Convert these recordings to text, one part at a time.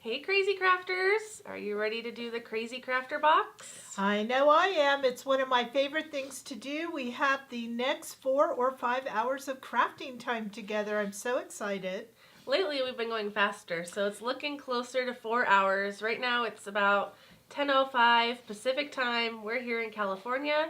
Hey Krazy Crafters, are you ready to do the Krazy Krafter box? I know I am. It's one of my favorite things to do. We have the next 4 or 5 hours of crafting time together. I'm so excited. Lately we've been going faster, so it's looking closer to 4 hours. Right now it's about 10:05 Pacific time. We're here in California.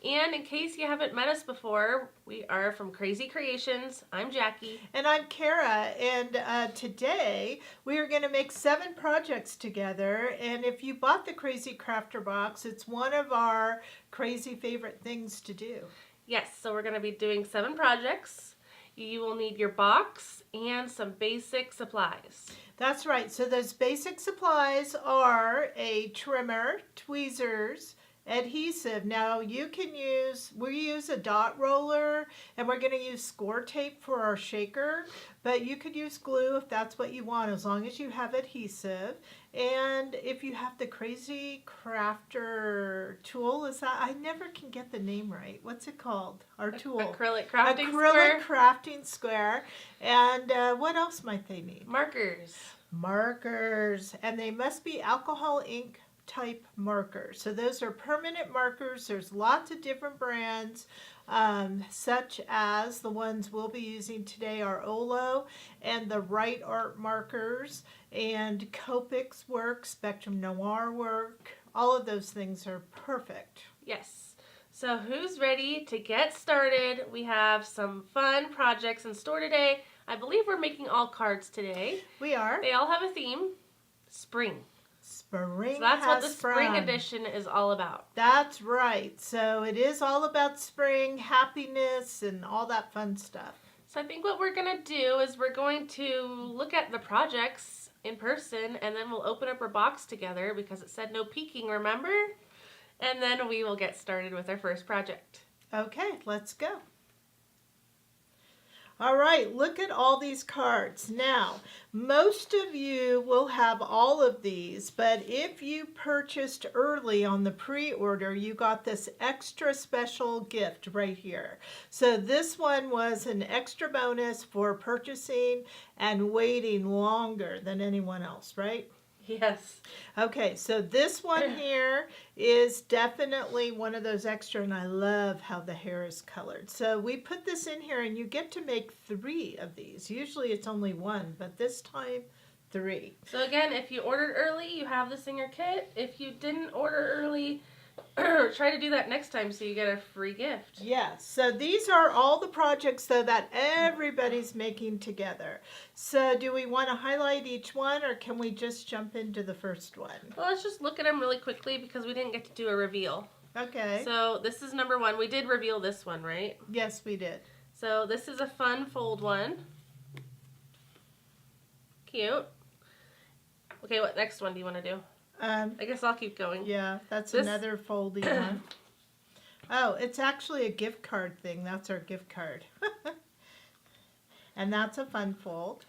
And in case you haven't met us before, we are from Krazy Creations. I'm Jackie. And I'm Kara, and today we are going to make 7 projects together. And if you bought the Krazy Krafter box, it's one of our crazy favorite things to do. Yes, so we're going to be doing 7 projects. You will need your box and some basic supplies. That's right. So those basic supplies are a trimmer, tweezers, adhesive. Now we use a dot roller, and we're going to use score tape for our shaker, but you could use glue if that's what you want, as long as you have adhesive. And if you have the Krazy Krafter tool, I never can get the name right. What's it called? Our tool. Acrylic crafting Acrylic square. crafting square. And what else might they need? Markers. Markers. And they must be alcohol ink type markers. So those are permanent markers. There's lots of different brands, such as the ones we'll be using today are Olo and the Right Art markers, and Copics work, Spectrum Noir work. All of those things are perfect. Yes. So who's ready to get started? We have some fun projects in store today. I believe we're making all cards today. We are. They all have a theme. Spring. Spring. So that's what the spring sprung. edition is all about. That's right. So it is all about spring, happiness, and all that fun stuff. So I think what we're going to do is we're going to look at the projects in person, and then we'll open up our box together because it said no peeking, remember? And then we will get started with our first project. Okay, let's go. All right, look at all these cards. Now, most of you will have all of these, but if you purchased early on the pre-order, you got this extra special gift right here. So this one was an extra bonus for purchasing and waiting longer than anyone else, right? Yes. Okay, so this one here is definitely one of those extra, and I love how the hair is colored. So we put this in here, and you get to make 3 of these. Usually it's only 1, but this time 3. So again, if you ordered early, you have this in your kit. If you didn't order early, try to do that next time so you get a free gift. Yes, so these are all the projects, though, that everybody's making together. So do we want to highlight each one, or can we just jump into the first one? Well, let's just look at them really quickly because we didn't get to do a reveal. Okay. So this is number 1. We did reveal this one, right? Yes, we did. So this is a fun fold one. Cute. Okay, what next one do you want to do? I guess I'll keep going. Yeah, that's another foldy one. Oh, it's actually a gift card thing. That's our gift card. And that's a fun fold.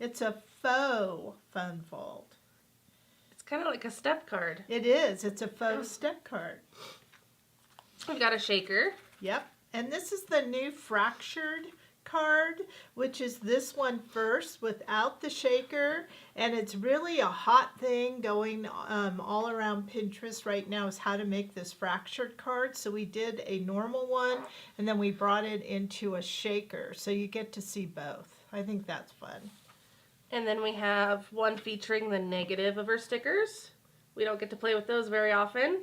It's a faux fun fold. It's kind of like a step card. It is. It's a faux step card. We've got a shaker. Yep. And this is the new fractured card, which is this one first without the shaker, and it's really a hot thing going all around Pinterest right now, is how to make this fractured card. So we did a normal one, and then we brought it into a shaker, so you get to see both. I think that's fun. And then we have one featuring the negative of our stickers. We don't get to play with those very often.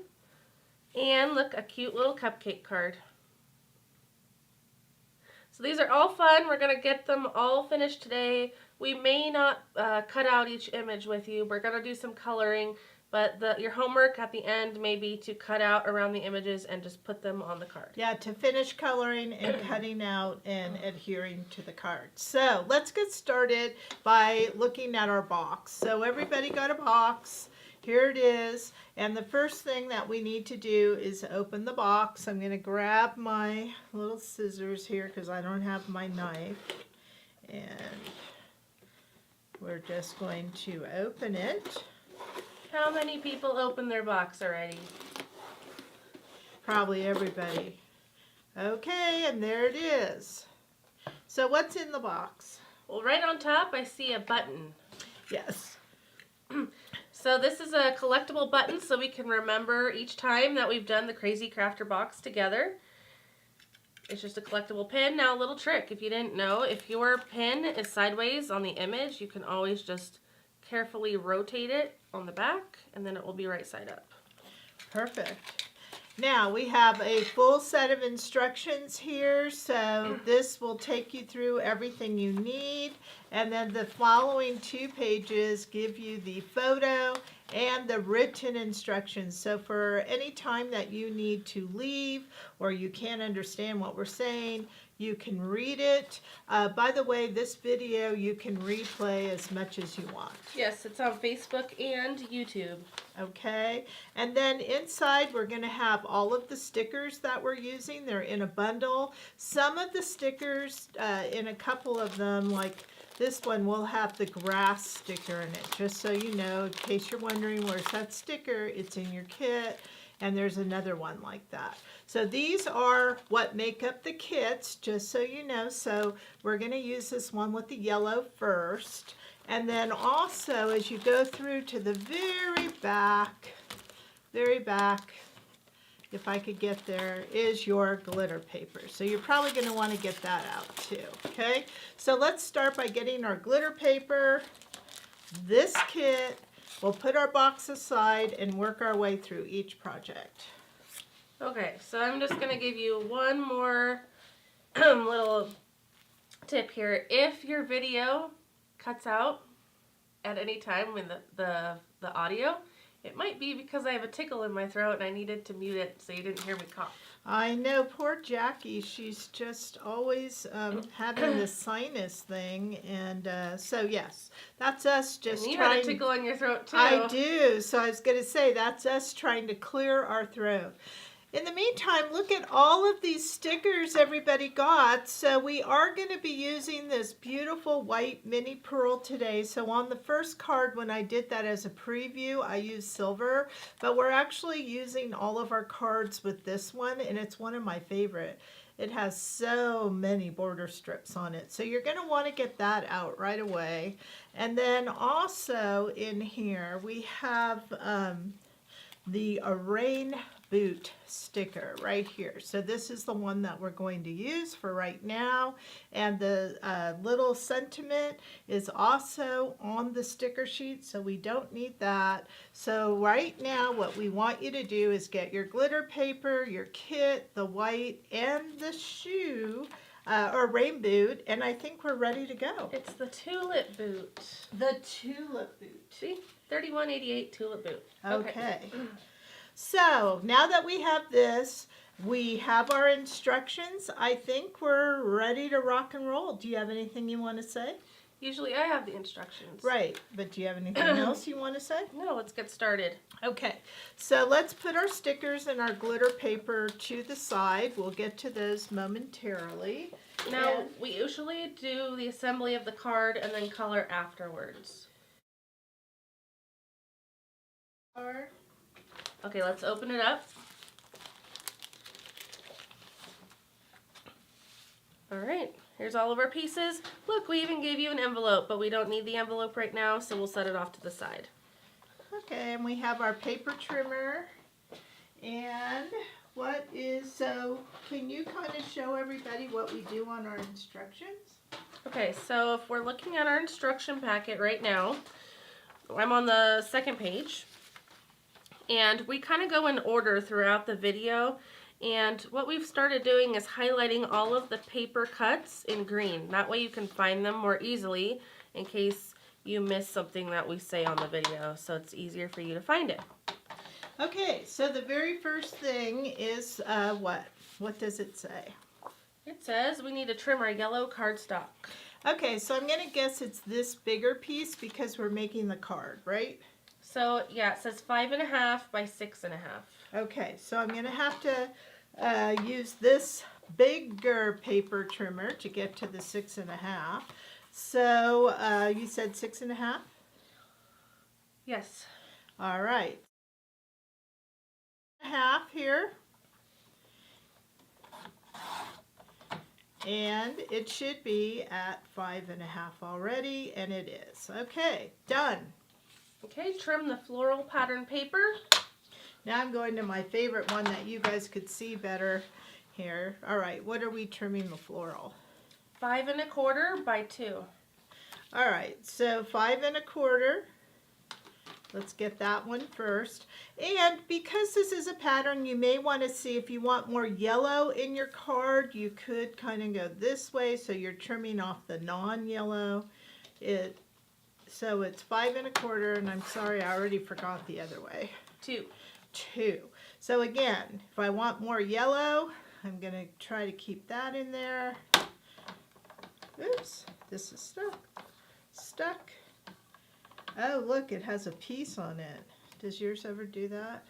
And look, a cute little cupcake card. So these are all fun. We're going to get them all finished today. We may not cut out each image with you. We're going to do some coloring, but your homework at the end may be to cut out around the images and just put them on the card. Yeah, to finish coloring and cutting out and adhering to the card. So let's get started by looking at our box. So everybody got a box. Here it is, and the first thing that we need to do is open the box. I'm going to grab my little scissors here because I don't have my knife, and we're just going to open it. How many people opened their box already? Probably everybody. Okay, and there it is. So what's in the box? Well, right on top I see a button. Yes. So this is a collectible button so we can remember each time that we've done the Krazy Krafter box together. It's just a collectible pin. Now a little trick, if you didn't know, if your pin is sideways on the image, you can always just carefully rotate it on the back and then it will be right side up. Perfect. Now we have a full set of instructions here, so this will take you through everything you need, and then the following 2 pages give you the photo and the written instructions. So for any time that you need to leave or you can't understand what we're saying, you can read it. By the way, this video you can replay as much as you want. Yes, it's on Facebook and YouTube. Okay, and then inside we're going to have all of the stickers that we're using. They're in a bundle. Some of the stickers, in a couple of them, like this one, will have the grass sticker in it. Just so you know, in case you're wondering where's that sticker, it's in your kit. And there's another one like that. So these are what make up the kits, just so you know. So we're going to use this one with the yellow first. And then also, as you go through to the very back, if I could get there, is your glitter paper. So you're probably going to want to get that out too, okay? So let's start by getting our glitter paper, this kit. We'll put our box aside and work our way through each project. Okay, so I'm just going to give you one more little tip here. If your video cuts out at any time when the audio, it might be because I have a tickle in my throat and I needed to mute it so you didn't hear me cough. I know, poor Jackie. She's just always having this sinus thing, and so yes, that's us just and you trying. had a tickle in your throat too. I do. So I was going to say that's us trying to clear our throat. In the meantime, look at all of these stickers everybody got. So we are going to be using this beautiful white mini pearl today. So on the first card, when I did that as a preview, I used silver. But we're actually using all of our cards with this one, and it's one of my favorite. It has so many border strips on it. So you're going to want to get that out right away. And then also in here, we have the rain boot sticker right here. So this is the one that we're going to use for right now, and the little sentiment is also on the sticker sheet, so we don't need that. So right now what we want you to do is get your glitter paper, your kit, the white, and the shoe or rain boot, and I think we're ready to go. It's the tulip boot. The tulip boot. See? 3188 tulip boot. Okay. So now that we have this, we have our instructions. I think we're ready to rock and roll. Do you have anything you want to say? Usually I have the instructions. Right, but do you have anything else you want to say? No, let's get started. Okay, so let's put our stickers and our glitter paper to the side. We'll get to those momentarily. Now, we usually do the assembly of the card and then color afterwards. Okay, let's open it up. All right, here's all of our pieces. Look, we even gave you an envelope, but we don't need the envelope right now, so we'll set it off to the side. Okay, and we have our paper trimmer. And so can you kind of show everybody what we do on our instructions? Okay, so if we're looking at our instruction packet right now, I'm on the second page. And we kind of go in order throughout the video, and what we've started doing is highlighting all of the paper cuts in green. That way you can find them more easily in case you miss something that we say on the video, so it's easier for you to find it. Okay, so the very first thing is what? What does it say? It says we need to trim our yellow cardstock. Okay, so I'm going to guess it's this bigger piece because we're making the card, right? So, yeah, it says 5.5 by 6.5. Okay, so I'm going to have to use this bigger paper trimmer to get to the 6.5. So, you said 6.5? Yes. All right. Half here. And it should be at 5.5 already, and it is. Okay, done. Okay, trim the floral pattern paper. Now I'm going to my favorite one that you guys could see better here. All right, what are we trimming the floral? 5 1/4 by 2. All right, so 5 1/4. Let's get that one first. And because this is a pattern, you may want to see if you want more yellow in your card, you could kind of go this way, so you're trimming off the non-yellow. So it's 5 1/4, and I'm sorry, I already forgot the other way. 2. 2. So again, if I want more yellow, I'm going to try to keep that in there. Oops, this is stuck. Oh, look, it has a piece on it. Does yours ever do that?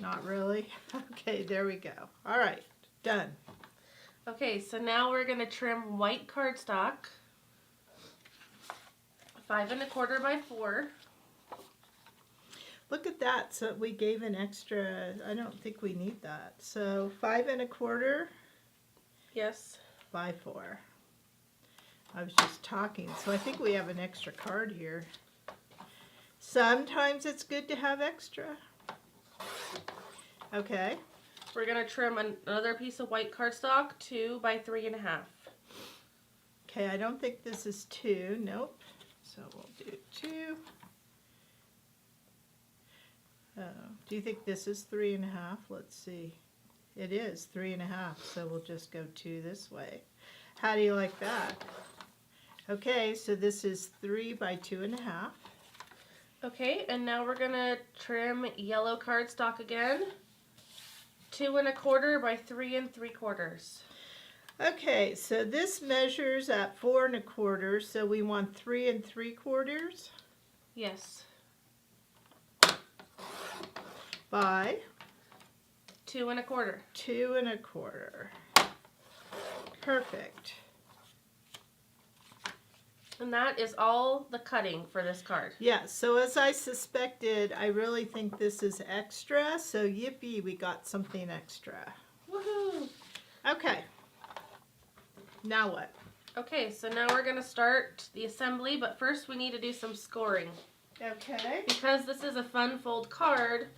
Not really. Okay, there we go. All right, done. Okay, so now we're going to trim white cardstock. 5 1/4 by 4. Look at that. So we gave an extra, I don't think we need that. So 5 1/4 Yes. by 4. I was just talking, so I think we have an extra card here. Sometimes it's good to have extra. Okay. We're going to trim another piece of white cardstock, 2 by 3 1/2. Okay, I don't think this is 2. Nope. So we'll do 2. Do you think this is 3 1/2? Let's see. It is 3 1/2, so we'll just go 2 this way. How do you like that? Okay, so this is 3 by 2 1/2. Okay, and now we're going to trim yellow cardstock again. 2 1/4 by 3 3/4. Okay, so this measures at 4 1/4, so we want 3 3/4 Yes. by 2 1/4. 2 1/4. Perfect. And that is all the cutting for this card. Yeah, so as I suspected, I really think this is extra, so yippee, we got something extra. Woohoo! Okay. Now what? Okay, so now we're going to start the assembly, but first we need to do some scoring. Okay. Because this is a fun fold card,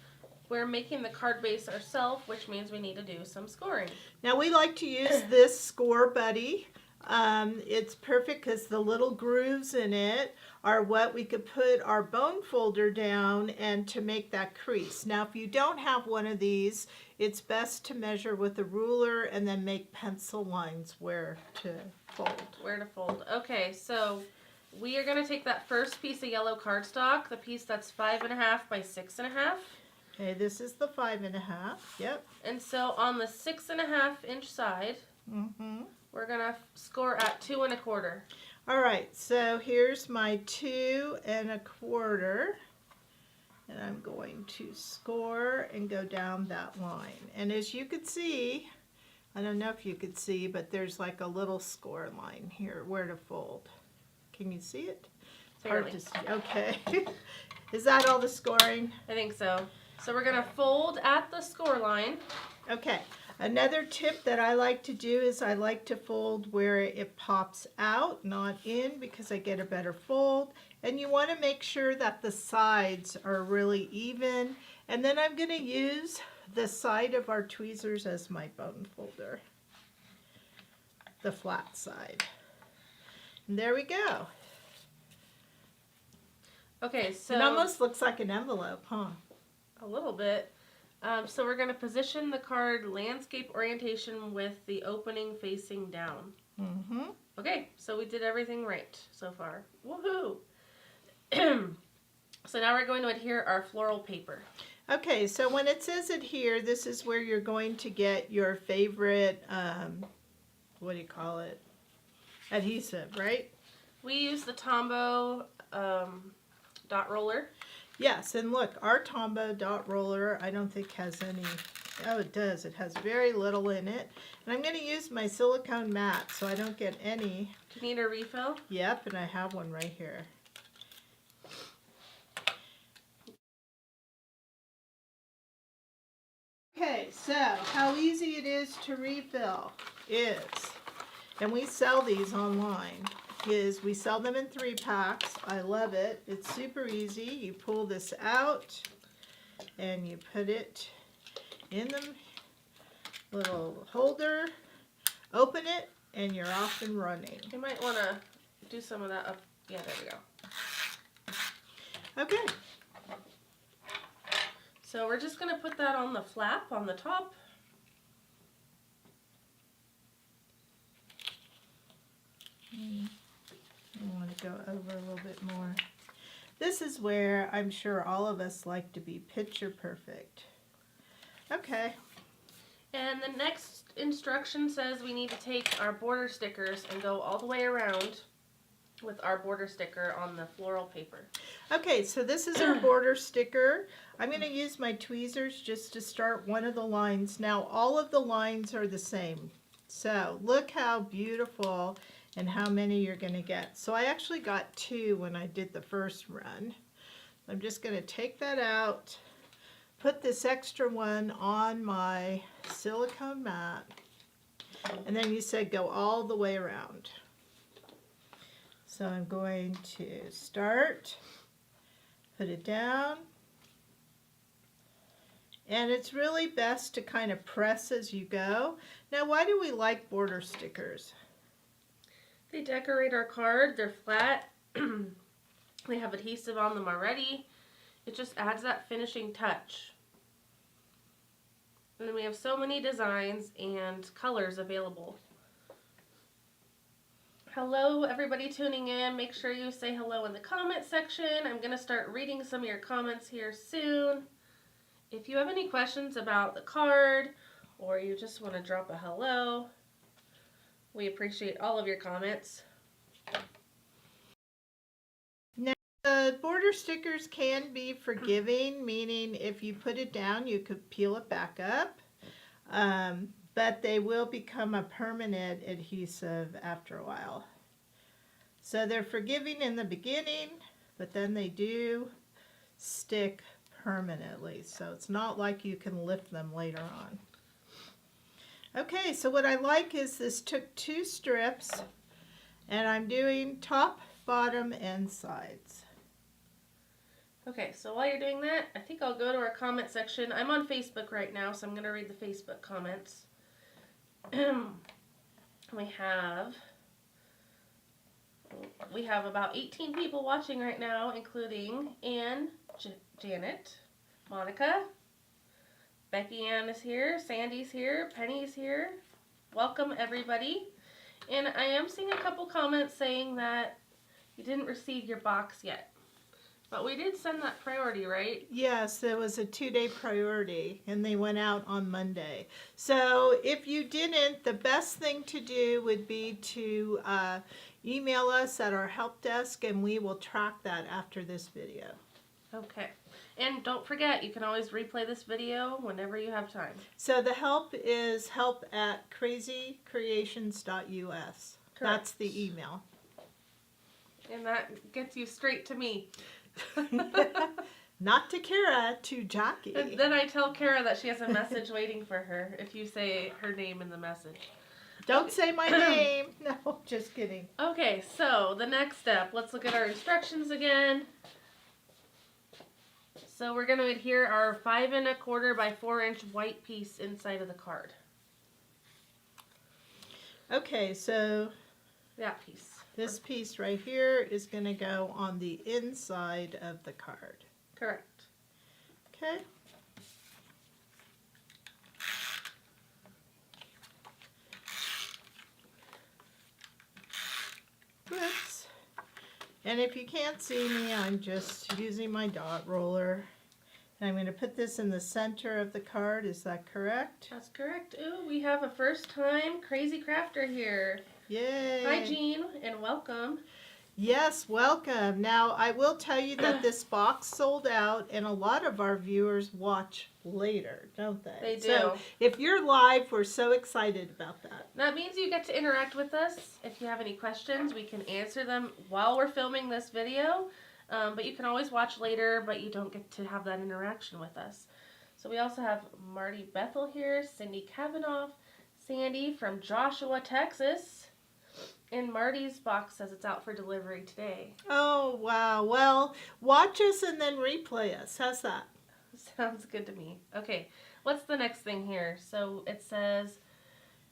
we're making the card base ourselves, which means we need to do some scoring. Now we like to use this Score Buddy. It's perfect because the little grooves in it are what we could put our bone folder down and to make that crease. Now if you don't have one of these, it's best to measure with a ruler and then make pencil lines where to fold. Where to fold. Okay, so we are going to take that first piece of yellow cardstock, the piece that's 5 1/2 by 6 1/2. Okay, this is the 5 1/2. Yep. And so on the 6 1/2 inch side, we're going to score at 2 1/4. All right, so here's my 2 1/4, and I'm going to score and go down that line. And as you could see, I don't know if you could see, but there's like a little score line here where to fold. Can you see it? It's hard to see. Okay. Is that all the scoring? I think so. So we're going to fold at the score line. Okay. Another tip that I like to do is I like to fold where it pops out, not in, because I get a better fold. And you want to make sure that the sides are really even. And then I'm going to use the side of our tweezers as my bone folder. The flat side. And there we go. Okay, so it almost looks like an envelope, huh? A little bit. So we're going to position the card landscape orientation with the opening facing down. Okay, so we did everything right so far. Woohoo! So now we're going to adhere our floral paper. Okay, so when it says adhere, this is where you're going to get your favorite, what do you call it? Adhesive, right? We use the Tombow dot roller. Yes, and look, our Tombow dot roller, I don't think has any, oh it does, it has very little in it. And I'm going to use my silicone mat so I don't get any. Do you need a refill? Yep, and I have one right here. Okay, so how easy it is to refill is, and we sell these online, is we sell them in 3-packs. I love it. It's super easy. You pull this out and you put it in the little holder, open it, and you're off and running. You might want to do some of that up. Yeah, there we go. Okay. So we're just going to put that on the flap on the top. I want to go over a little bit more. This is where I'm sure all of us like to be picture perfect. Okay. And the next instruction says we need to take our border stickers and go all the way around with our border sticker on the floral paper. Okay, so this is our border sticker. I'm going to use my tweezers just to start one of the lines. Now all of the lines are the same. So look how beautiful and how many you're going to get. So I actually got 2 when I did the first run. I'm just going to take that out, put this extra one on my silicone mat, and then you said go all the way around. So I'm going to start, put it down, and it's really best to kind of press as you go. Now, why do we like border stickers? They decorate our card. They're flat. They have adhesive on them already. It just adds that finishing touch. And then we have so many designs and colors available. Hello, everybody tuning in. Make sure you say hello in the comment section. I'm going to start reading some of your comments here soon. If you have any questions about the card or you just want to drop a hello, we appreciate all of your comments. Now, the border stickers can be forgiving, meaning if you put it down, you could peel it back up. But they will become a permanent adhesive after a while. So they're forgiving in the beginning, but then they do stick permanently. So it's not like you can lift them later on. Okay, so what I like is this took 2 strips, and I'm doing top, bottom, and sides. Okay, so while you're doing that, I think I'll go to our comment section. I'm on Facebook right now, so I'm going to read the Facebook comments. We have about 18 people watching right now, including Ann, Janet, Monica, Becky Ann is here, Sandy's here, Penny's here. Welcome, everybody. And I am seeing a couple comments saying that you didn't receive your box yet. But we did send that priority, right? Yes, there was a 2-day priority, and they went out on Monday. So if you didn't, the best thing to do would be to email us at our help desk, and we will track that after this video. Okay. And don't forget, you can always replay this video whenever you have time. So the help is help@krazycreations.us. That's the email. And that gets you straight to me. Not to Kara, to Jackie. And then I tell Kara that she has a message waiting for her if you say her name in the message. Don't say my name. No, just kidding. Okay, so the next step. Let's look at our instructions again. So we're going to adhere our 5 1/4 by 4 inch white piece inside of the card. Okay, so That piece. this piece right here is going to go on the inside of the card. Correct. Okay. Whoops. And if you can't see me, I'm just using my dot roller. And I'm going to put this in the center of the card. Is that correct? That's correct. Ooh, we have a first time Krazy Krafter here. Yay. Hi, Jean, and welcome. Yes, welcome. Now, I will tell you that this box sold out, and a lot of our viewers watch later, don't they? They do. So, if you're live, we're so excited about that. That means you get to interact with us. If you have any questions, we can answer them while we're filming this video. But you can always watch later, but you don't get to have that interaction with us. So we also have Marty Bethel here, Cindy Kavanaugh, Sandy from Joshua, Texas, And Marty's box says it's out for delivery today. Oh, wow. Well, watch us and then replay us. How's that? Sounds good to me. Okay, what's the next thing here? So it says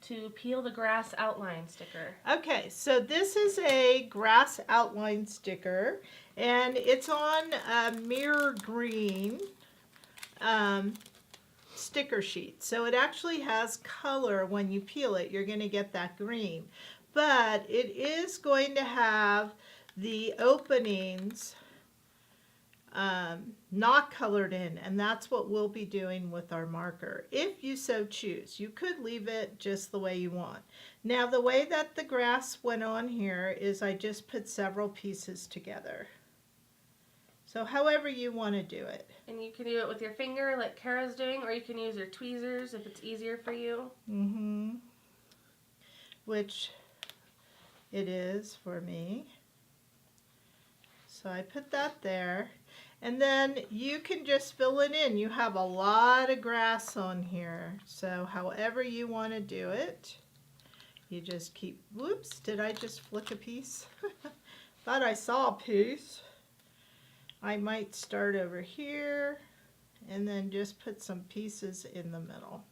to peel the grass outline sticker. Okay, so this is a grass outline sticker, and it's on a mirror green sticker sheet. So it actually has color when you peel it. You're going to get that green. But it is going to have the openings not colored in, and that's what we'll be doing with our marker if you so choose. You could leave it just the way you want. Now the way that the grass went on here is I just put several pieces together. So however you want to do it. And you can do it with your finger like Kara's doing, or you can use your tweezers if it's easier for you. Which it is for me. So I put that there. And then you can just fill it in. You have a lot of grass on here. So however you want to do it, you just keep, whoops, did I just flick a piece? Thought I saw a piece. I might start over here and then just put some pieces in the middle.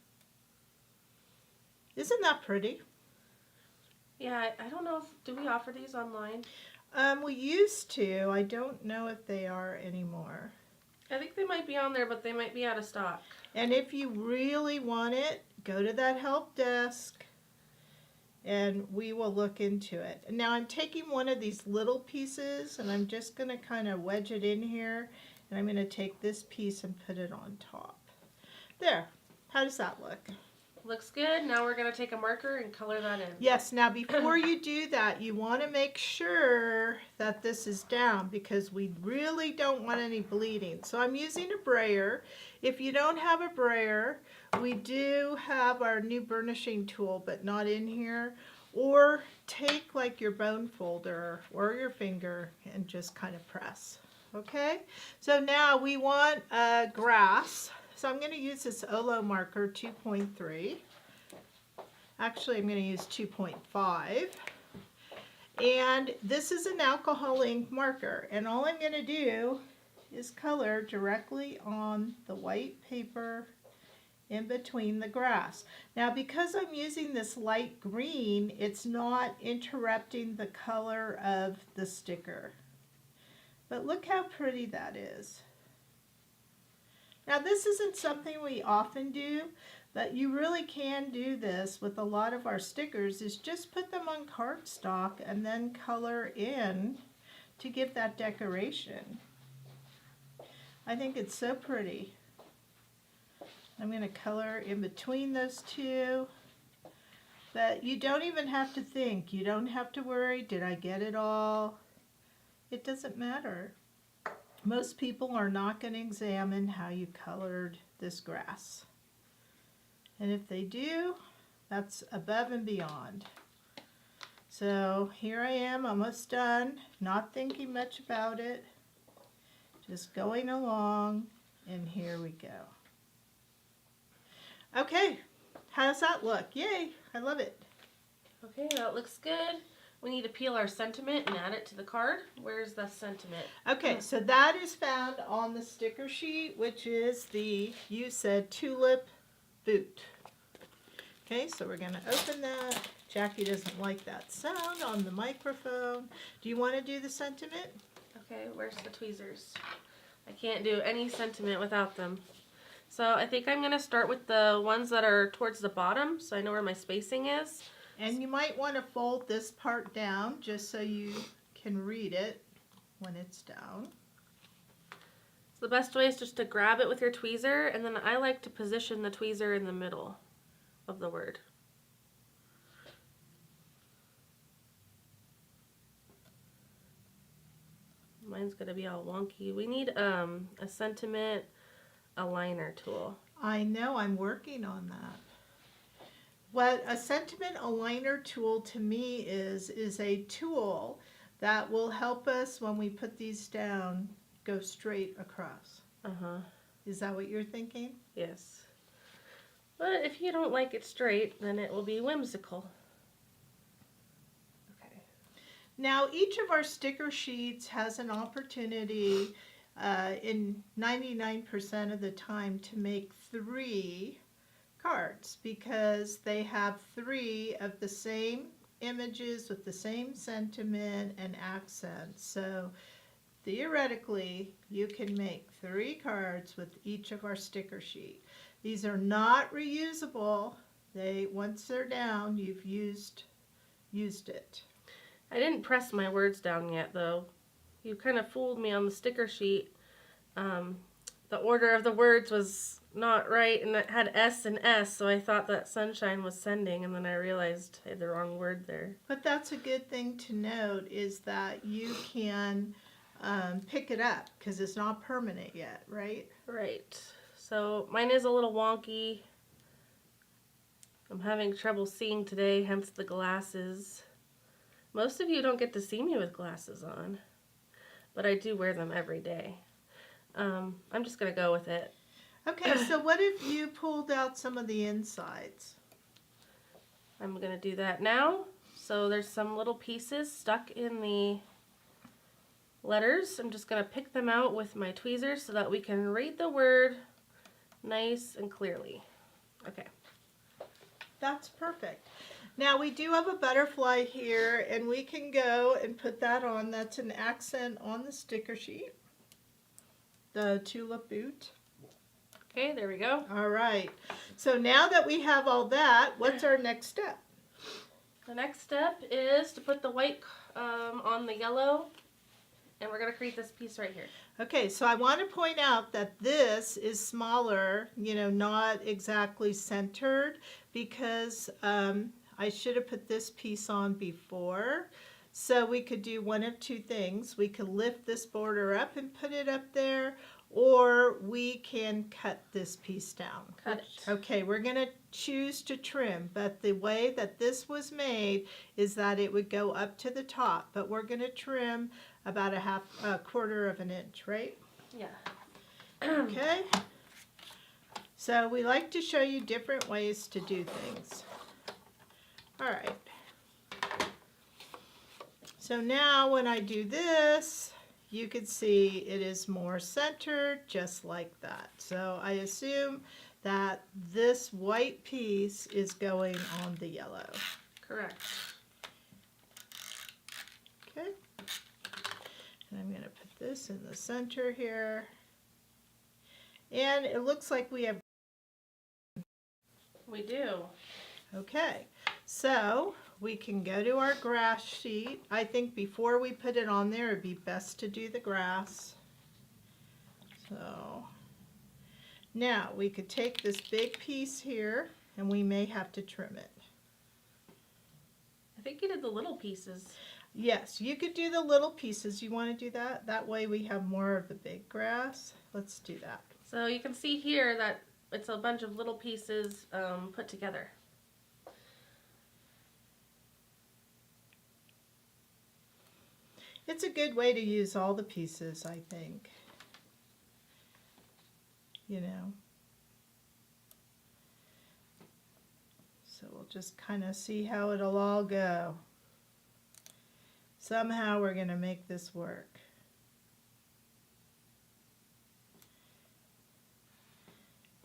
Isn't that pretty? Yeah, I don't know if, do we offer these online? We used to. I don't know if they are anymore. I think they might be on there, but they might be out of stock. And if you really want it, go to that help desk and we will look into it. Now I'm taking one of these little pieces and I'm just going to kind of wedge it in here, and I'm going to take this piece and put it on top. There. How does that look? Looks good. Now we're going to take a marker and color that in. Yes, now before you do that, you want to make sure that this is down because we really don't want any bleeding. So I'm using a brayer. If you don't have a brayer, we do have our new burnishing tool, but not in here. Or take like your bone folder or your finger and just kind of press. Okay? So now we want grass. So I'm going to use this Olo marker 2.3. Actually, I'm going to use 2.5. And this is an alcohol ink marker. And all I'm going to do is color directly on the white paper in between the grass. Now, because I'm using this light green, it's not interrupting the color of the sticker. But look how pretty that is. Now this isn't something we often do, but you really can do this with a lot of our stickers, is just put them on cardstock and then color in to give that decoration. I think it's so pretty. I'm going to color in between those two, but you don't even have to think. You don't have to worry, did I get it all? It doesn't matter. Most people are not going to examine how you colored this grass. And if they do, that's above and beyond. So here I am, almost done, not thinking much about it, just going along, and here we go. Okay, how does that look? Yay, I love it. Okay, that looks good. We need to peel our sentiment and add it to the card. Where's the sentiment? Okay, so that is found on the sticker sheet, which is the, you said, tulip boot. Okay, so we're going to open that. Jackie doesn't like that sound on the microphone. Do you want to do the sentiment? Okay, where's the tweezers? I can't do any sentiment without them. So I think I'm going to start with the ones that are towards the bottom, so I know where my spacing is. And you might want to fold this part down just so you can read it when it's down. So the best way is just to grab it with your tweezer, and then I like to position the tweezer in the middle of the word. Mine's going to be all wonky. We need a sentiment aligner tool. I know, I'm working on that. What a sentiment aligner tool to me is a tool that will help us when we put these down go straight across. Uh-huh. Is that what you're thinking? Yes. But if you don't like it straight, then it will be whimsical. Okay. Now, each of our sticker sheets has an opportunity in 99% of the time to make 3 cards because they have 3 of the same images with the same sentiment and accent. So theoretically, you can make 3 cards with each of our sticker sheet. These are not reusable. Once they're down, you've used it. I didn't press my words down yet, though. You kind of fooled me on the sticker sheet. The order of the words was not right, and it had S and S, so I thought that sunshine was sending, and then I realized I had the wrong word there. But that's a good thing to note, is that you can pick it up because it's not permanent yet, right? Right. So mine is a little wonky. I'm having trouble seeing today, hence the glasses. Most of you don't get to see me with glasses on, but I do wear them every day. I'm just going to go with it. Okay, so what if you pulled out some of the insides? I'm going to do that now. So there's some little pieces stuck in the letters. I'm just going to pick them out with my tweezers so that we can read the word nice and clearly. Okay. That's perfect. Now we do have a butterfly here, and we can go and put that on. That's an accent on the sticker sheet. The tulip boot. Okay, there we go. All right. So now that we have all that, what's our next step? The next step is to put the white on the yellow, and we're going to create this piece right here. Okay, so I want to point out that this is smaller, not exactly centered, because I should have put this piece on before. So we could do one of 2 things. We could lift this border up and put it up there, or we can cut this piece down. Cut it. Okay, we're going to choose to trim, but the way that this was made is that it would go up to the top, but we're going to trim about a quarter of an inch, right? Yeah. Okay. So we like to show you different ways to do things. All right. So now when I do this, you can see it is more centered, just like that. So I assume that this white piece is going on the yellow. Correct. Okay. And I'm going to put this in the center here. And it looks like we have. We do. Okay, so we can go to our grass sheet. I think before we put it on there, it'd be best to do the grass. So now we could take this big piece here, and we may have to trim it. I think you did the little pieces. Yes, you could do the little pieces. You want to do that? That way we have more of the big grass. Let's do that. So you can see here that it's a bunch of little pieces put together. It's a good way to use all the pieces, I think. So we'll just kind of see how it'll all go. Somehow we're going to make this work.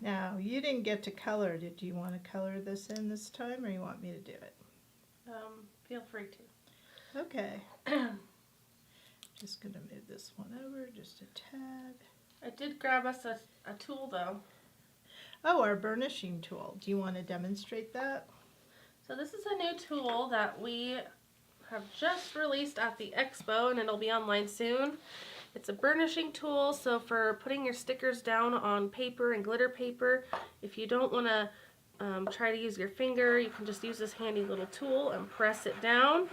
Now, you didn't get to color. Did you want to color this in this time, or you want me to do it? Feel free to. Okay. Just going to move this one over just a tad. I did grab us a tool, though. Oh, our burnishing tool. Do you want to demonstrate that? So this is a new tool that we have just released at the expo, and it'll be online soon. It's a burnishing tool, so for putting your stickers down on paper and glitter paper, if you don't want to try to use your finger, you can just use this handy little tool and press it down,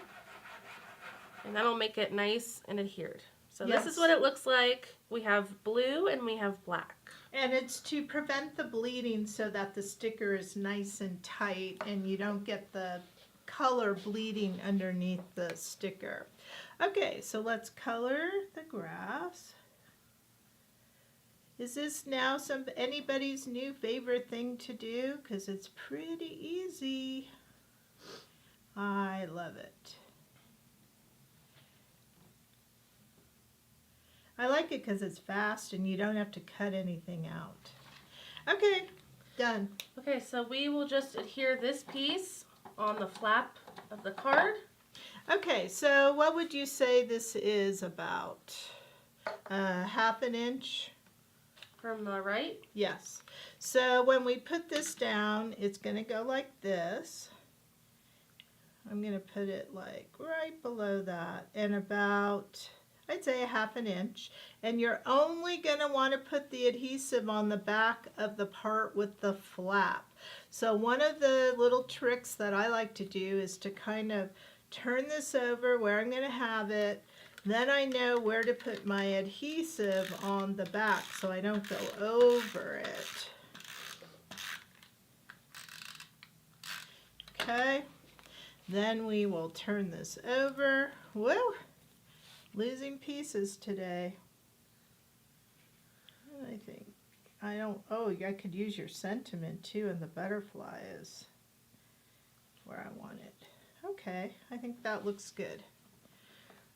and that'll make it nice and adhered. So Yes. This is what it looks like. We have blue and we have black. And it's to prevent the bleeding so that the sticker is nice and tight and you don't get the color bleeding underneath the sticker. Okay, so let's color the grass. Is this now anybody's new favorite thing to do? Because it's pretty easy. I love it. I like it because it's fast and you don't have to cut anything out. Okay, done. Okay, so we will just adhere this piece on the flap of the card. Okay, so what would you say this is about? Half an inch? From the right? Yes. So when we put this down, it's going to go like this. I'm going to put it like right below that and about, I'd say, a half an inch. And you're only going to want to put the adhesive on the back of the part with the flap. So one of the little tricks that I like to do is to kind of turn this over where I'm going to have it. Then I know where to put my adhesive on the back so I don't go over it. Okay, then we will turn this over. Whoa, losing pieces today. I think, oh, I could use your sentiment too, and the butterfly is where I want it. Okay, I think that looks good.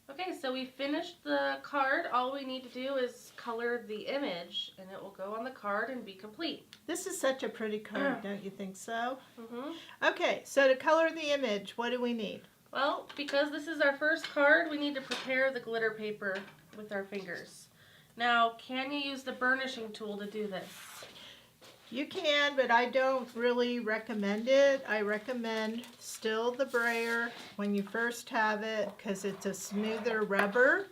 Okay, so we finished the card. All we need to do is color the image, and it will go on the card and be complete. This is such a pretty card, don't you think so? Mm-hmm. Okay, so to color the image, what do we need? Well, because this is our first card, we need to prepare the glitter paper with our fingers. Now, can you use the burnishing tool to do this? You can, but I don't really recommend it. I recommend still the brayer when you first have it because it's a smoother rubber.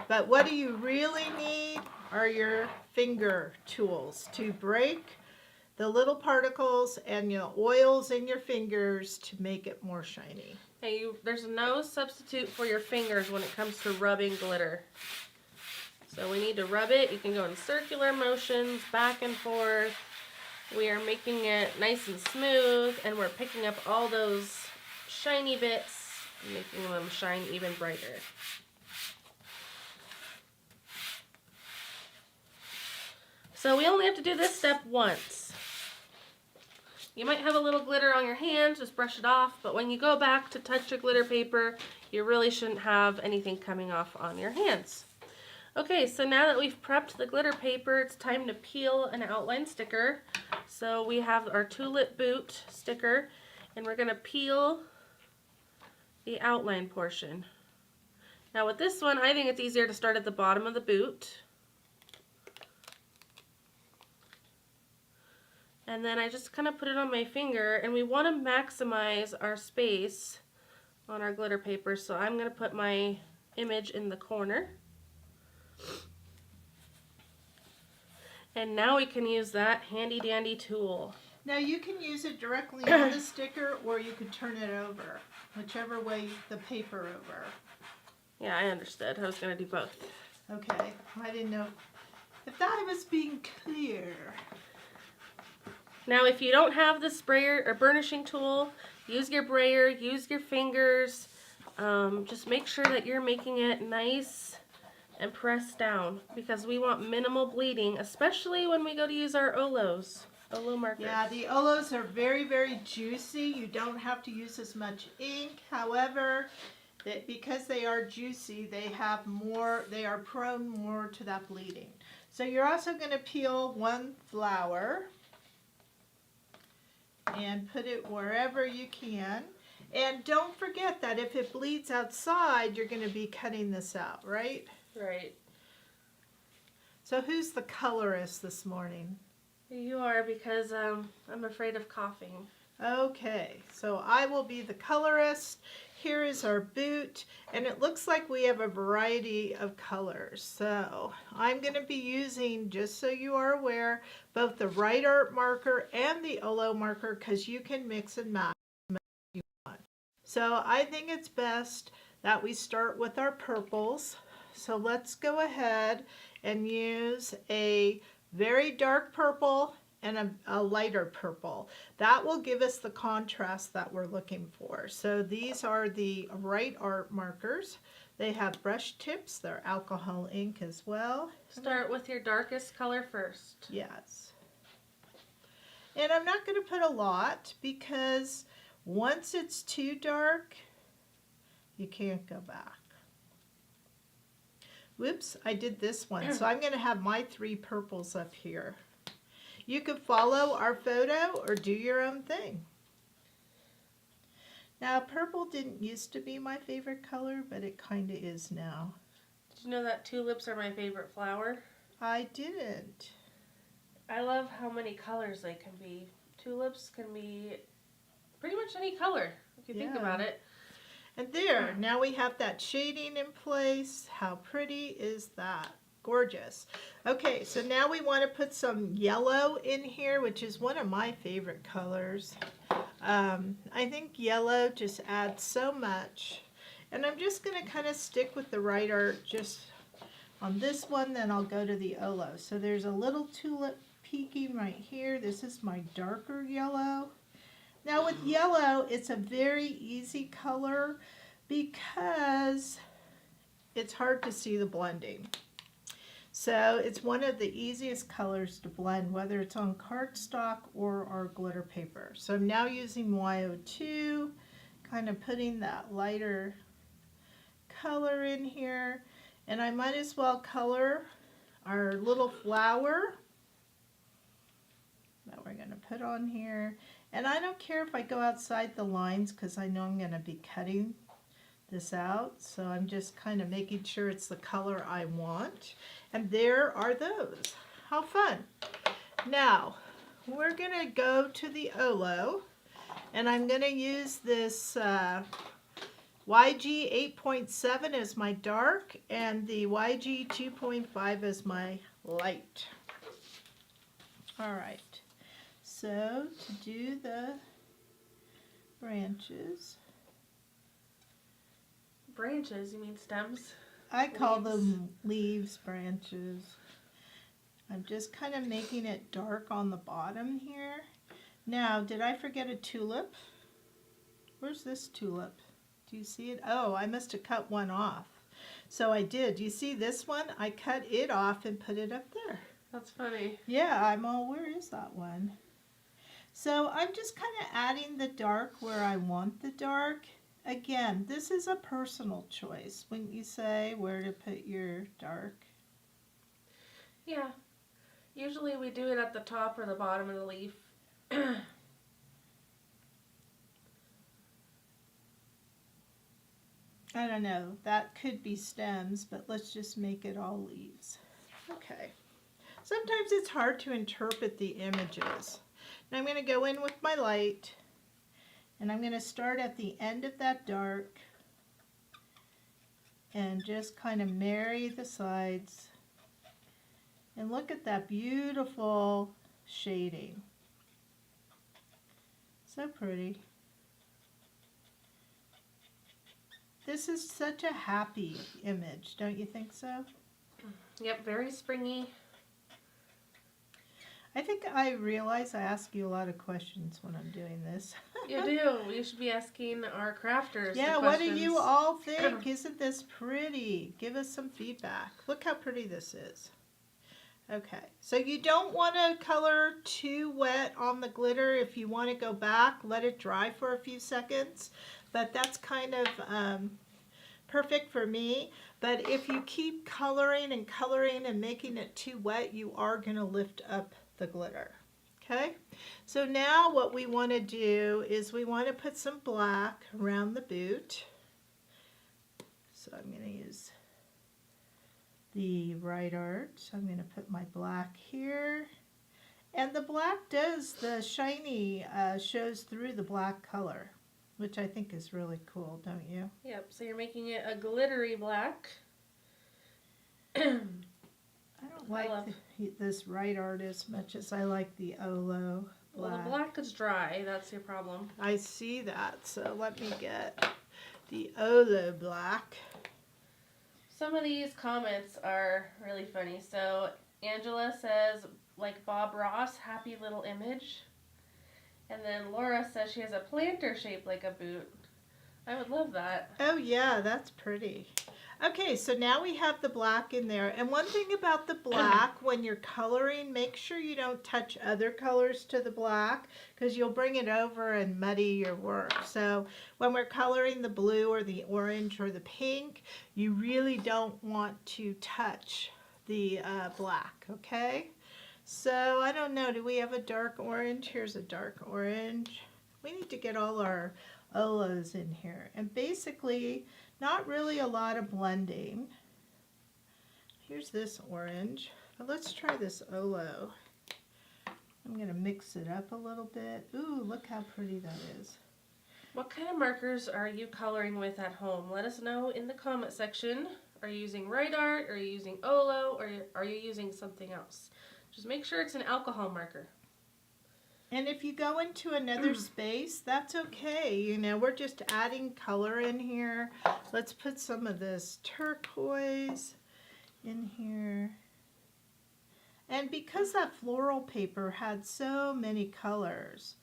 But what do you really need are your finger tools to break the little particles and your oils in your fingers to make it more shiny. Hey, there's no substitute for your fingers when it comes to rubbing glitter. So we need to rub it. You can go in circular motions, back and forth. We are making it nice and smooth, and we're picking up all those shiny bits and making them shine even brighter. So we only have to do this step once. You might have a little glitter on your hands, just brush it off, but when you go back to touch your glitter paper, you really shouldn't have anything coming off on your hands. Okay, so now that we've prepped the glitter paper, it's time to peel an outline sticker. So we have our tulip boot sticker, and we're going to peel the outline portion. Now with this one, I think it's easier to start at the bottom of the boot. And then I just kind of put it on my finger, and we want to maximize our space on our glitter paper, so I'm going to put my image in the corner. And now we can use that handy dandy tool. Now you can use it directly on the sticker, or you could turn it over, whichever way the paper over. Yeah, I understood. I was going to do both. Okay, I didn't know if that was being clear. Now if you don't have the sprayer or burnishing tool, use your brayer, use your fingers. Just make sure that you're making it nice and pressed down, because we want minimal bleeding, especially when we go to use our Olo markers. Yeah, the Olos are very, very juicy. You don't have to use as much ink. However, because they are juicy, they are prone more to that bleeding. So you're also going to peel one flower and put it wherever you can. And don't forget that if it bleeds outside, you're going to be cutting this out, right? Right. So who's the colorist this morning? You are, because I'm afraid of coughing. Okay, so I will be the colorist. Here is our boot, and it looks like we have a variety of colors. So I'm going to be using, just so you are aware, both the Right Art marker and the Olo marker, because you can mix and match if you want. So I think it's best that we start with our purples. So let's go ahead and use a very dark purple and a lighter purple. That will give us the contrast that we're looking for. So these are the Right Art markers. They have brush tips. They're alcohol ink as well. Start with your darkest color first. Yes. And I'm not going to put a lot, because once it's too dark, you can't go back. Whoops, I did this one. So I'm going to have my 3 purples up here. You can follow our photo or do your own thing. Now, purple didn't used to be my favorite color, but it kind of is now. Did you know that tulips are my favorite flower? I didn't. I love how many colors they can be. Tulips can be pretty much any color, if you think about it. And there, now we have that shading in place. How pretty is that? Gorgeous. Okay, so now we want to put some yellow in here, which is one of my favorite colors. I think yellow just adds so much. And I'm just going to kind of stick with the right art just on this one, then I'll go to the Olo. So there's a little tulip peeking right here. This is my darker yellow. Now with yellow, it's a very easy color because it's hard to see the blending. So it's one of the easiest colors to blend, whether it's on cardstock or our glitter paper. So I'm now using Y02, kind of putting that lighter color in here. And I might as well color our little flower that we're going to put on here. And I don't care if I go outside the lines because I know I'm going to be cutting this out. So I'm just kind of making sure it's the color I want. And there are those. How fun. Now, we're going to go to the Olo. And I'm going to use this YG 8.7 as my dark and the YG 2.5 as my light. All right. So to do the branches. Branches, you mean stems? I call them leaves, branches. I'm just kind of making it dark on the bottom here. Now, did I forget a tulip? Where's this tulip? Do you see it? Oh, I must have cut one off. So I did. You see this one? I cut it off and put it up there. That's funny. Yeah, I'm all, where is that one? So I'm just kind of adding the dark where I want the dark. Again, this is a personal choice. Wouldn't you say where to put your dark? Yeah. Usually we do it at the top or the bottom of the leaf. I don't know, that could be stems, but let's just make it all leaves. Okay. Sometimes it's hard to interpret the images. Now I'm going to go in with my light, and I'm going to start at the end of that dark and just kind of marry the sides. And look at that beautiful shading. So pretty. This is such a happy image, don't you think so? Yep, very springy. I think I realize I ask you a lot of questions when I'm doing this. You do. You should be asking our crafters the Yeah, what do questions. you all think? Isn't this pretty? Give us some feedback. Look how pretty this is. Okay, so you don't want to color too wet on the glitter. If you want to go back, let it dry for a few seconds. But that's kind of perfect for me. But if you keep coloring and making it too wet, you are going to lift up the glitter. Okay, so now what we want to do is we want to put some black around the boot. So I'm going to use the right art. So I'm going to put my black here. And the black does, the shiny shows through the black color, which I think is really cool, don't you? Yep, so you're making it a glittery black. I don't like this right art as much as I like the Olo black. Well, the black is dry. That's your problem. I see that. So let me get the Olo black. Some of these comments are really funny. So Angela says, like Bob Ross, happy little image. And then Laura says she has a planter shaped like a boot. I would love that. Oh yeah, that's pretty. Okay, so now we have the black in there. And one thing about the black, when you're coloring, make sure you don't touch other colors to the black because you'll bring it over and muddy your work. So when we're coloring the blue or the orange or the pink, you really don't want to touch the black, okay? So I don't know, do we have a dark orange? Here's a dark orange. We need to get all our Olos in here. And basically, not really a lot of blending. Here's this orange. But let's try this Olo. I'm going to mix it up a little bit. Ooh, look how pretty that is. What kind of markers are you coloring with at home? Let us know in the comment section. Are you using Right Art? Are you using Olo? Or are you using something else? Just make sure it's an alcohol marker. And if you go into another space, that's okay. You know, we're just adding color in here. Let's put some of this turquoise in here. And because that floral paper had so many colors,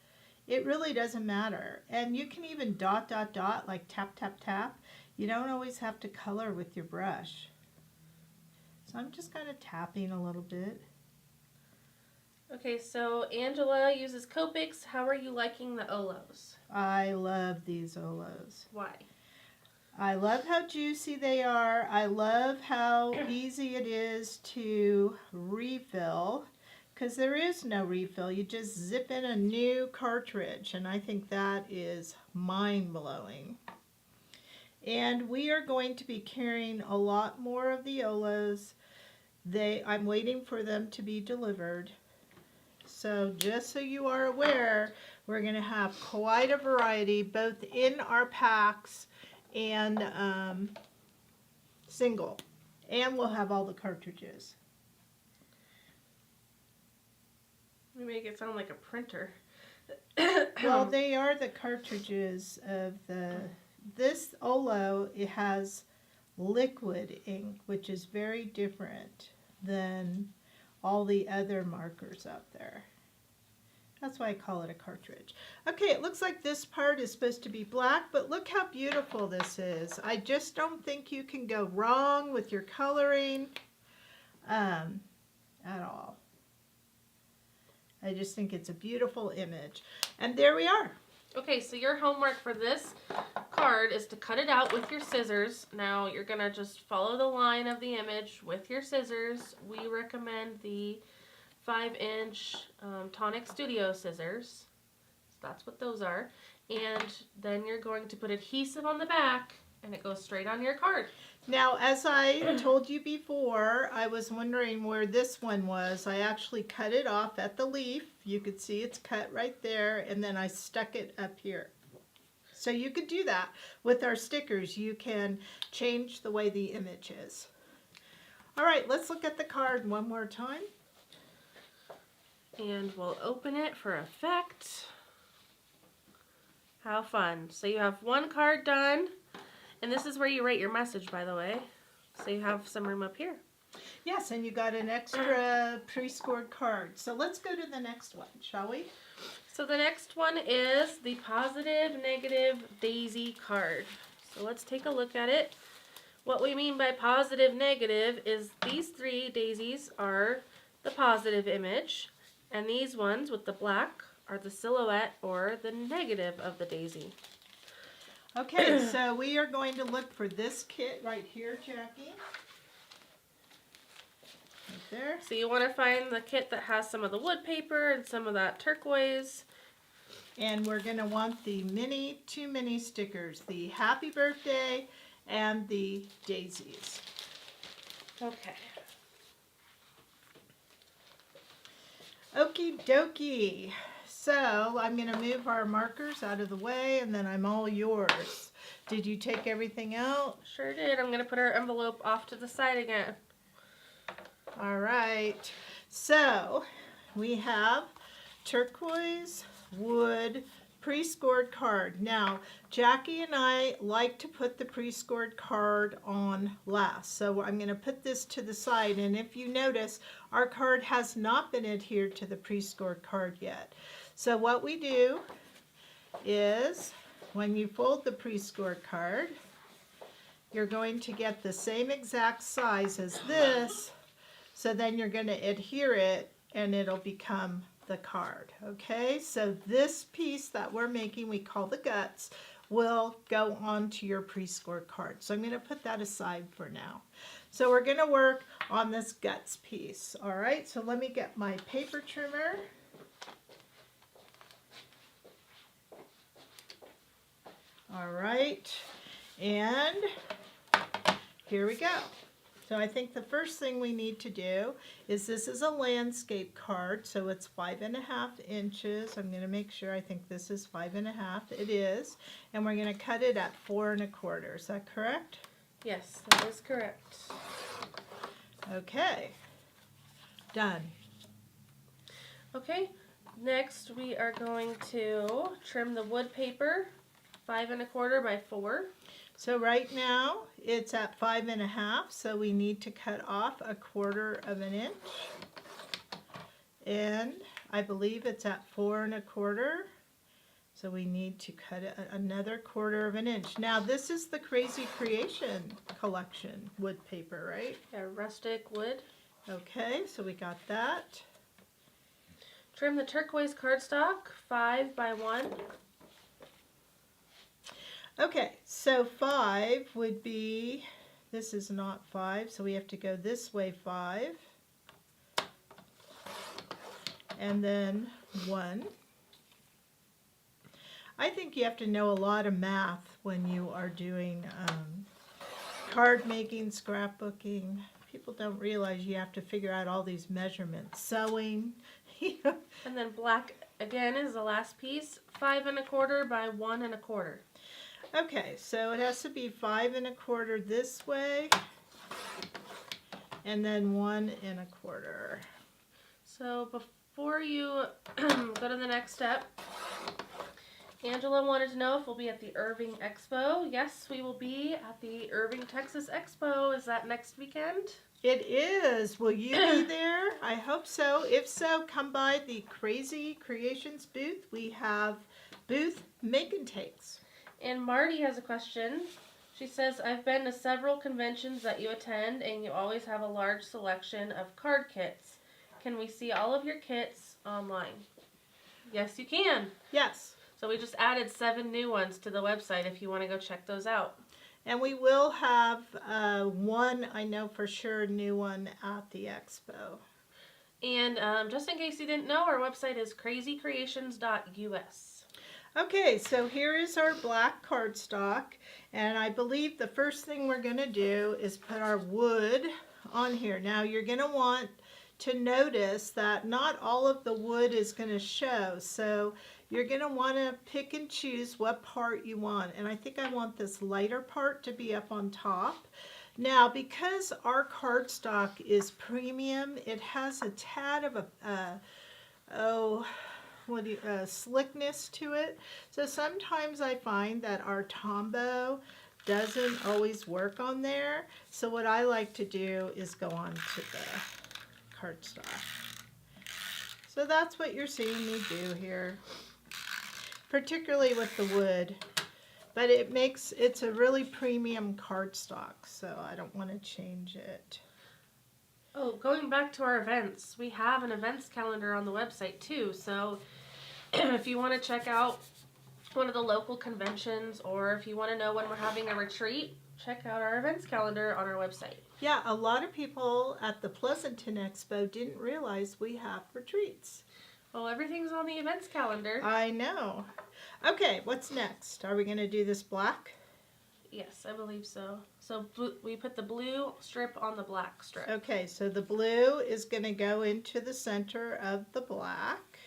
it really doesn't matter. And you can even dot, dot, dot, like tap, tap, tap. You don't always have to color with your brush. So I'm just kind of tapping a little bit. Okay, so Angela uses Copics. How are you liking the Olos? I love these Olos. Why? I love how juicy they are. I love how easy it is to refill because there is no refill. You just zip in a new cartridge, and I think that is mind-blowing. And we are going to be carrying a lot more of the Olos. I'm waiting for them to be delivered. So just so you are aware, we're going to have quite a variety both in our packs and single. And we'll have all the cartridges. We make it sound like a printer. Well, they are the cartridges of this Olo. It has liquid ink, which is very different than all the other markers out there. That's why I call it a cartridge. Okay, it looks like this part is supposed to be black, but look how beautiful this is. I just don't think you can go wrong with your coloring at all. I just think it's a beautiful image. And there we are. Okay, so your homework for this card is to cut it out with your scissors. Now you're going to just follow the line of the image with your scissors. We recommend the 5-inch Tonic Studio scissors. So that's what those are. And then you're going to put adhesive on the back and it goes straight on your card. Now, as I told you before, I was wondering where this one was. I actually cut it off at the leaf. You could see it's cut right there, and then I stuck it up here. So you could do that with our stickers. You can change the way the image is. All right, let's look at the card one more time. And we'll open it for effect. How fun. So you have one card done. And this is where you write your message, by the way. So you have some room up here. Yes, and you got an extra pre-scored card. So let's go to the next one, shall we? So the next one is the positive, negative daisy card. So let's take a look at it. What we mean by positive, negative is these three daisies are the positive image. And these ones with the black are the silhouette or the negative of the daisy. Okay, so we are going to look for this kit right here, Jackie. Right there. So you want to find the kit that has some of the wood paper and some of that turquoise. And we're going to want the two mini stickers, the happy birthday and the daisies. Okay. Okie dokie. So I'm going to move our markers out of the way and then I'm all yours. Did you take everything out? Sure did. I'm going to put our envelope off to the side again. All right. So we have turquoise, wood, pre-scored card. Now, Jackie and I like to put the pre-scored card on last. So I'm going to put this to the side. And if you notice, our card has not been adhered to the pre-scored card yet. So what we do is when you fold the pre-scored card, you're going to get the same exact size as this. So then you're going to adhere it and it'll become the card. Okay, so this piece that we're making, we call the guts, will go onto your pre-scored card. So I'm going to put that aside for now. So we're going to work on this guts piece. All right, so let me get my paper trimmer. All right, and here we go. So I think the first thing we need to do is, this is a landscape card, so it's 5.5 inches. I'm going to make sure, I think this is 5.5. It is. And we're going to cut it at 4 1/4. Is that correct? Yes, that is correct. Okay. Done. Okay, next we are going to trim the wood paper 5 1/4 by 4. So right now it's at 5.5, so we need to cut off 1/4 inch. And I believe it's at 4 1/4, so we need to cut it another 1/4 inch. Now this is the Krazy Creation collection wood paper, right? Yeah, rustic wood. Okay, so we got that. Trim the turquoise cardstock 5 by 1. Okay, so 5 would be, this is not 5, so we have to go this way 5. And then 1. I think you have to know a lot of math when you are doing card making, scrapbooking. People don't realize you have to figure out all these measurements. Sewing. And then black again is the last piece, 5 1/4 by 1 1/4. Okay, so it has to be 5 1/4 this way, and then 1 1/4. So before you go to the next step, Angela wanted to know if we'll be at the Irving Expo. Yes, we will be at the Irving, Texas Expo. Is that next weekend? It is. Will you be there? I hope so. If so, come by the Krazy Creations booth. We have booth make and takes. And Marty has a question. She says, I've been to several conventions that you attend, and you always have a large selection of card kits. Can we see all of your kits online? Yes, you can. Yes. So we just added 7 new ones to the website if you want to go check those out. And we will have one, I know for sure, new one at the expo. And just in case you didn't know, our website is crazycreations.us. Okay, so here is our black cardstock, and I believe the first thing we're going to do is put our wood on here. Now you're going to want to notice that not all of the wood is going to show, so you're going to want to pick and choose what part you want. And I think I want this lighter part to be up on top. Now, because our cardstock is premium, it has a tad of a slickness to it. So sometimes I find that our Tombow doesn't always work on there. So what I like to do is go on to the cardstock. So that's what you're seeing me do here, particularly with the wood. But it's a really premium cardstock, so I don't want to change it. Oh, going back to our events, we have an events calendar on the website too. So if you want to check out one of the local conventions, or if you want to know when we're having a retreat, check out our events calendar on our website. Yeah, a lot of people at the Pleasanton Expo didn't realize we have retreats. Well, everything's on the events calendar. I know. Okay, what's next? Are we going to do this black? Yes, I believe so. So we put the blue strip on the black strip. Okay, so the blue is going to go into the center of the black.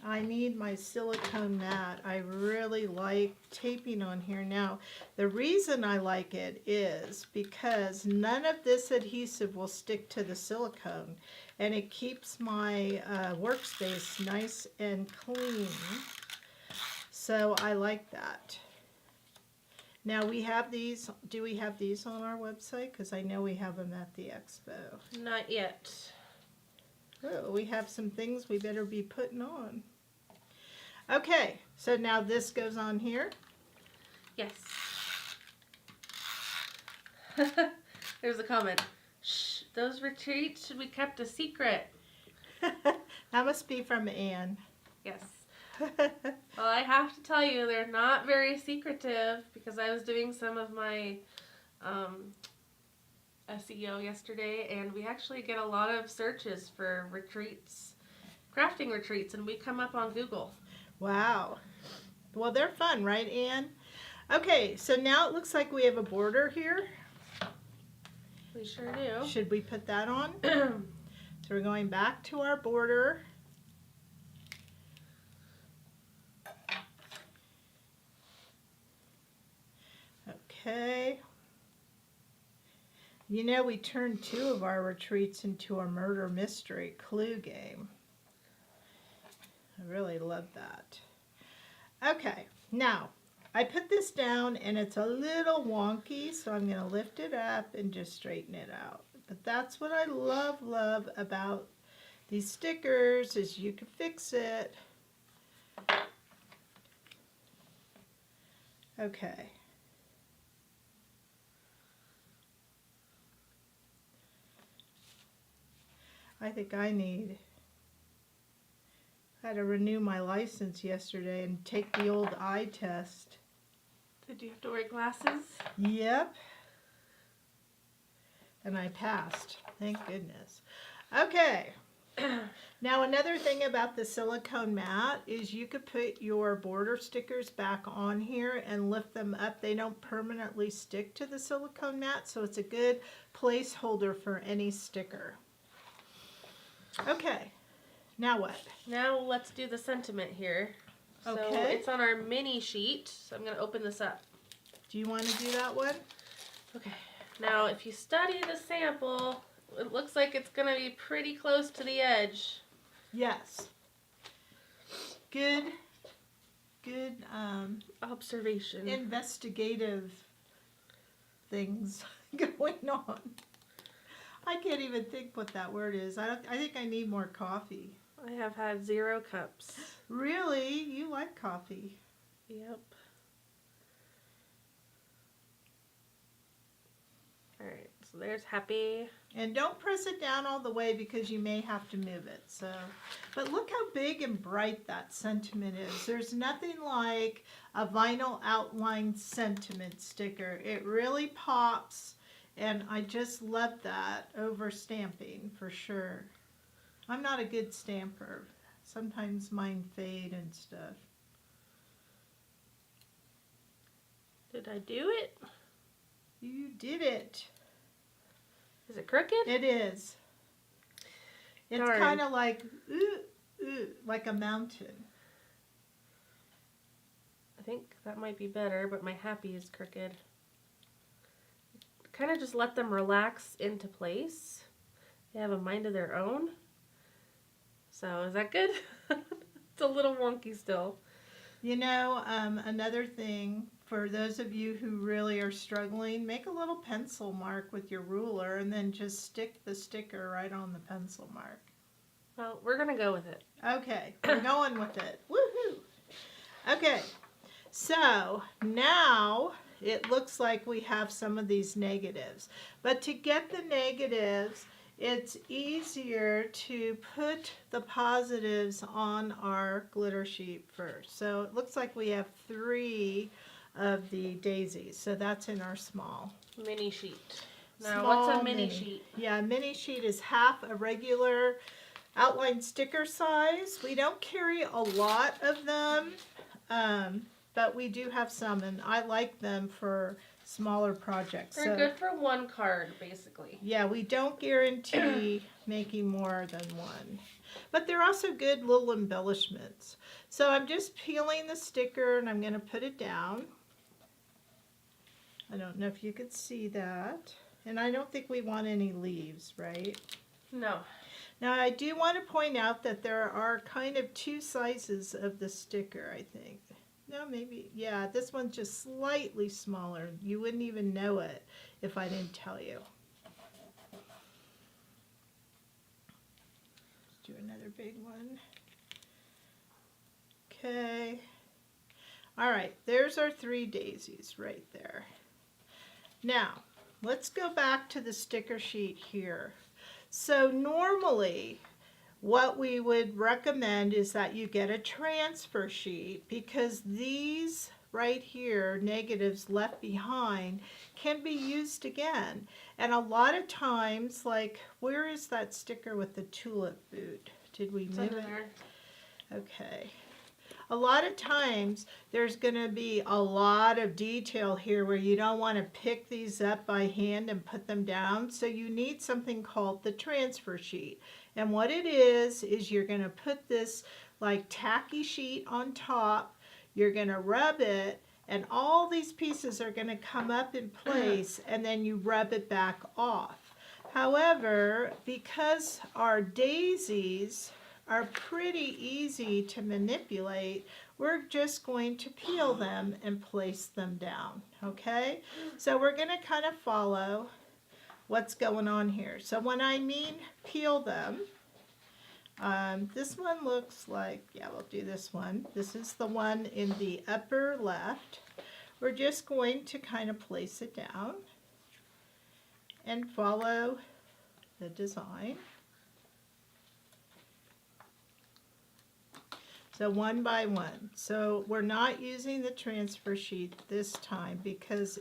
I need my silicone mat. I really like taping on here. Now, the reason I like it is because none of this adhesive will stick to the silicone, and it keeps my workspace nice and clean. So I like that. Now we have these. Do we have these on our website? Because I know we have them at the expo. Not yet. Oh, we have some things we better be putting on. Okay, so now this goes on here. Yes. There's a comment. Shh, those retreats should be kept a secret. That must be from Anne. Yes. Well, I have to tell you, they're not very secretive because I was doing some of my SEO yesterday, and we actually get a lot of searches for retreats, crafting retreats, and we come up on Google. Wow. Well, they're fun, right, Anne? Okay, so now it looks like we have a border here. We sure do. Should we put that on? So we're going back to our border. Okay. You know, we turned 2 of our retreats into a murder mystery clue game. I really love that. Okay, now I put this down and it's a little wonky, so I'm going to lift it up and just straighten it out. But that's what I love about these stickers, is you can fix it. Okay. I think I had to renew my license yesterday and take the old eye test. Did you have to wear glasses? Yep. And I passed. Thank goodness. Okay. Now another thing about the silicone mat is you could put your border stickers back on here and lift them up. They don't permanently stick to the silicone mat, so it's a good placeholder for any sticker. Okay. Now what? Now let's do the sentiment here. So Okay. it's on our mini sheet, so I'm going to open this up. Do you want to do that one? Okay. Now if you study the sample, it looks like it's going to be pretty close to the edge. Yes. Good Observation. investigative things going on. I can't even think what that word is. I think I need more coffee. I have had 0 cups. Really? You like coffee? Yep. Alright, so there's happy. And don't press it down all the way because you may have to move it. So, but look how big and bright that sentiment is. There's nothing like a vinyl outline sentiment sticker. It really pops, and I just love that over stamping for sure. I'm not a good stamper. Sometimes mine fade and stuff. Did I do it? You did it. Is it crooked? It is. It's Darn. kind of like, like a mountain. I think that might be better, but my happy is crooked. Kind of just let them relax into place. They have a mind of their own. So is that good? It's a little wonky still. You know, another thing, for those of you who really are struggling, make a little pencil mark with your ruler and then just stick the sticker right on the pencil mark. Well, we're going to go with it. Okay, we're going with it. Woohoo! Okay, so now it looks like we have some of these negatives. But to get the negatives, it's easier to put the positives on our glitter sheet first. So it looks like we have 3 of the daisies. So that's in our small. Mini sheet. Now, Small what's a mini sheet? Yeah, a mini sheet is half a regular outline sticker size. We don't carry a lot of them, but we do have some, and I like them for smaller projects. They're good for 1 card, basically. Yeah, we don't guarantee making more than 1. But they're also good little embellishments. So I'm just peeling the sticker and I'm going to put it down. I don't know if you could see that. And I don't think we want any leaves, right? No. Now I do want to point out that there are kind of 2 sizes of the sticker, I think. No, maybe, yeah, this one's just slightly smaller. You wouldn't even know it if I didn't tell you. Let's do another big one. Okay. All right, there's our 3 daisies right there. Now, let's go back to the sticker sheet here. So normally, what we would recommend is that you get a transfer sheet, because these right here, negatives left behind, can be used again. And a lot of times, like, where is that sticker with the tulip boot? Did we move it? Okay. A lot of times there's going to be a lot of detail here where you don't want to pick these up by hand and put them down. So you need something called the transfer sheet. And what it is you're going to put this like tacky sheet on top. You're going to rub it, and all these pieces are going to come up in place, and then you rub it back off. However, because our daisies are pretty easy to manipulate, we're just going to peel them and place them down, okay? So we're going to kind of follow what's going on here. So when I mean peel them, this one looks like, yeah, we'll do this one. This is the one in the upper left. We're just going to kind of place it down and follow the design. So one by one. So we're not using the transfer sheet this time because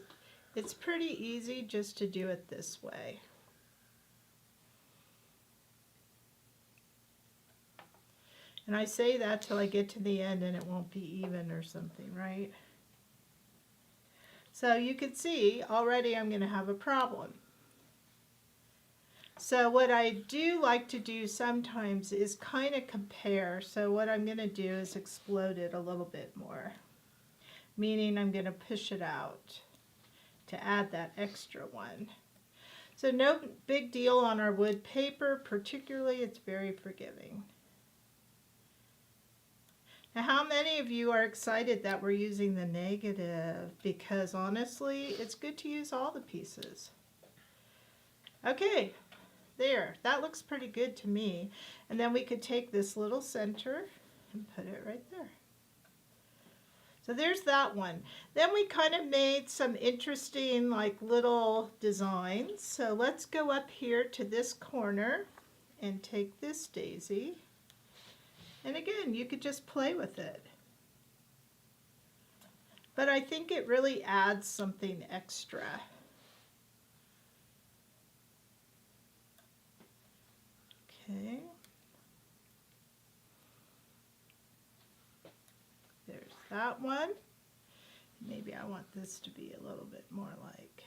it's pretty easy just to do it this way. And I say that till I get to the end and it won't be even or something, right? So you can see already I'm going to have a problem. So what I do like to do sometimes is kind of compare. So what I'm going to do is explode it a little bit more, meaning I'm going to push it out to add that extra one. So no big deal on our wood paper, particularly it's very forgiving. Now, how many of you are excited that we're using the negative? Because honestly, it's good to use all the pieces. Okay. There, that looks pretty good to me. And then we could take this little center and put it right there. So there's that one. Then we kind of made some interesting like little designs. So let's go up here to this corner and take this daisy. And again, you could just play with it. But I think it really adds something extra. Okay, there's that one. Maybe I want this to be a little bit more like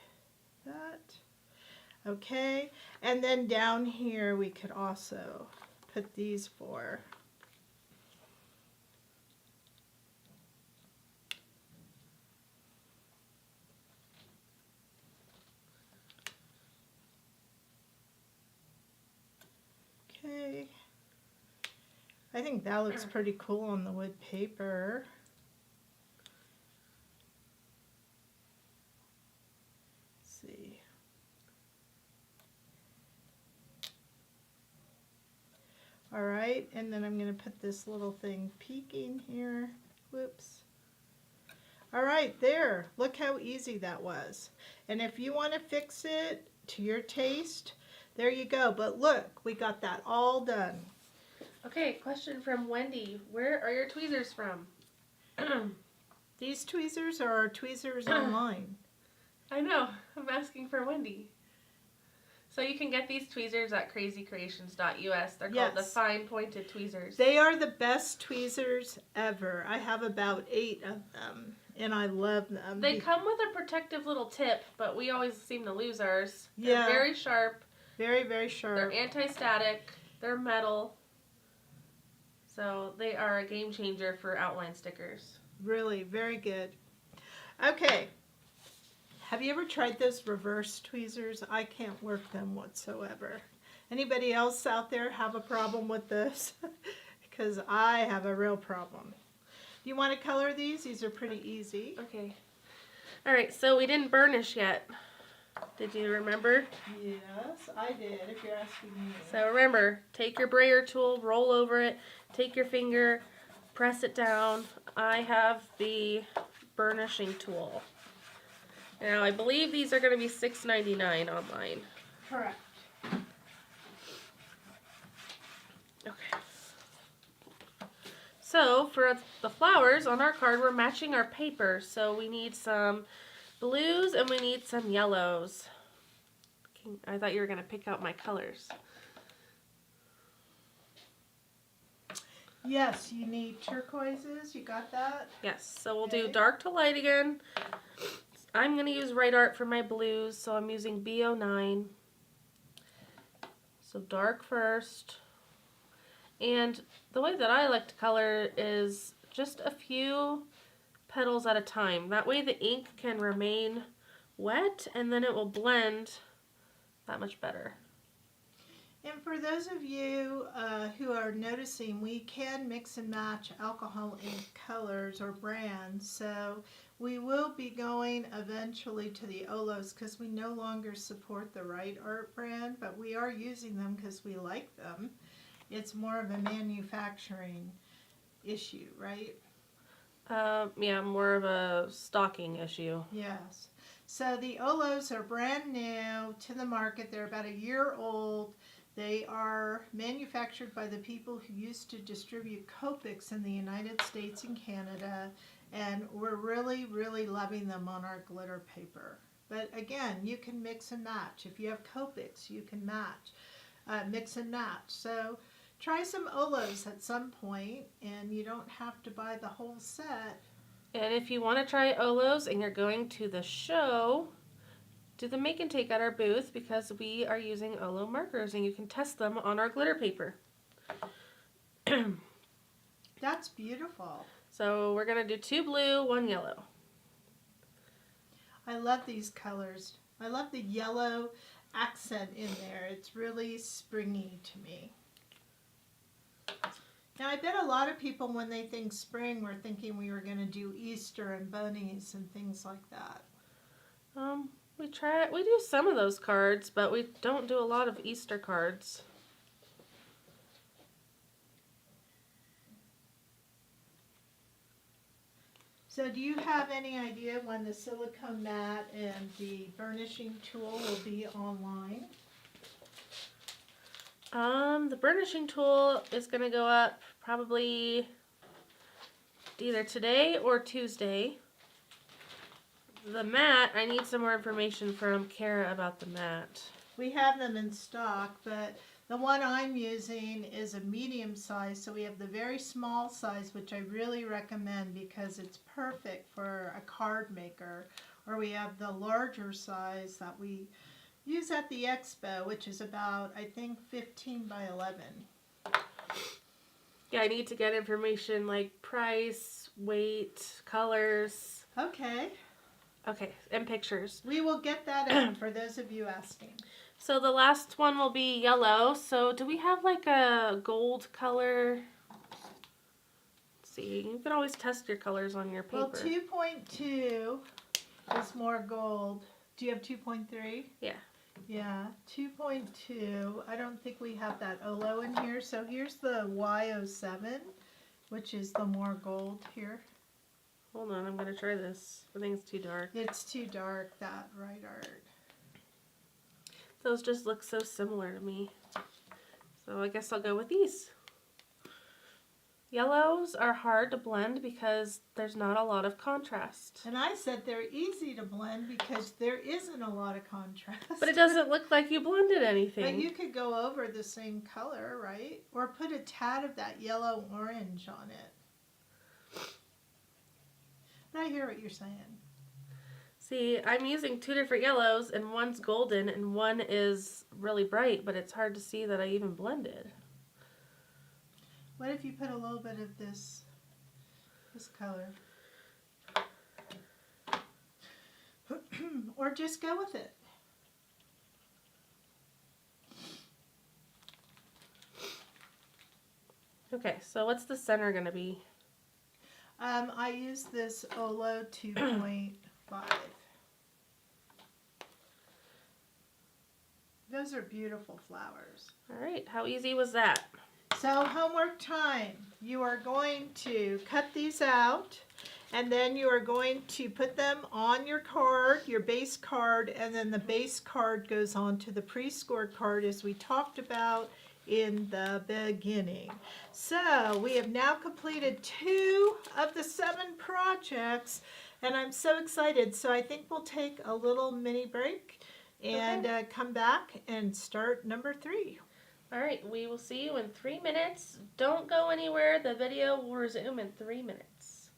that. Okay, and then down here we could also put these 4. Okay, I think that looks pretty cool on the wood paper. Let's see. All right, and then I'm going to put this little thing peeking here. Whoops. All right, there. Look how easy that was. And if you want to fix it to your taste, there you go. But look, we got that all done. Okay, question from Wendy. Where are your tweezers from? These tweezers are our tweezers online. I know. I'm asking for Wendy. So you can get these tweezers at crazycreations.us. They're called the fine pointed tweezers. They are the best tweezers ever. I have about 8 of them, and I love them. They come with a protective little tip, but we always seem to lose ours. They're very sharp. Very, very sharp. They're anti-static. They're metal. So they are a game changer for outline stickers. Really, very good. Okay. Have you ever tried those reverse tweezers? I can't work them whatsoever. Anybody else out there have a problem with this? Because I have a real problem. Do you want to color these? These are pretty easy. Okay. All right, so we didn't burnish yet. Did you remember? Yes, I did, if you're asking me. So remember, take your brayer tool, roll over it, take your finger, press it down. I have the burnishing tool. Now, I believe these are going to be $6.99 online. Correct. Okay. So, for the flowers on our card, we're matching our paper. So, we need some blues and we need some yellows. I thought you were going to pick out my colors. Yes, you need turquoises. You got that? Yes, so we'll do dark to light again. I'm going to use Right Art for my blues, so I'm using B09. So dark first. And the way that I like to color is just a few petals at a time. That way the ink can remain wet and then it will blend that much better. And for those of you who are noticing, we can mix and match alcohol ink colors or brands. So we will be going eventually to the Olos because we no longer support the Right Art brand, but we are using them because we like them. It's more of a manufacturing issue, right? Yeah, more of a stocking issue. Yes. So the Olos are brand new to the market. They're about a year old. They are manufactured by the people who used to distribute Copics in the United States and Canada, and we're really, really loving them on our glitter paper. But again, you can mix and match. If you have Copics, you can mix and match. So try some Olos at some point, and you don't have to buy the whole set. And if you want to try Olos and you're going to the show, do the make and take at our booth because we are using Olo markers and you can test them on our glitter paper. That's beautiful. So we're going to do 2 blue, 1 yellow. I love these colors. I love the yellow accent in there. It's really springy to me. Now I bet a lot of people when they think spring were thinking we were going to do Easter and bunnies and things like that. We do some of those cards, but we don't do a lot of Easter cards. So do you have any idea when the silicone mat and the burnishing tool will be online? The burnishing tool is going to go up probably either today or Tuesday. The mat, I need some more information from Kara about the mat. We have them in stock, but the one I'm using is a medium size, so we have the very small size, which I really recommend because it's perfect for a card maker, or we have the larger size that we use at the expo, which is about, I think, 15 by 11. Yeah, I need to get information like price, weight, colors. Okay. Okay, and pictures. We will get that in for those of you asking. So the last one will be yellow. So do we have like a gold color? Let's see, you can always test your colors on your paper. Well, 2.2 is more gold. Do you have 2.3? Yeah. Yeah, 2.2. I don't think we have that Olo in here. So here's the Y07, which is the more gold here. Hold on, I'm going to try this. I think it's too dark. It's too dark, that Right Art. Those just look so similar to me. So I guess I'll go with these. Yellows are hard to blend because there's not a lot of contrast. And I said they're easy to blend because there isn't a lot of contrast. But it doesn't look like you blended anything. But you could go over the same color, right? Or put a tad of that yellow orange on it. But I hear what you're saying. See, I'm using 2 different yellows and one's golden and one is really bright, but it's hard to see that I even blended. What if you put a little bit of this color? Or just go with it. Okay, so what's the center going to be? I use this Olo 2.5. Those are beautiful flowers. All right, how easy was that? So homework time. You are going to cut these out, and then you are going to put them on your card, your base card, and then the base card goes on to the pre-score card as we talked about in the beginning. So we have now completed 2 of the 7 projects, and I'm so excited. So I think we'll take a little mini break and come back and start number 3. All right, we will see you in 3 minutes. Don't go anywhere. The video will resume in 3 minutes.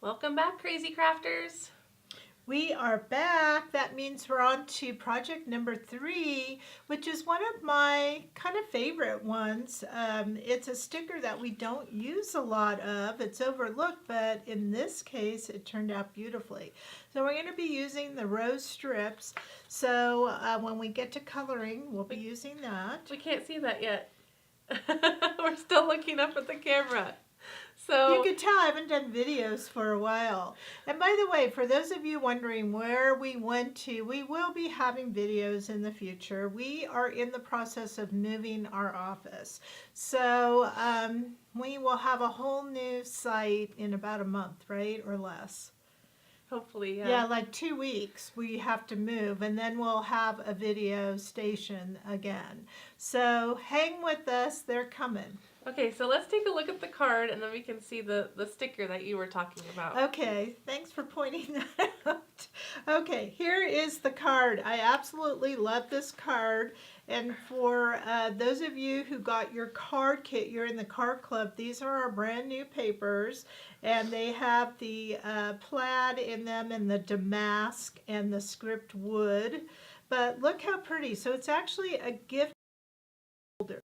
Welcome back, Krazy Krafters. We are back. That means we're on to project number 3, which is one of my kind of favorite ones. It's a sticker that we don't use a lot of. It's overlooked, but in this case, it turned out beautifully. So we're going to be using the rose strips. So when we get to coloring, we'll be using that. We can't see that yet. We're still looking up at the camera. So you can tell I haven't done videos for a while. And by the way, for those of you wondering where we went to, we will be having videos in the future. We are in the process of moving our office. So we will have a whole new site in about a month, right? Or less. Hopefully, yeah. Yeah, like 2 weeks we have to move, and then we'll have a video station again. So hang with us, they're coming. Okay, so let's take a look at the card and then we can see the sticker that you were talking about. Okay, thanks for pointing that Okay, here is the card. I absolutely love this card. And for those of you who got your card kit, you're in the card club, these are our brand new papers. And they have the plaid in them and the damask and the script wood. But look how pretty. So it's actually a gift holder.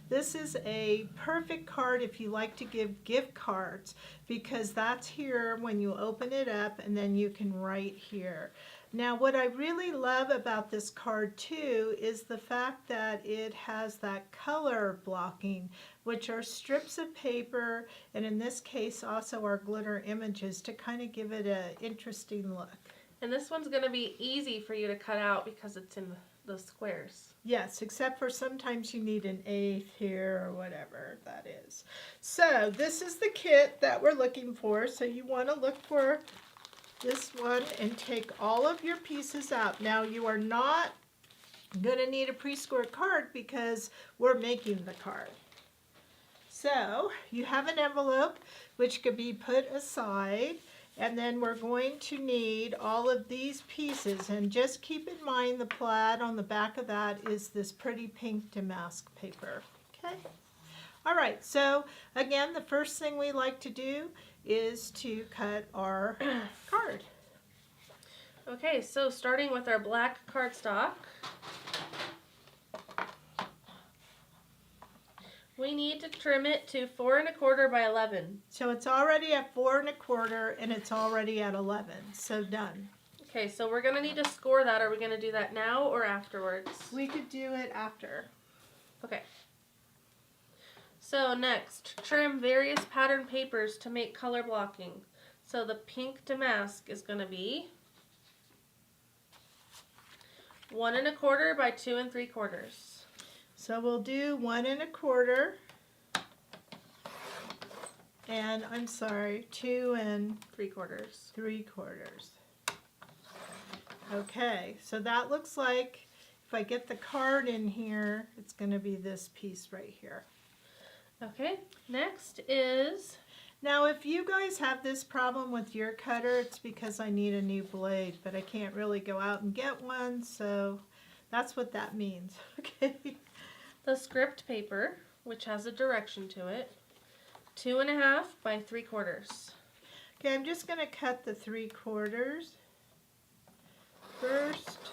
This is a perfect card if you like to give gift cards, because that's here when you open it up and then you can write here. Now what I really love about this card too is the fact that it has that color blocking, which are strips of paper, and in this case also our glitter images to kind of give it an interesting look. And this one's going to be easy for you to cut out because it's in the squares. Yes, except for sometimes you need an eighth here or whatever that is. So this is the kit that we're looking for. So you want to look for this one and take all of your pieces out. Now you are not going to need a pre-scored card because we're making the card. So you have an envelope which could be put aside. And then we're going to need all of these pieces, and just keep in mind the plaid on the back of that is this pretty pink damask paper. Okay. All right, so again, the first thing we like to do is to cut our card. Okay, so starting with our black cardstock, we need to trim it to 4 1/4 by 11. So it's already at 4 1/4 and it's already at 11, so done. Okay, so we're going to need to score that. Are we going to do that now or afterwards? We could do it after. Okay. So next, trim various pattern papers to make color blocking. So the pink damask is going to be 1 1/4 by 2 3/4. So we'll do 1 1/4, and I'm sorry, 2 3/4. 3/4. Okay, so that looks like if I get the card in here, it's going to be this piece right here. Okay, next is... Now if you guys have this problem with your cutter, it's because I need a new blade, but I can't really go out and get one, so that's what that means. Okay. The script paper, which has a direction to it, 2 1/2 by 3/4. Okay, I'm just going to cut the 3/4 first,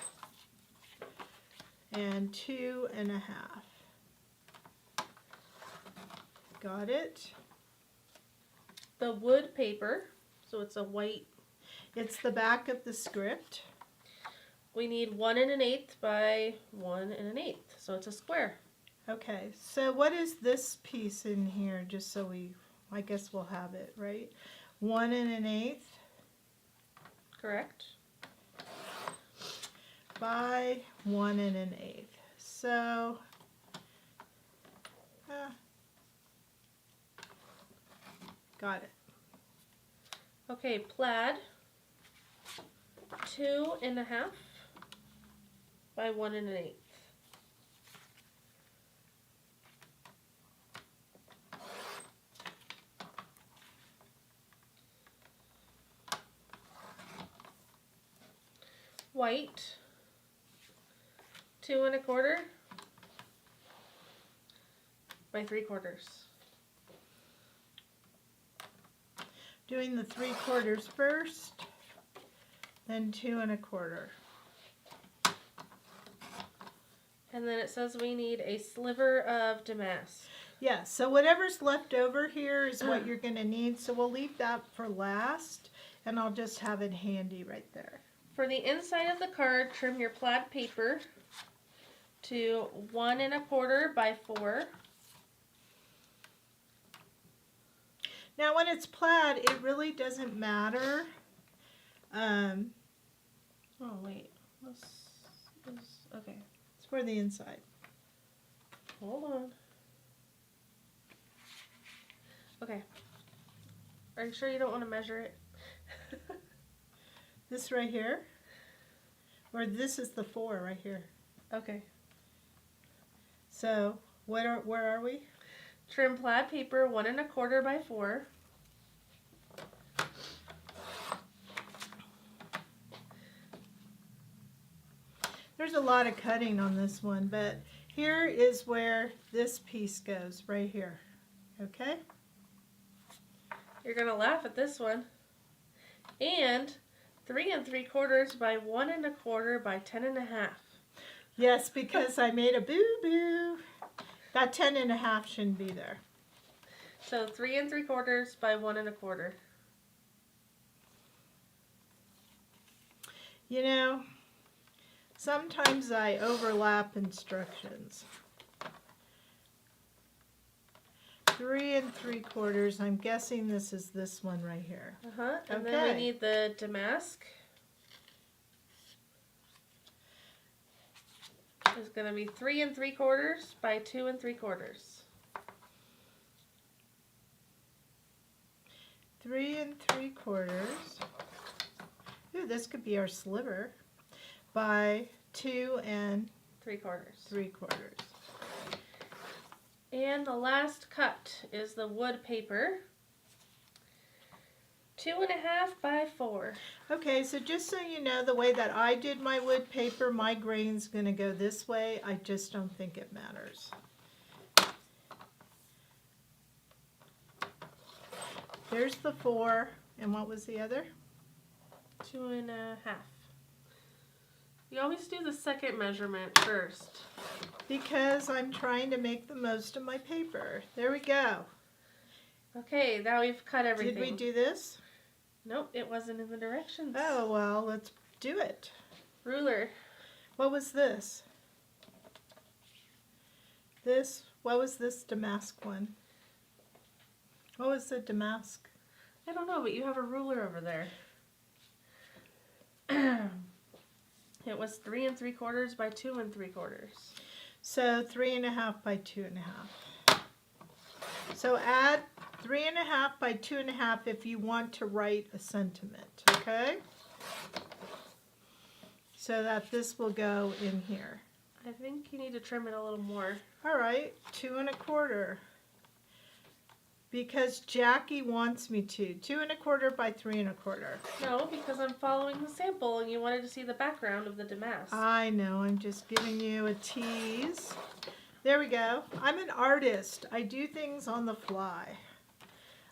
and 2 1/2. Got it? The wood paper, so it's a white, It's the back of the script. we need 1 1/8 by 1 1/8, so it's a square. Okay, so what is this piece in here, just so I guess we'll have it, right? 1 1/8 Correct. by 1 1/8. So, got it. Okay, plaid, 2 1/2 by 1 1/8. White, 2 1/4 by 3/4. Doing the 3/4 first, then 2 1/4. And then it says we need a sliver of damask. Yeah, so whatever's left over here is what you're going to need, so we'll leave that for last, and I'll just have it handy right there. For the inside of the card, trim your plaid paper to 1 1/4 by 4. Now when it's plaid, it really doesn't matter. Oh wait, this is okay. It's for the inside. Hold on. Okay. Are you sure you don't want to measure it? This right here, or this is the 4 right here. Okay. So where are we? Trim plaid paper 1 1/4 by 4. There's a lot of cutting on this one, but here is where this piece goes, right here. Okay? You're going to laugh at this one. And 3 3/4 by 1 1/4 by 10 1/2. Yes, because I made a boo-boo. That 10 1/2 shouldn't be there. So 3 3/4 by 1 1/4. You know, sometimes I overlap instructions. 3 3/4. I'm guessing this is this one right here. And Okay. then we need the damask. It's going to be 3 3/4 by 2 3/4. 3 3/4. Ooh, this could be our sliver. By 2 3/4. 3/4. And the last cut is the wood paper. 2 1/2 by 4. Okay, so just so you know, the way that I did my wood paper, my grain's going to go this way. I just don't think it matters. There's the 4. And what was the other? 2 1/2. You always do the second measurement first. Because I'm trying to make the most of my paper. There we go. Okay, now we've cut everything. Did we do this? Nope, it wasn't in the directions. Oh, well, let's do it. Ruler. What was this? What was this damask one? What was the damask? I don't know, but you have a ruler over there. It was 3 3/4 by 2 3/4. So 3 1/2 by 2 1/2. So add 3 1/2 by 2 1/2 if you want to write a sentiment, okay? So that this will go in here. I think you need to trim it a little more. All right, 2 1/4. Because Jackie wants me to. 2 1/4 by 3 1/4. No, because I'm following the sample and you wanted to see the background of the damask. I know, I'm just giving you a tease. There we go. I'm an artist. I do things on the fly.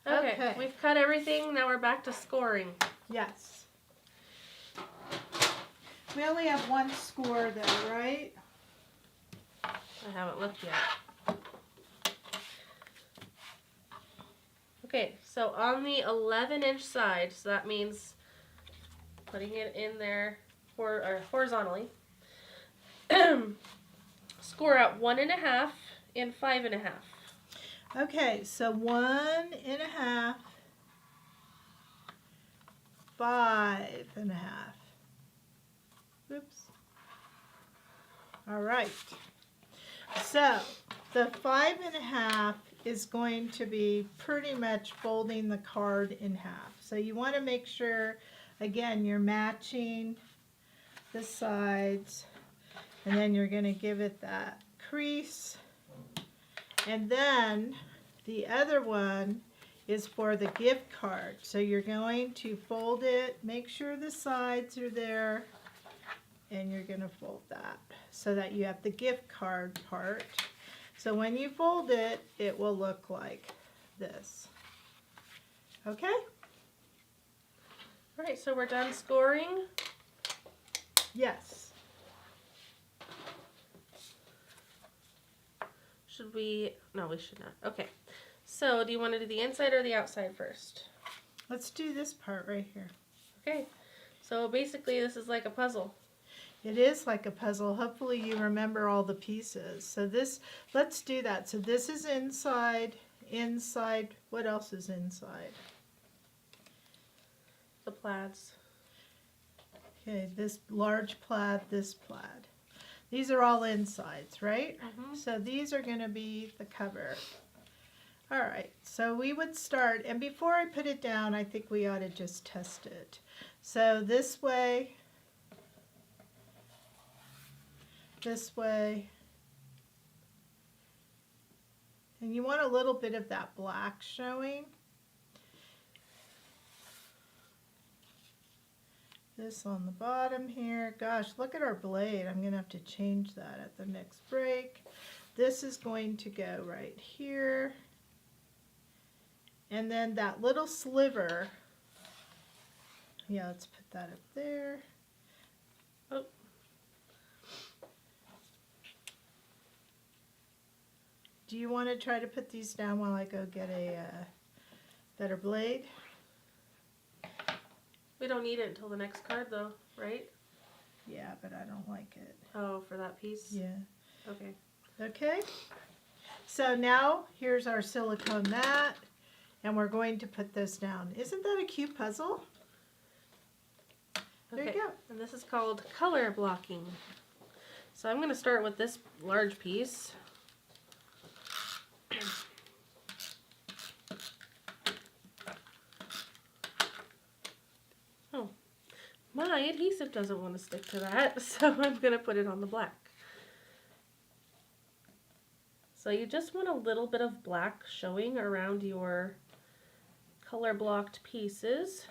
Okay, we've cut everything. Now we're back to scoring. Yes. We only have one score though, right? I haven't looked yet. Okay, so on the 11-inch side, so that means putting it in there horizontally, score out 1 1/2 and 5 1/2. Okay, so 1 1/2, 5 1/2. Oops. All right. So the 5 1/2 is going to be pretty much folding the card in half. So you want to make sure, again, you're matching the sides, and then you're going to give it that crease. And then the other one is for the gift card. So you're going to fold it, make sure the sides are there, and you're going to fold that so that you have the gift card part. So when you fold it, it will look like this. Okay? All right, so we're done scoring. Yes. Should we? No, we should not. Okay. So do you want to do the inside or the outside first? Let's do this part right here. Okay. So basically this is like a puzzle. It is like a puzzle. Hopefully you remember all the pieces. So this, let's do that. So this is inside, inside. What else is inside? The plaids. Okay, this large plaid, this plaid. These are all insides, right? Mm-hmm. So these are going to be the cover. All right, so we would start, and before I put it down, I think we ought to just test it. So this way, and you want a little bit of that black showing. this on the bottom here. Gosh, look at our blade. I'm going to have to change that at the next break. This is going to go right here. And then that little sliver, yeah, let's put that up there. Oh. Do you want to try to put these down while I go get a better blade? We don't need it until the next card though, right? Yeah, but I don't like it. Oh, for that piece? Yeah. Okay. Okay. So now here's our silicone mat, and we're going to put this down. Isn't that a cute puzzle? There Okay. you go. And this is called color blocking. So I'm going to start with this large piece. Oh, my adhesive doesn't want to stick to that, so I'm going to put it on the black. So you just want a little bit of black showing around your color blocked pieces.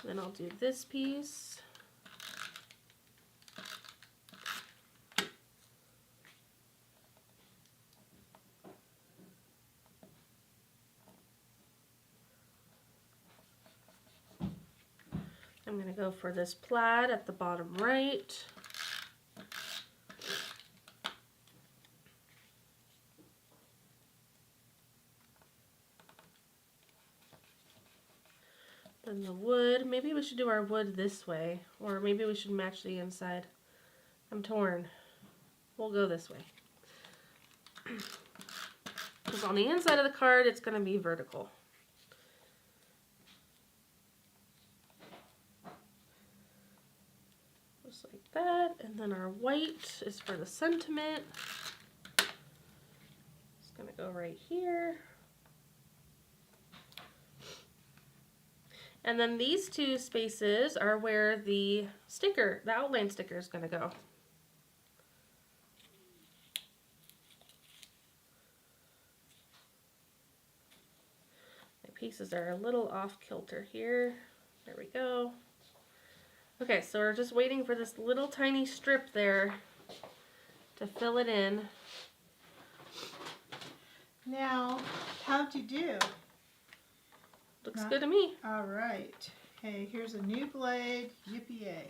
Then I'll do this piece. I'm going to go for this plaid at the bottom right. Then the wood, maybe we should do our wood this way, or maybe we should match the inside. I'm torn. We'll go this way. Because on the inside of the card, it's going to be vertical. Just like that. And then our white is for the sentiment. It's going to go right here. And then these two spaces are where the sticker, the outline sticker, is going to go. My pieces are a little off kilter here. There we go. Okay, so we're just waiting for this little tiny strip there to fill it in. Now, how'd you do? Looks good to me. All right. Hey, here's a new blade. Yippee-yay.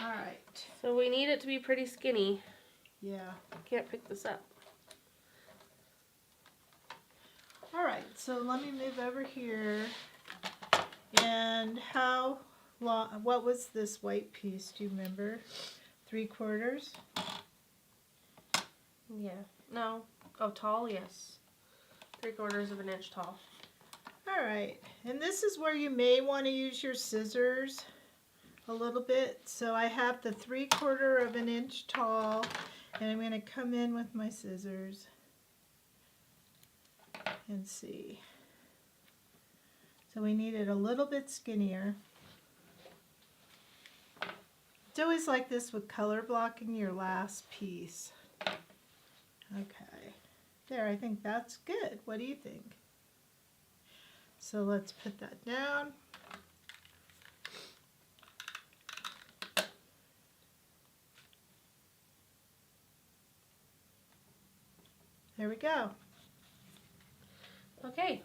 All right. So we need it to be pretty skinny. Yeah. Can't pick this up. All right. So let me move over here. And how long? What was this white piece? Do you remember? 3/4? Yeah. No. Oh, tall, yes. 3/4 of an inch tall. All right, and this is where you may want to use your scissors a little bit. So I have the 3/4 of an inch tall, and I'm going to come in with my scissors and see. So we need it a little bit skinnier. It's always like this with color blocking your last piece. Okay, there, I think that's good. What do you think? So let's put that down. There we go. Okay,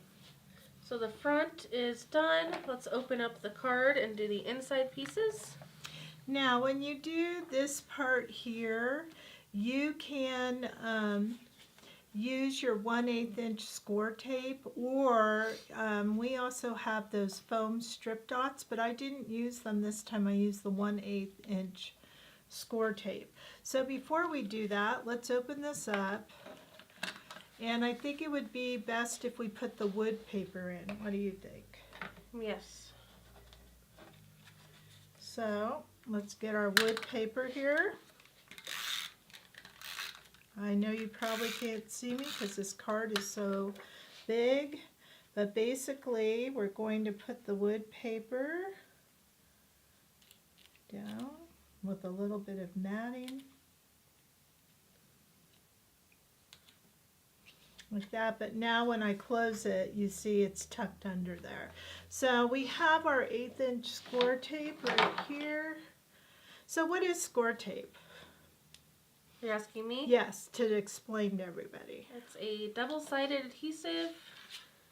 so the front is done. Let's open up the card and do the inside pieces. Now when you do this part here, you can use your 1/8 inch score tape, or we also have those foam strip dots, but I didn't use them this time. I used the 1/8 inch score tape. So before we do that, let's open this up. And I think it would be best if we put the wood paper in. What do you think? Yes. So let's get our wood paper here. I know you probably can't see me because this card is so big, but basically we're going to put the wood paper down with a little bit of matting. like that, but now when I close it, you see it's tucked under there. So we have our 1/8 inch score tape right here. So what is score tape? You're asking me? Yes, to explain to everybody. It's a double-sided adhesive,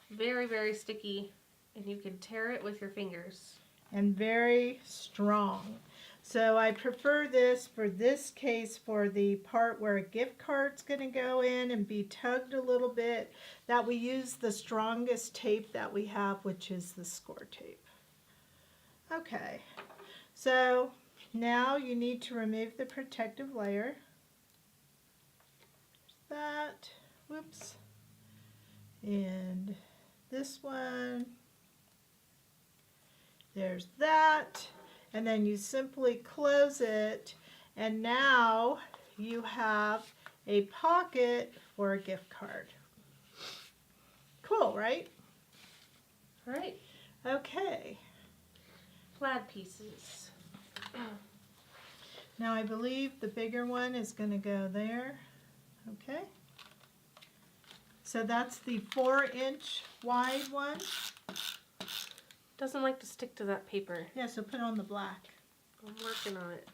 very, very sticky, and you can tear it with your fingers. And very strong. So I prefer this for this case for the part where a gift card's going to go in and be tugged a little bit, that we use the strongest tape that we have, which is the score tape. Okay, so now you need to remove the protective layer. That, whoops, and this one, there's that, and then you simply close it, and now you have a pocket for a gift card. Cool, right? All right. Okay. Plaid pieces. Now I believe the bigger one is going to go there. Okay. So that's the 4-inch wide one. Doesn't like to stick to that paper. Yeah, so put on the black. I'm working on it.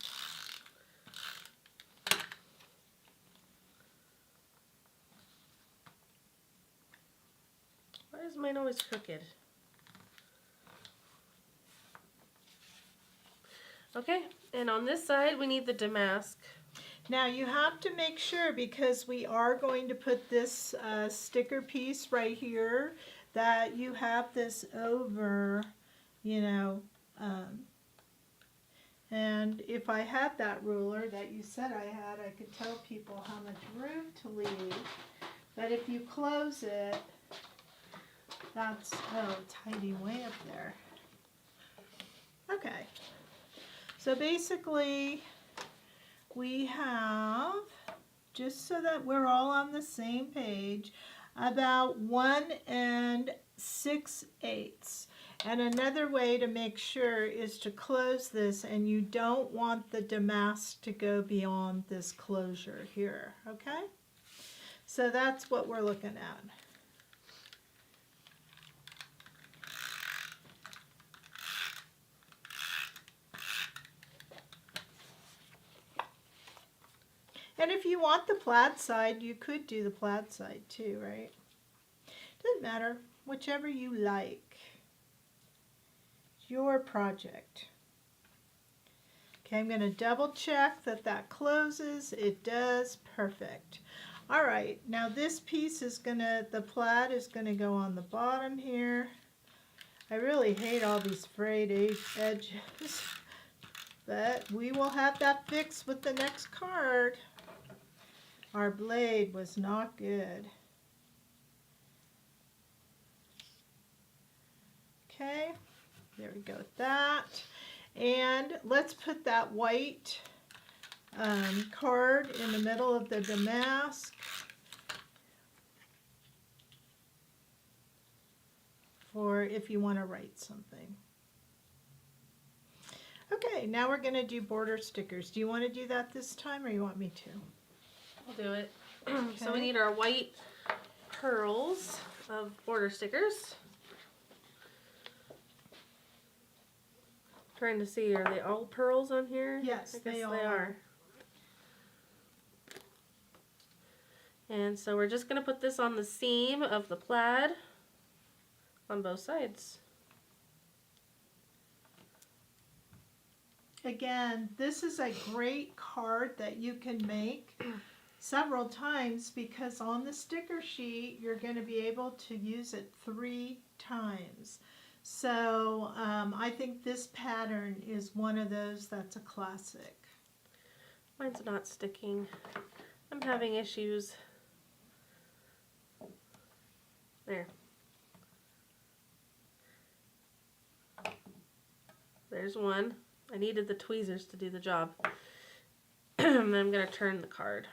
Why is mine always crooked? Okay, and on this side we need the damask. Now you have to make sure, because we are going to put this sticker piece right here, that you have this over, you know, and if I had that ruler that you said I had, I could tell people how much room to leave. But if you close it, that's, oh, it's hiding way up there. Okay, so basically we have, just so that we're all on the same page, about 1 6/8. And another way to make sure is to close this, and you don't want the damask to go beyond this closure here, okay? So that's what we're looking at. And if you want the plaid side, you could do the plaid side too, right? Doesn't matter, whichever you like. It's your project. Okay, I'm going to double check that that closes. It does. Perfect. All right, now this piece is going to, the plaid is going to go on the bottom here. I really hate all these frayed edges, but we will have that fixed with the next card. Our blade was not good. Okay, there we go with that. And let's put that white card in the middle of the damask. For if you want to write something. Okay, now we're going to do border stickers. Do you want to do that this time, or you want me to? I'll do it. Okay. So we need our white pearls of border stickers. Trying to see, are they all pearls on here? Yes, I guess they all they are. And so we're just going to put this on the seam of the plaid on both sides. Again, this is a great card that you can make several times, because on the sticker sheet you're going to be able to use it 3 times. So I think this pattern is one of those that's a classic. Mine's not sticking. I'm having issues. There. There's one. I needed the tweezers to do the job. And I'm going to turn the card.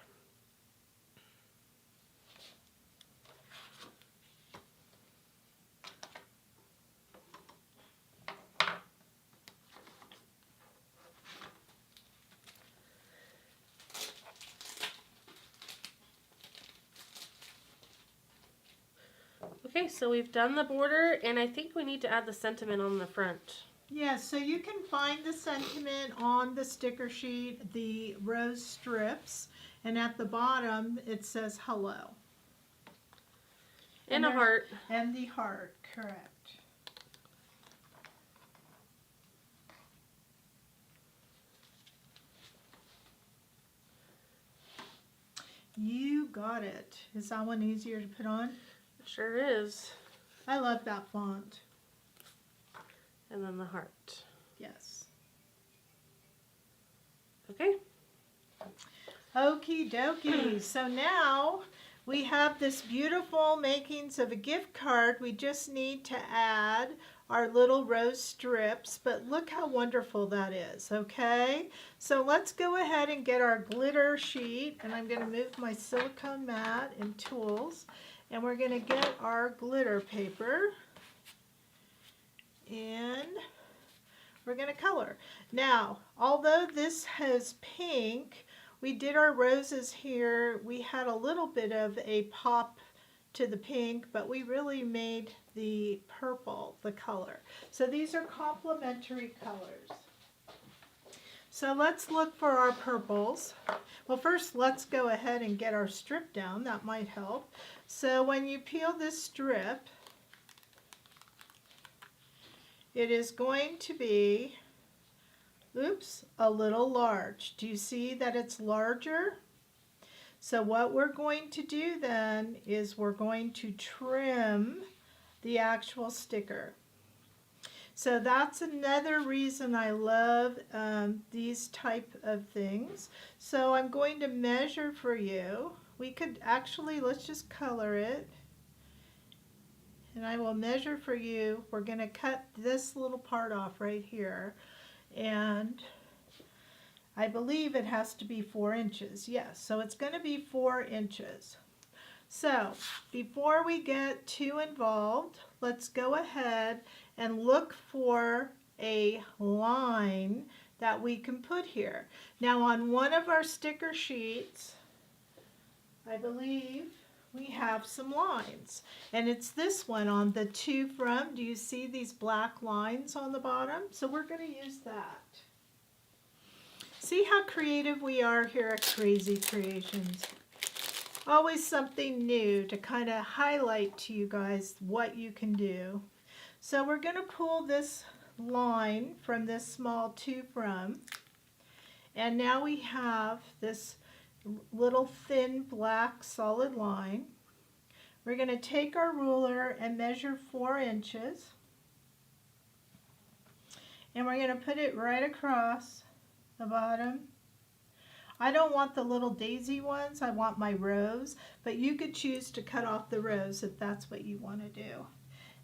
Okay, so we've done the border, and I think we need to add the sentiment on the front. Yeah, so you can find the sentiment on the sticker sheet, the rose strips, and at the bottom it says hello. And a heart. And the heart, correct. You got it. Is that one easier to put on? It sure is. I love that font. And then the heart. Yes. Okay. Okie dokie. So now we have this beautiful makings of a gift card. We just need to add our little rose strips, but look how wonderful that is, okay? So let's go ahead and get our glitter sheet, and I'm going to move my silicone mat and tools, and we're going to get our glitter paper, and we're going to color. Now, although this has pink, we did our roses here. We had a little bit of a pop to the pink, but we really made the purple the color. So these are complementary colors. So let's look for our purples. Well, first let's go ahead and get our strip down. That might help. So when you peel this strip, it is going to be, oops, a little large. Do you see that it's larger? So what we're going to do then is we're going to trim the actual sticker. So that's another reason I love these type of things. So I'm going to measure for you. We could actually, let's just color it. And I will measure for you. We're going to cut this little part off right here. And I believe it has to be 4 inches. Yes, so it's going to be 4 inches. So before we get too involved, let's go ahead and look for a line that we can put here. Now on one of our sticker sheets, I believe we have some lines. And it's this one on the to from. Do you see these black lines on the bottom? So we're going to use that. See how creative we are here at Krazy Creations. Always something new to kind of highlight to you guys what you can do. So we're going to pull this line from this small to from. And now we have this little thin black solid line. We're going to take our ruler and measure 4 inches. And we're going to put it right across the bottom. I don't want the little daisy ones, I want my rose, but you could choose to cut off the rose if that's what you want to do.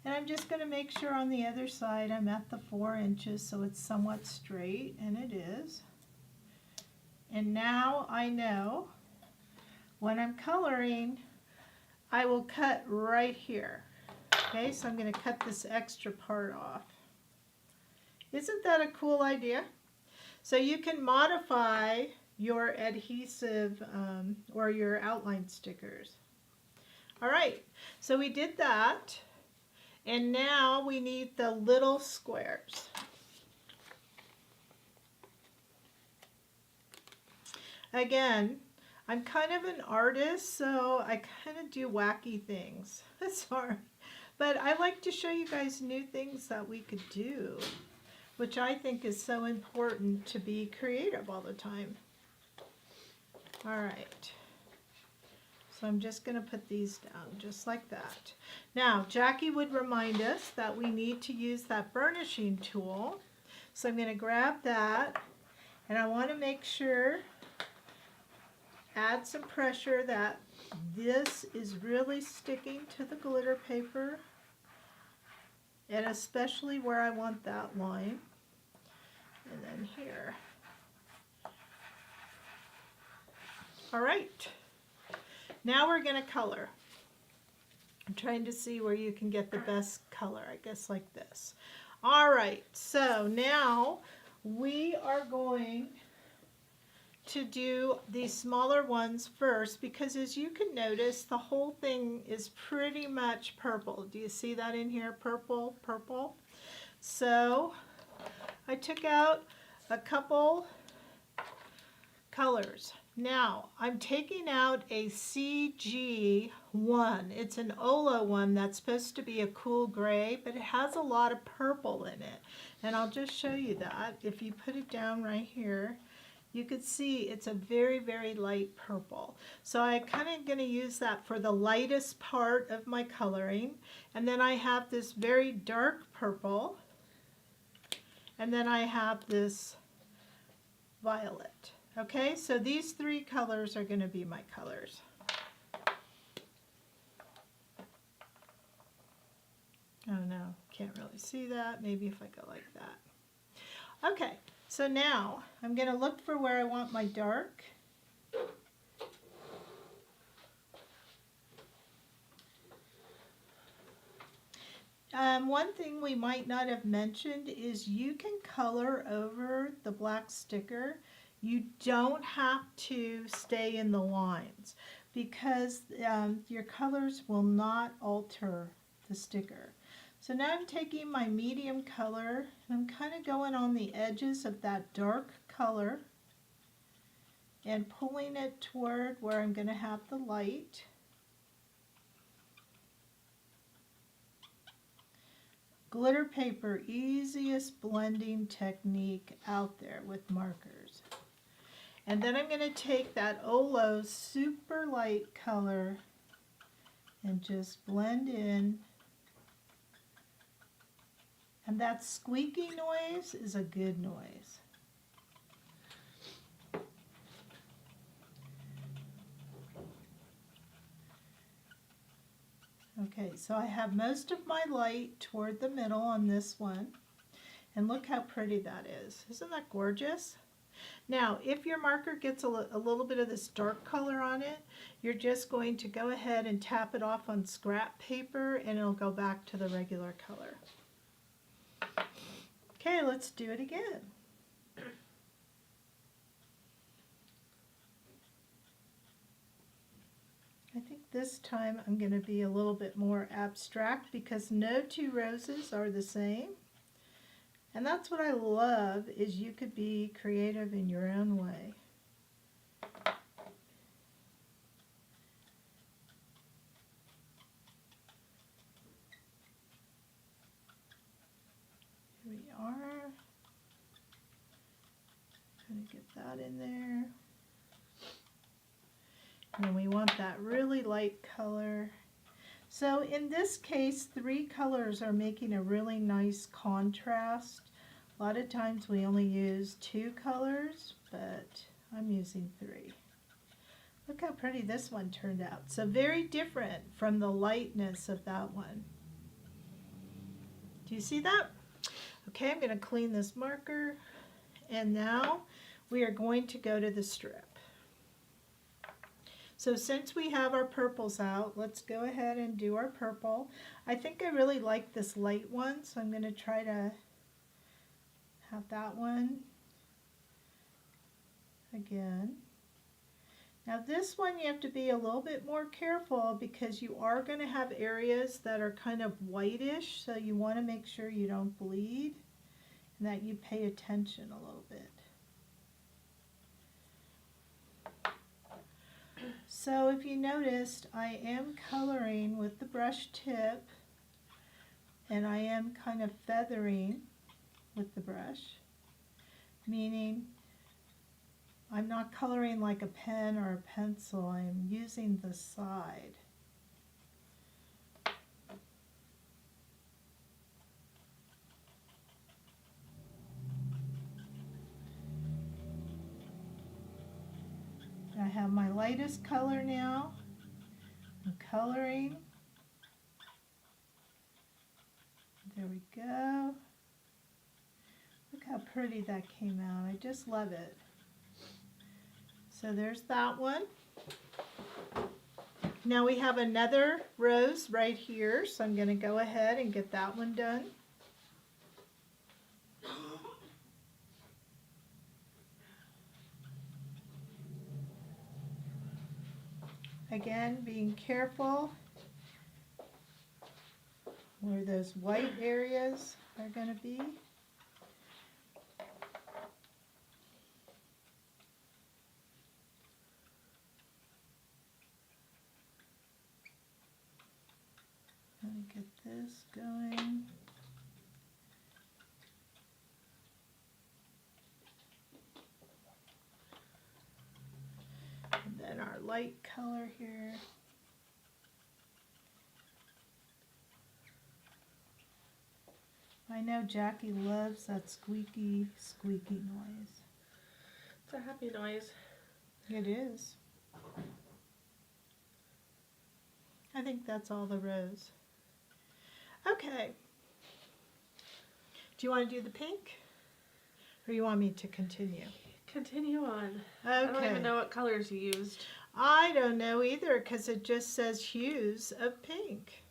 And I'm just going to make sure on the other side I'm at the 4 inches so it's somewhat straight, and it is. And now I know when I'm coloring, I will cut right here. Okay, so I'm going to cut this extra part off. Isn't that a cool idea? So you can modify your adhesive or your outline stickers. All right, so we did that, and now we need the little squares. Again, I'm kind of an artist, so I kind of do wacky things. Sorry, but I like to show you guys new things that we could do, which I think is so important to be creative all the time. All right, so I'm just going to put these down just like that. Now, Jackie would remind us that we need to use that burnishing tool. So I'm going to grab that, and I want to make sure, add some pressure that this is really sticking to the glitter paper, and especially where I want that line. And then here. All right, now we're going to color. I'm trying to see where you can get the best color, I guess like this. All right, so now we are going to do these smaller ones first because as you can notice, the whole thing is pretty much purple. Do you see that in here? Purple, purple. So I took out a couple colors. Now I'm taking out a CG1. It's an Ola one that's supposed to be a cool gray, but it has a lot of purple in it. And I'll just show you that. If you put it down right here, you can see it's a very, very light purple. So I'm kind of going to use that for the lightest part of my coloring. And then I have this very dark purple. And then I have this violet. Okay, so these three colors are going to be my colors. Oh no, can't really see that. Maybe if I go like that. Okay, so now I'm going to look for where I want my dark. One thing we might not have mentioned is you can color over the black sticker. You don't have to stay in the lines because your colors will not alter the sticker. So now I'm taking my medium color and I'm kind of going on the edges of that dark color and pulling it toward where I'm going to have the light. Glitter paper, easiest blending technique out there with markers. And then I'm going to take that Olo super light color and just blend in. And that squeaky noise is a good noise. Okay, so I have most of my light toward the middle on this one. And look how pretty that is. Isn't that gorgeous? Now, if your marker gets a little bit of this dark color on it, you're just going to go ahead and tap it off on scrap paper and it'll go back to the regular color. Okay, let's do it again. I think this time I'm going to be a little bit more abstract because no two roses are the same. And that's what I love, is you could be creative in your own way. Here we are. Going to get that in there. And then we want that really light color. So in this case, three colors are making a really nice contrast. A lot of times we only use two colors, but I'm using three. Look how pretty this one turned out. So very different from the lightness of that one. Do you see that? Okay, I'm going to clean this marker. And now we are going to go to the strip. So since we have our purples out, let's go ahead and do our purple. I think I really like this light one, so I'm going to try to have that one again. Now this one you have to be a little bit more careful because you are going to have areas that are kind of whitish, so you want to make sure you don't bleed and that you pay attention a little bit. So if you noticed, I am coloring with the brush tip and I am kind of feathering with the brush, meaning I'm not coloring like a pen or a pencil, I'm using the side. I have my lightest color now. I'm coloring. There we go. Look how pretty that came out. I just love it. So there's that one. Now we have another rose right here, so I'm going to go ahead and get that one done. Again, being careful where those white areas are going to be. Let me get this going. And then our light color here. I know Jackie loves that squeaky, squeaky noise. It's a happy noise. It is. I think that's all the rows. Okay. Do you want to do the pink? Or you want me to continue? Continue on. Okay. I don't even know what colors you used. I don't know either because it just says hues of pink.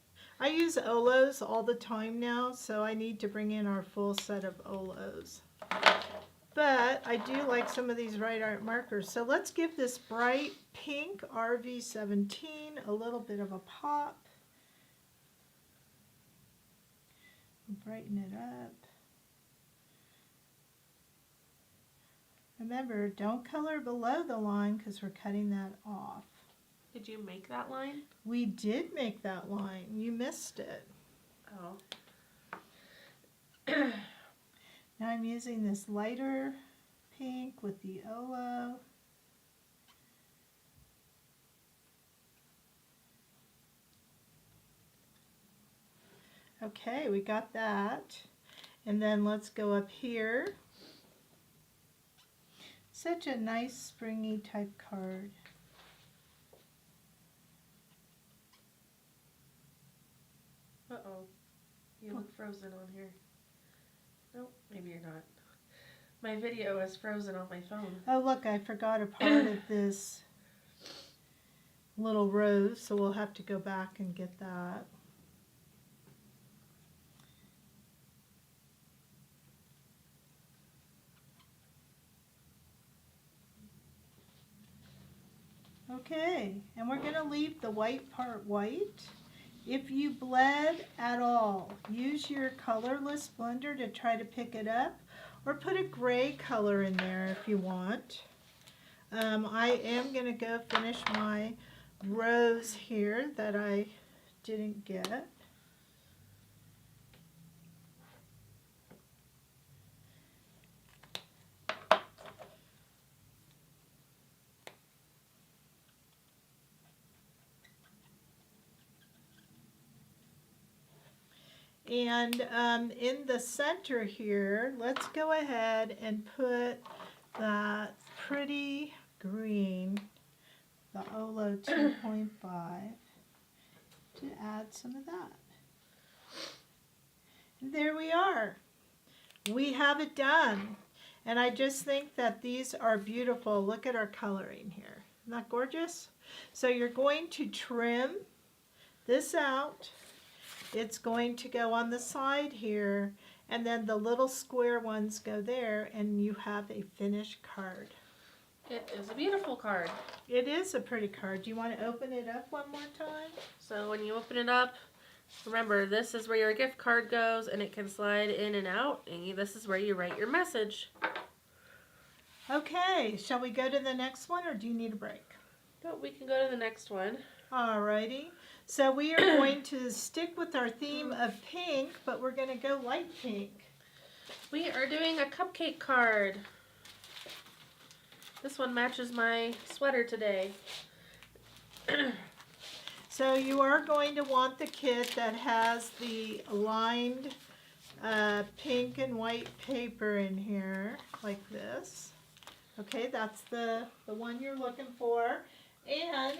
I use Olos all the time now, so I need to bring in our full set of Olos. But I do like some of these Right Art markers. So let's give this bright pink RV17 a little bit of a pop. Brighten it up. Remember, don't color below the line because we're cutting that off. Did you make that line? We did make that line. You missed it. Oh. Now I'm using this lighter pink with the Olo. Okay, we got that. And then let's go up here. Such a nice springy type card. Uh-oh. You look frozen on here. Nope, maybe you're not. My video is frozen on my phone. Oh, look, I forgot a part of this little rose, so we'll have to go back and get that. Okay, and we're going to leave the white part white. If you bled at all, use your colorless blender to try to pick it up, or put a gray color in there if you want. I am going to go finish my rose here that I didn't get. And in the center here, let's go ahead and put that pretty green, the Olo 2.5, to add some of that. And there we are. We have it done. And I just think that these are beautiful. Look at our coloring here. Isn't that gorgeous? So you're going to trim this out. It's going to go on the side here, and then the little square ones go there, and you have a finished card. It is a beautiful card. It is a pretty card. Do you want to open it up one more time? So when you open it up, remember this is where your gift card goes, and it can slide in and out, and this is where you write your message. Okay, shall we go to the next one, or do you need a break? No, we can go to the next one. Alrighty. So we are going to stick with our theme of pink, but we're going to go light pink. We are doing a cupcake card. This one matches my sweater today. So you are going to want the kit that has the lined pink and white paper in here, like this. Okay, that's the one you're looking for. And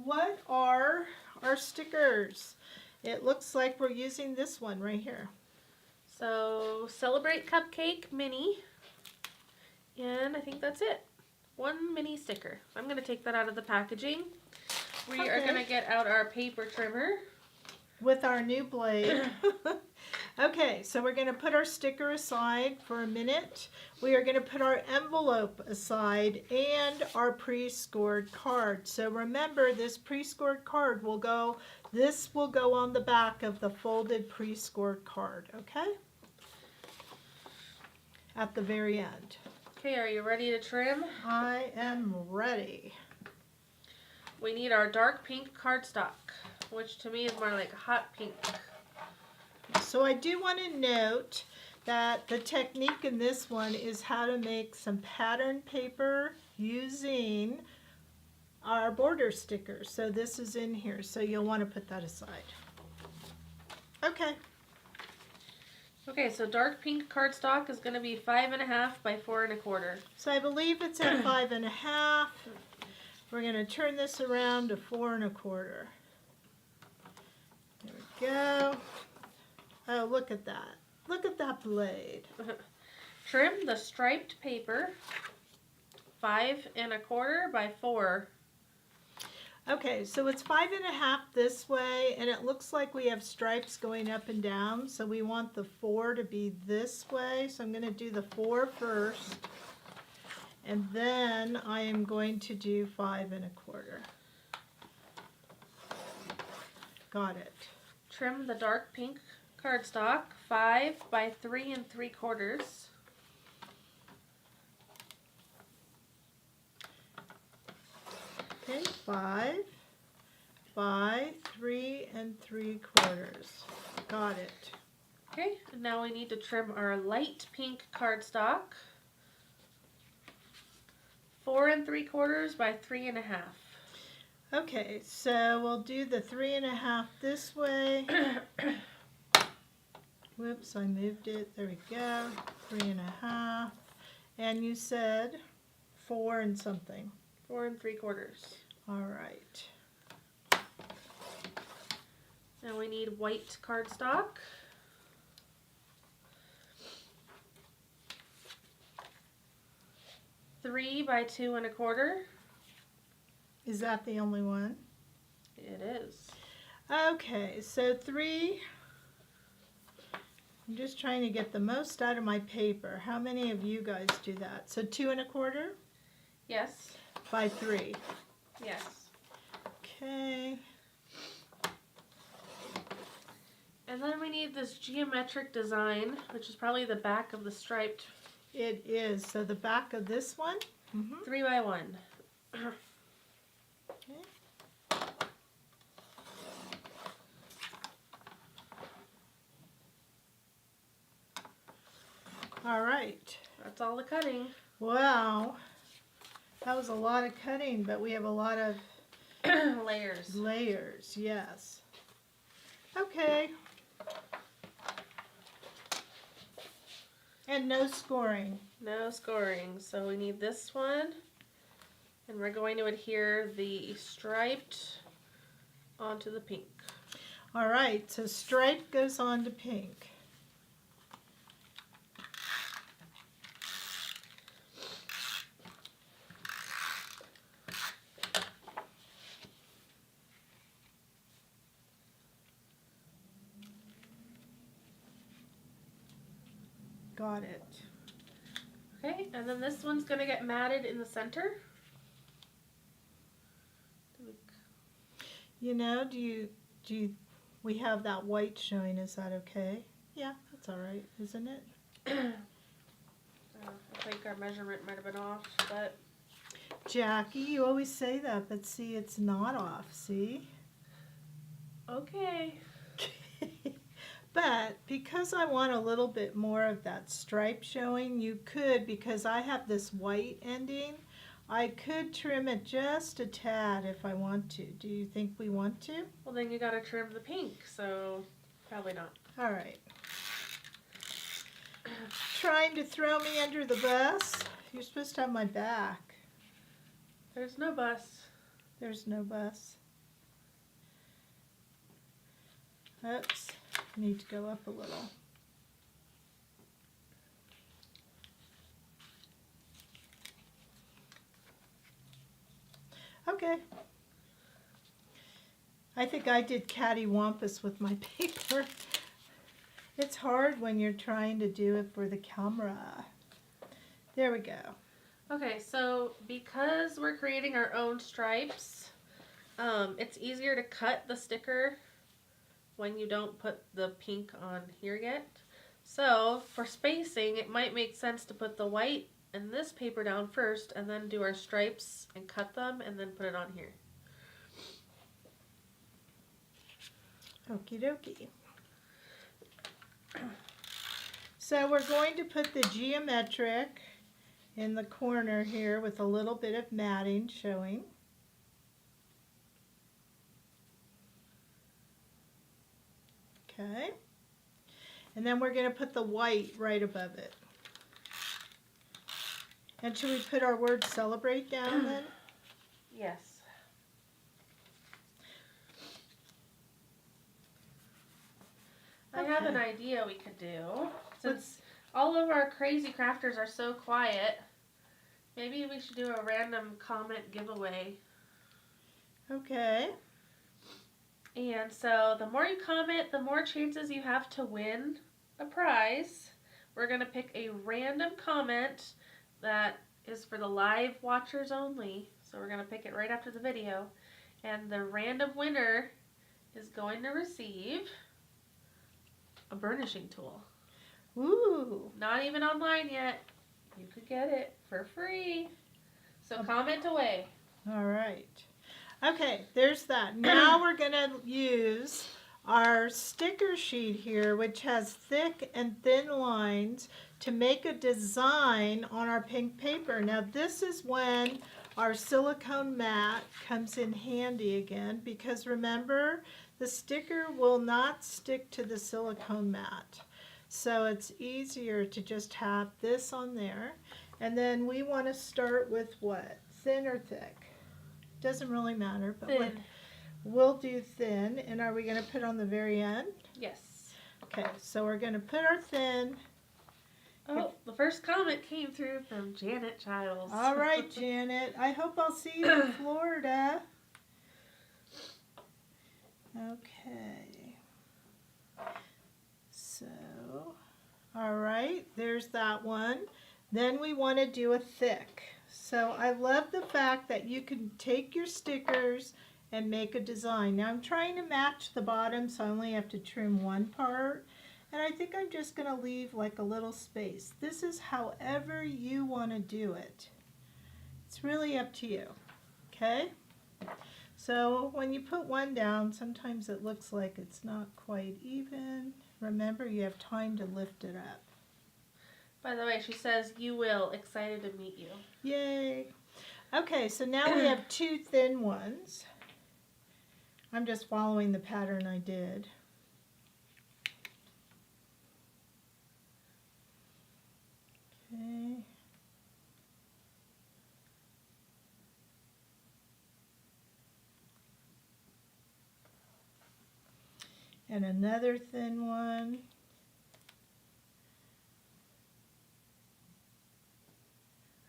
what are our stickers? It looks like we're using this one right here. So, Celebrate Cupcake Mini. And I think that's it. One mini sticker. I'm going to take that out of the packaging. We are going to get out our paper trimmer. With our new blade. Okay, so we're going to put our sticker aside for a minute. We are going to put our envelope aside and our pre-scored card. So remember, this pre-scored card will go, this will go on the back of the folded pre-scored card, okay? At the very end. Okay, are you ready to trim? I am ready. We need our dark pink cardstock, which to me is more like hot pink. So I do want to note that the technique in this one is how to make some pattern paper using our border stickers. So this is in here, so you'll want to put that aside. Okay. Okay, so dark pink cardstock is going to be 5.5 by 4 1/4. So I believe it's at 5.5. We're going to turn this around to 4 1/4. There we go. Oh, look at that. Look at that blade. Trim the striped paper 5 1/4 by 4. Okay, so it's 5.5 this way, and it looks like we have stripes going up and down, so we want the 4 to be this way. So I'm going to do the 4 first, and then I am going to do 5 1/4. Got it. Trim the dark pink cardstock 5 by 3 3/4. Okay, 5 by 3 3/4. Got it. Okay, and now we need to trim our light pink cardstock 4 3/4 by 3 1/2. Okay, so we'll do the 3 1/2 this way. Whoops, I moved it. There we go. 3 1/2. And you said 4 and something. 4 3/4. All right. Now we need white cardstock. 3 by 2 1/4. Is that the only one? It is. Okay, so 3. I'm just trying to get the most out of my paper. How many of you guys do that? So 2 1/4 Yes. by 3. Yes. Okay. And then we need this geometric design, which is probably the back of the striped It is. So the back of this one. 3 by 1. Okay. All right. That's all the cutting. Wow. That was a lot of cutting, but we have a lot of Layers. layers. Yes. Okay. And no scoring. No scoring. So we need this one. And we're going to adhere the striped onto the pink. All right. So stripe goes on to pink. Got it. Okay, and then this one's going to get matted in the center. You know, do you we have that white showing, is that okay? Yeah, that's all right, isn't it? I think our measurement might have been off, but Jackie, you always say that, but see, it's not off, see? okay. But because I want a little bit more of that stripe showing, you could, because I have this white ending, I could trim it just a tad if I want to. Do you think we want to? Well, then you got to trim the pink, so probably not. All right. Trying to throw me under the bus? You're supposed to have my back. There's no bus. There's no bus. Oops. Need to go up a little. Okay. I think I did cattywampus with my paper. It's hard when you're trying to do it for the camera. There we go. Okay, so because we're creating our own stripes, it's easier to cut the sticker when you don't put the pink on here yet. So for spacing, it might make sense to put the white and this paper down first and then do our stripes and cut them and then put it on here. Okie dokie. So we're going to put the geometric in the corner here with a little bit of matting showing. Okay. And then we're going to put the white right above it. And should we put our word celebrate down then? Yes. I have an idea we could do. Since all of our Krazy Crafters are so quiet, maybe we should do a random comment giveaway. Okay. And so the more you comment, the more chances you have to win a prize. We're going to pick a random comment that is for the live watchers only. So we're going to pick it right after the video. And the random winner is going to receive a burnishing tool. Ooh. Not even online yet. You could get it for free. So comment away. All right. Okay, there's that. Now we're going to use our sticker sheet here, which has thick and thin lines, to make a design on our pink paper. Now this is when our silicone mat comes in handy again, because remember, the sticker will not stick to the silicone mat. So it's easier to just have this on there. And then we want to start with what? Thin or thick? Doesn't really matter, but Thin. We'll do thin. And are we going to put on the very end? Yes. Okay, so we're going to put our thin. Oh, the first comment came through from Janet Childs. All right, Janet. I hope I'll see you in Florida. Okay. So, all right, there's that one. Then we want to do a thick. So I love the fact that you can take your stickers and make a design. Now I'm trying to match the bottom, so I only have to trim one part. And I think I'm just going to leave like a little space. This is however you want to do it. It's really up to you. Okay? So when you put one down, sometimes it looks like it's not quite even. Remember, you have time to lift it up. By the way, she says, you will. Excited to meet you. Yay. Okay, so now we have two thin ones. I'm just following the pattern I did. Okay. And another thin one.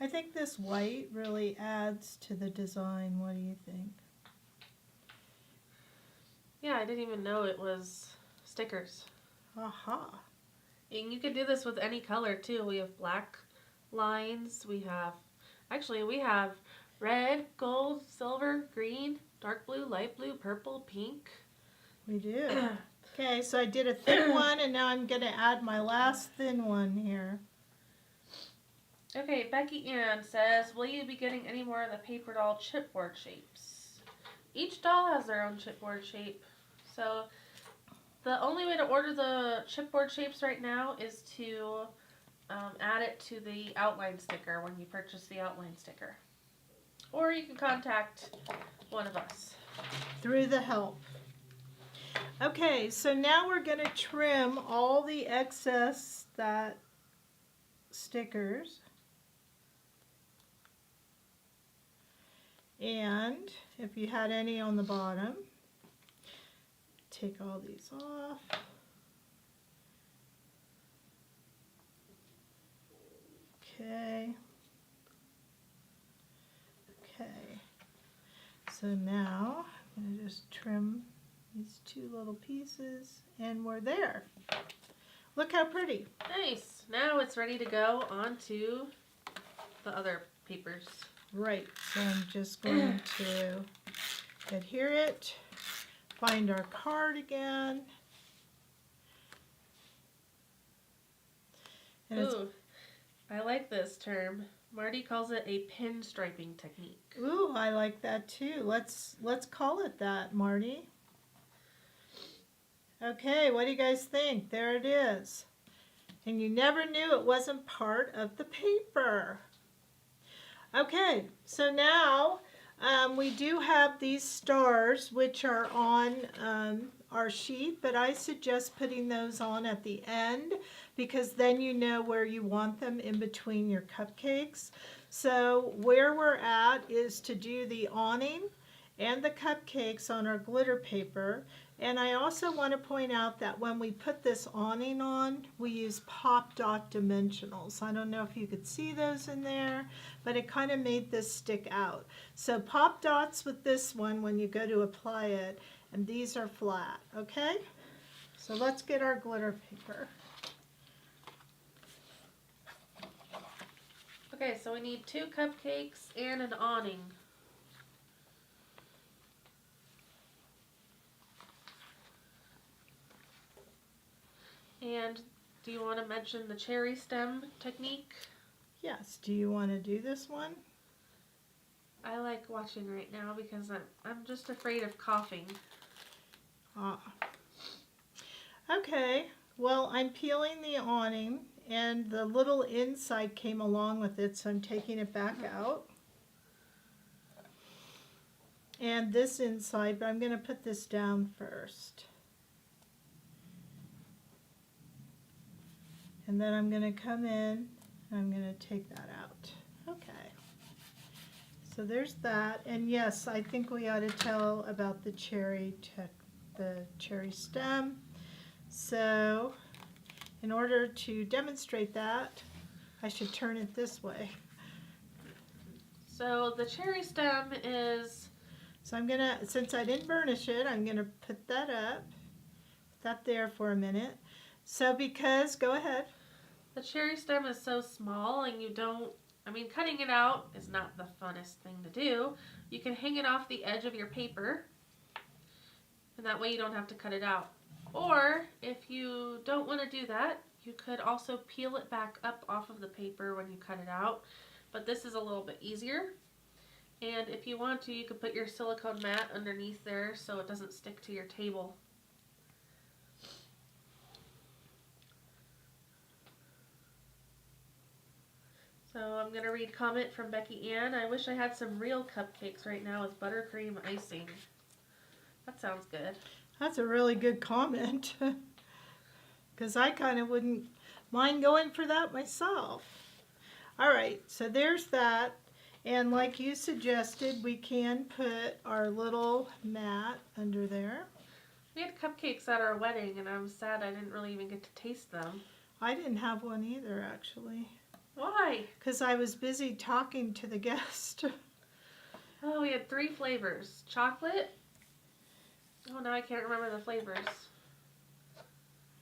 I think this white really adds to the design. What do you think? Yeah, I didn't even know it was stickers. Aha. And you could do this with any color too. We have black lines. We have red, gold, silver, green, dark blue, light blue, purple, pink. We do. Okay, so I did a thick one, and now I'm going to add my last thin one here. Okay, Becky Ann says, will you be getting any more of the paper doll chipboard shapes? Each doll has their own chipboard shape. So the only way to order the chipboard shapes right now is to add it to the outline sticker when you purchase the outline sticker. Or you can contact one of us. Through the help. Okay, so now we're going to trim all the excess stickers. And if you had any on the bottom, take all these off. Okay. Okay. So now I'm going to just trim these two little pieces, and we're there. Look how pretty. Nice. Now it's ready to go onto the other papers. Right, so I'm just going to adhere it, find our card again. And Ooh, I like this term. Marty calls it a pinstriping technique. ooh, I like that too. Let's call it that, Marty. Okay, what do you guys think? There it is. And you never knew it wasn't part of the paper. Okay, so now we do have these stars which are on our sheet, but I suggest putting those on at the end because then you know where you want them in between your cupcakes. So where we're at is to do the awning and the cupcakes on our glitter paper. And I also want to point out that when we put this awning on, we use Pop Dot dimensionals. I don't know if you could see those in there, but it kind of made this stick out. So Pop Dots with this one when you go to apply it, and these are flat, okay? So let's get our glitter paper. Okay, so we need 2 cupcakes and an awning. And do you want to mention the cherry stem technique? Yes, do you want to do this one? I like watching right now because I'm just afraid of coughing. Ah. Okay, well, I'm peeling the awning and the little inside came along with it, so I'm taking it back out. And this inside, but I'm going to put this down first. And then I'm going to come in and I'm going to take that out. Okay. So there's that. And yes, I think we ought to tell about the cherry stem. So in order to demonstrate that, I should turn it this way. So the cherry stem is... So I'm going to, since I didn't burnish it, I'm going to put that up. Put that there for a minute. So because, go ahead. The cherry stem is so small and you don't, I mean, cutting it out is not the funnest thing to do. You can hang it off the edge of your paper and that way you don't have to cut it out. Or if you don't want to do that, you could also peel it back up off of the paper when you cut it out. But this is a little bit easier. And if you want to, you could put your silicone mat underneath there so it doesn't stick to your table. So I'm going to read comment from Becky Ann. I wish I had some real cupcakes right now with buttercream icing. That sounds good. That's a really good comment. Because I kind of wouldn't mind going for that myself. All right, so there's that. And like you suggested, we can put our little mat under there. We had cupcakes at our wedding and I'm sad I didn't really even get to taste them. I didn't have one either, actually. Why? Because I was busy talking to the guest. Oh, we had 3 flavors. Chocolate. Oh, now I can't remember the flavors.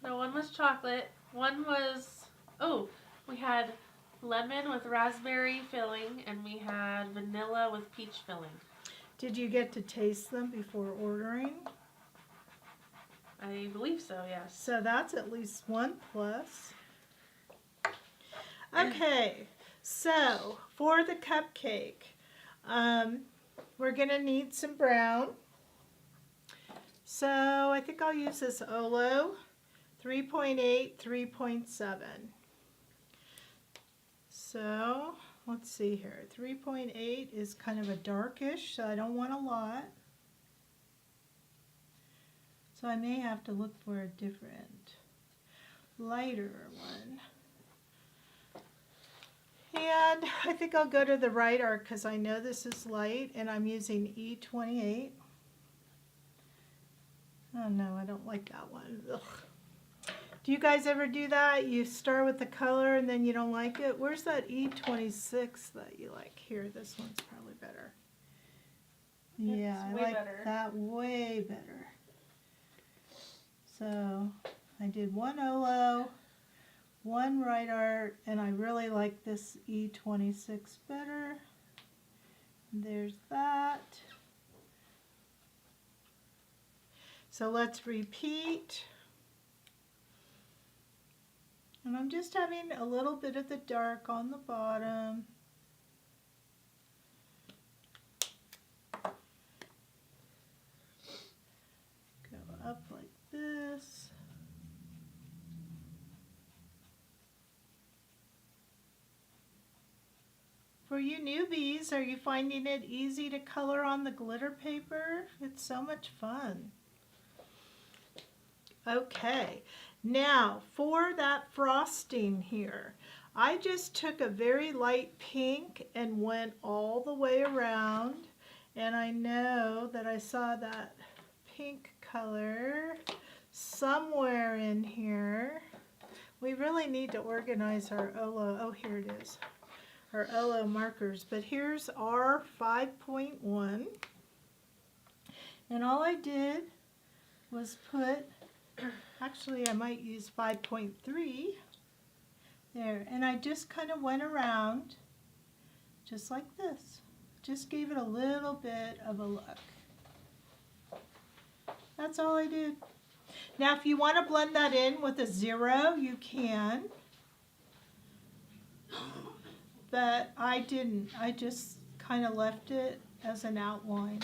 No, one was chocolate. One was, oh, we had lemon with raspberry filling and we had vanilla with peach filling. Did you get to taste them before ordering? I believe so, yes. So that's at least one plus. Okay, so for the cupcake, we're going to need some brown. So I think I'll use this Olo 3.8, 3.7. So let's see here. 3.8 is kind of a darkish, so I don't want a lot. So I may have to look for a different, lighter one. And I think I'll go to the right arc because I know this is light and I'm using E28. Oh no, I don't like that one. Ugh. Do you guys ever do that? You start with the color and then you don't like it? Where's that E26 that you like? Here, this one's probably better. Yeah, I like that way better. So I did one Olo one right art, and I really like this E26 better. There's that. So let's repeat. And I'm just having a little bit of the dark on the bottom. Go up like this. For you newbies, are you finding it easy to color on the glitter paper? It's so much fun. Okay, now for that frosting here, I just took a very light pink and went all the way around, and I know that I saw that pink color somewhere in here. We really need to organize our Olo. Oh, here it is. Our Olo markers, but here's our 5.1, and all I did was put, actually I might use 5.3 there, and I just kind of went around just like this, just gave it a little bit of a look. That's all I did. Now if you want to blend that in with a 0, you can. But I didn't. I just kind of left it as an outline.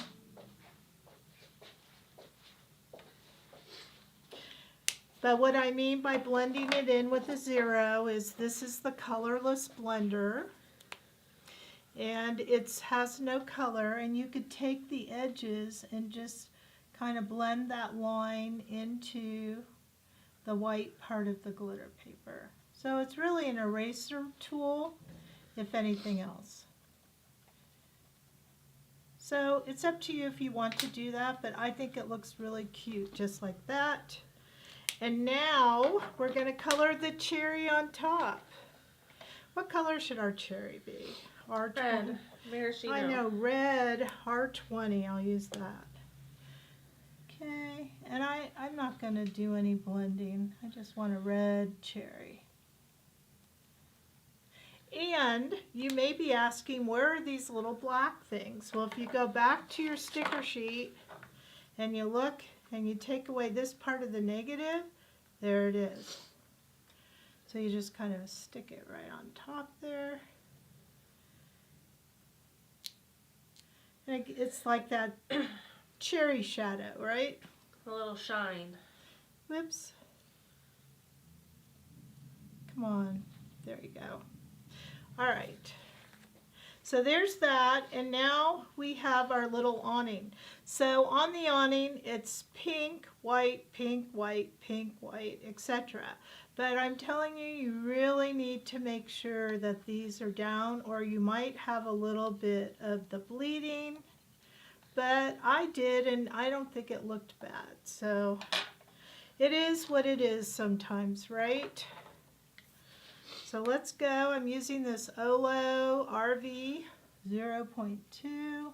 But what I mean by blending it in with a 0 is this is the colorless blender. And it has no color, and you could take the edges and just kind of blend that line into the white part of the glitter paper. So it's really an eraser tool, if anything else. So it's up to you if you want to do that, but I think it looks really cute just like that. And now we're going to color the cherry on top. What color should our cherry be? R20. Red. Maraschino. I know, red, R20, I'll use that. Okay, and I'm not going to do any blending. I just want a red cherry. And you may be asking, where are these little black things? Well, if you go back to your sticker sheet and you look and you take away this part of the negative, there it is. So you just kind of stick it right on top there. And it's like that cherry shadow, right? A little shine. Whoops. Come on. There you go. All right, so there's that, and now we have our little awning. So on the awning, it's pink, white, etc. But I'm telling you, you really need to make sure that these are down, or you might have a little bit of the bleeding. But I did, and I don't think it looked bad. So it is what it is sometimes, right? So let's go. I'm using this Olo RV 0.2.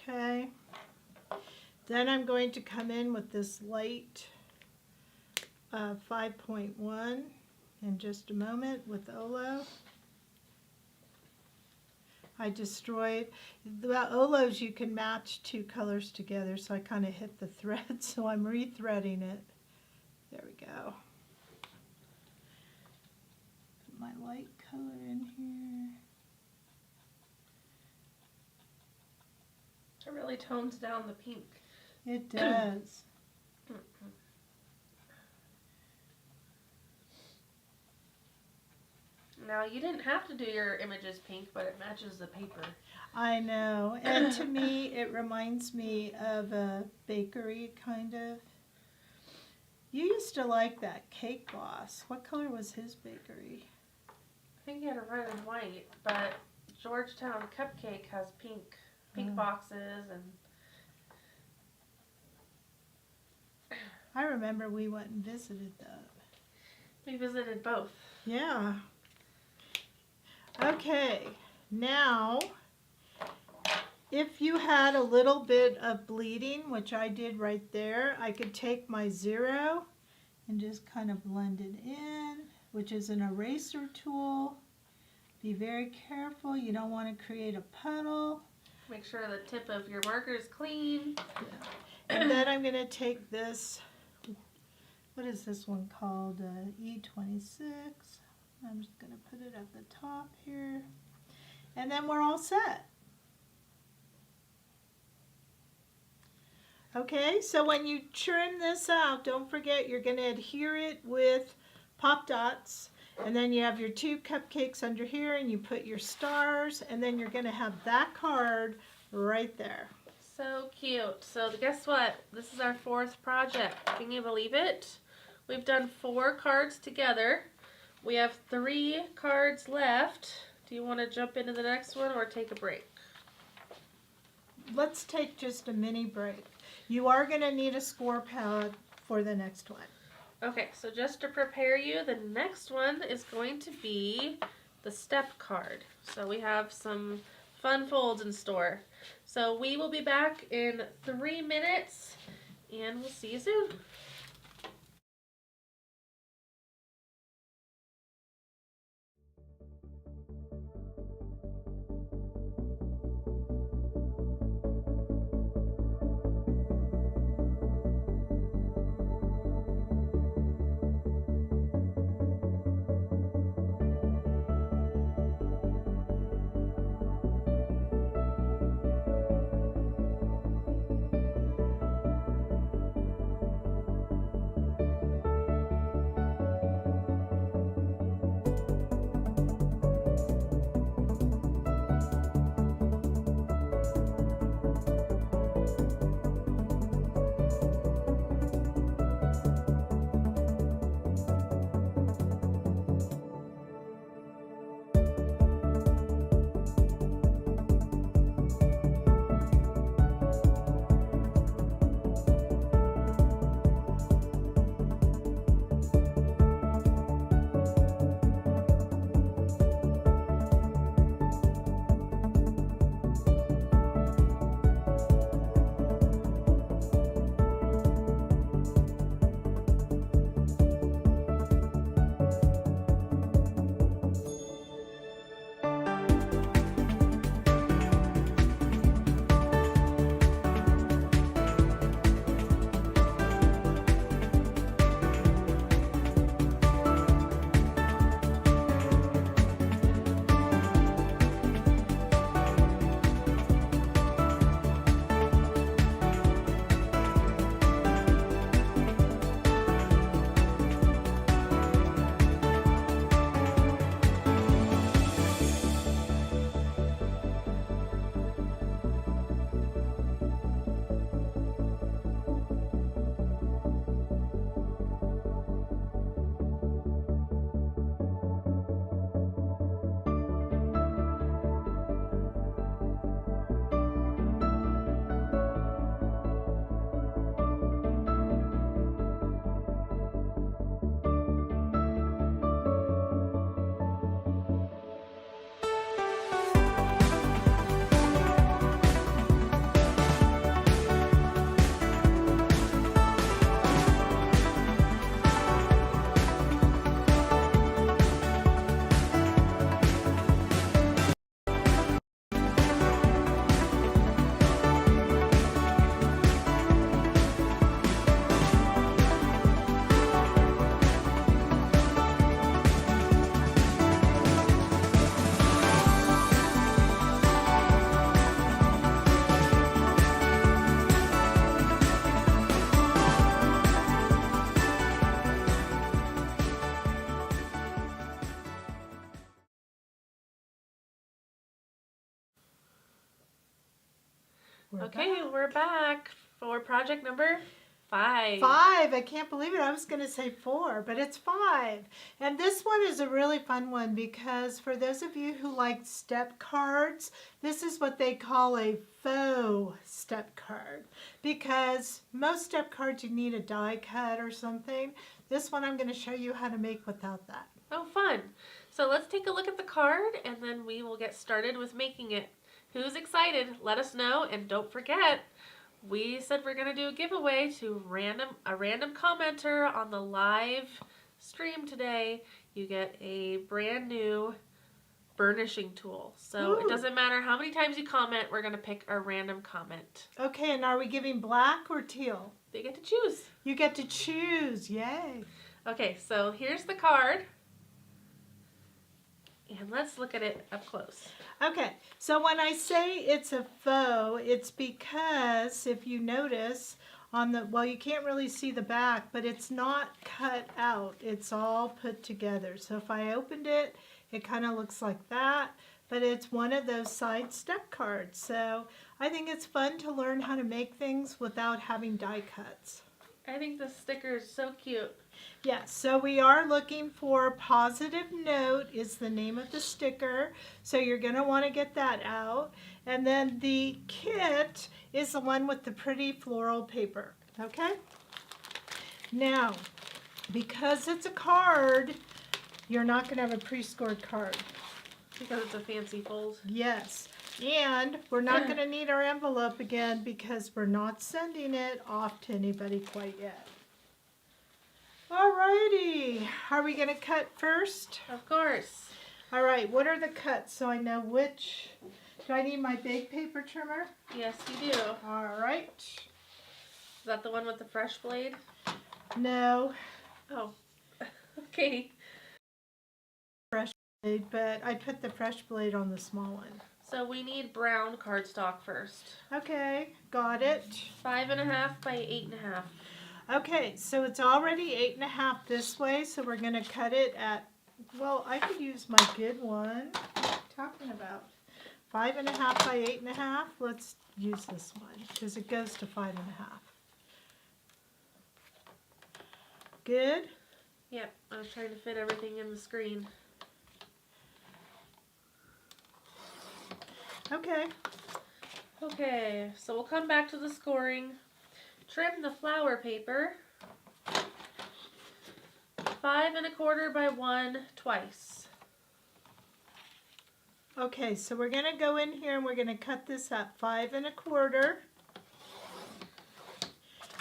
Okay. Then I'm going to come in with this light 5.1. In just a moment with Olo. I destroyed, the Olos you can match two colors together, so I kind of hit the thread, so I'm rethreading it. There we go. Put my light color in here. It really tones down the pink. It does. Now, you didn't have to do your images pink, but it matches the paper. I know, and to me it reminds me of a bakery kind of. You used to like that Cake Boss. What color was his bakery? I think he had a red and white, but Georgetown Cupcake has pink boxes, and I remember we went and visited that. We visited both. Yeah. Okay, now if you had a little bit of bleeding, which I did right there, I could take my 0 and just kind of blend it in, which is an eraser tool. Be very careful, you don't want to create a puddle. Make sure the tip of your marker is clean. And then I'm going to take this, what is this one called? E26. I'm just going to put it at the top here. And then we're all set. Okay, so when you trim this out, don't forget you're going to adhere it with Pop Dots. And then you have your 2 cupcakes under here and you put your stars. And then you're going to have that card right there. So cute. So guess what? This is our 4th project. Can you believe it? We've done 4 cards together. We have 3 cards left. Do you want to jump into the next one or take a break? Let's take just a mini break. You are going to need a score pad for the next one. Okay, so just to prepare you, the next one is going to be the step card. So we have some fun folds in store. So we will be back in 3 minutes and we'll see you soon. We're back for project number 5. 5. I can't believe it. I was going to say 4, but it's 5. And this one is a really fun one because for those of you who like step cards, this is what they call a faux step card. Because most step cards you need a die cut or something. This one I'm going to show you how to make without that. Oh, fun. So let's take a look at the card and then we will get started with making it. Who's excited? Let us know, and don't forget, we said we're going to do a giveaway to a random commenter on the live stream today. You get a brand new burnishing tool. So Ooh. It doesn't matter how many times you comment, we're going to pick a random comment. Okay, and are we giving black or teal? They get to choose. You get to choose. Yay. Okay, so here's the card. And let's look at it up close. Okay, so when I say it's a faux, it's because if you notice on the, well, you can't really see the back, but it's not cut out. It's all put together. So if I opened it, it kind of looks like that, but it's one of those side step cards. So I think it's fun to learn how to make things without having die cuts. I think the sticker is so cute. Yes, so we are looking for Positive Note is the name of the sticker. So you're going to want to get that out. And then the kit is the one with the pretty floral paper. Okay? Now, because it's a card, you're not going to have a pre-scored card. Because it's a fancy fold. Yes. And we're not going to need our envelope again because we're not sending it off to anybody quite yet. Alrighty, are we going to cut first? Of course. Alright, what are the cuts so I know which? Do I need my big paper trimmer? Yes, you do. Alright. Is that the one with the fresh blade? No. Oh, okay. Fresh blade, but I put the fresh blade on the small one. So we need brown cardstock first. Okay, got it. 5.5 by 8.5. Okay, so it's already 8.5 this way, so we're going to cut it at, well, I could use my good one. What are you talking about? 5.5 by 8.5. Let's use this one because it goes to 5.5. Good? Yep, I was trying to fit everything in the screen. Okay. Okay, so we'll come back to the scoring. Trim the flower paper 5.25 by 1 twice. Okay, so we're going to go in here and we're going to cut this at 5.25.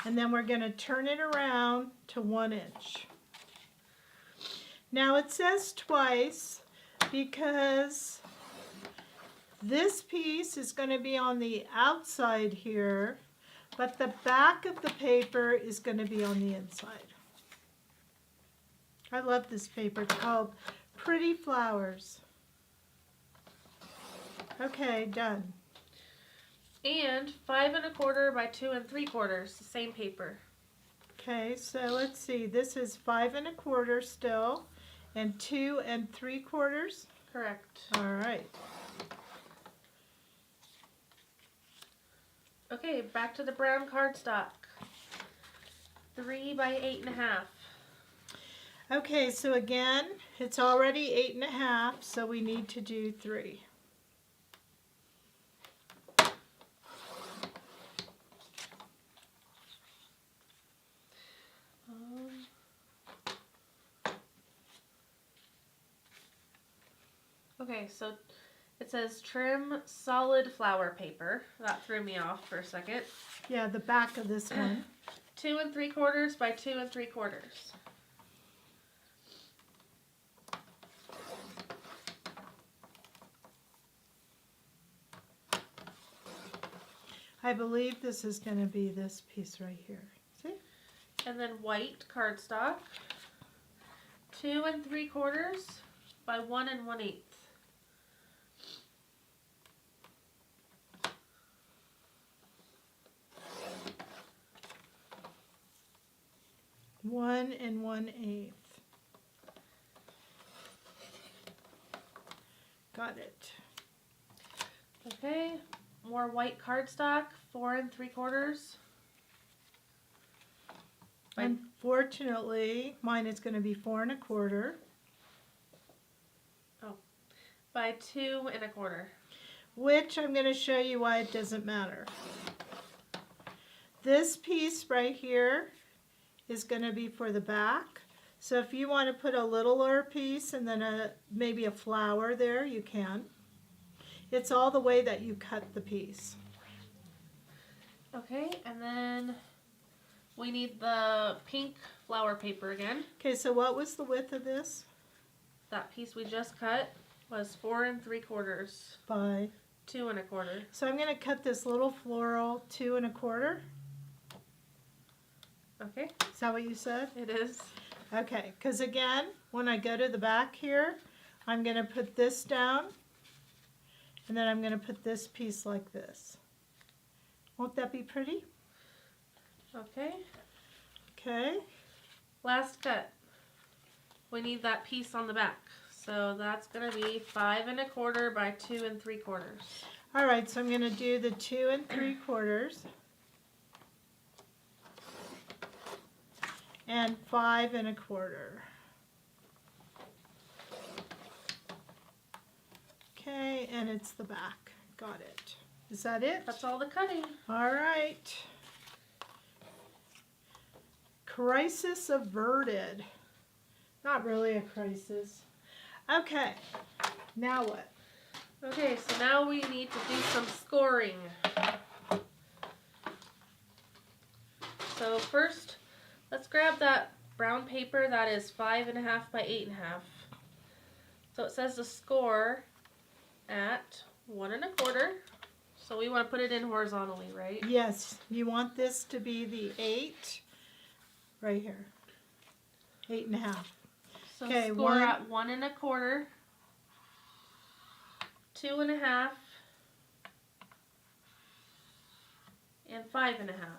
And then we're going to turn it around to 1 inch. Now it says twice because this piece is going to be on the outside here, but the back of the paper is going to be on the inside. I love this paper. It's called Pretty Flowers. Okay, done. And 5.25 by 2 3/4, the same paper. Okay, so let's see. This is 5.25 still, and 2 3/4. Correct. All right. Okay, back to the brown cardstock. 3 by 8.5. Okay, so again, it's already 8.5, so we need to do 3. Okay, so it says trim solid flower paper. That threw me off for a second. Yeah, the back of this one. 2 3/4 by 2 3/4. I believe this is going to be this piece right here. See? And then white cardstock. 2 3/4 by 1 1/8. One 1/8. Got it. Okay, more white cardstock, 4 3/4. Unfortunately, mine is going to be 4.25. By 2 1/4. Which I'm going to show you why it doesn't matter. This piece right here is going to be for the back. So if you want to put a littler piece and then maybe a flower there, you can. It's all the way that you cut the piece. Okay, and then we need the pink flower paper again. Okay, so what was the width of this? That piece we just cut was 4 3/4 By 2 1/4. So I'm going to cut this little floral 2 1/4. Okay, Is that what you said? it is. Okay, because again, when I go to the back here, I'm going to put this down, and then I'm going to put this piece like this. Won't that be pretty? Okay, Okay. last cut. We need that piece on the back. So that's going to be 5 1/4 by 2 3/4. All right, so I'm going to do the 2 3/4 and 5 1/4. Okay, and it's the back. Got it. Is that it? That's all the cutting. All right. Crisis averted. Not really a crisis. Okay, now what? Okay, so now we need to do some scoring. So first, let's grab that brown paper that is 5 1/2 by 8 1/2. So it says to score at 1 1/4. So we want to put it in horizontally, right? Yes, you want this to be the 8 right here. 8 1/2. So Okay, score at 1 1/4, 2 1/2, and 5 1/2.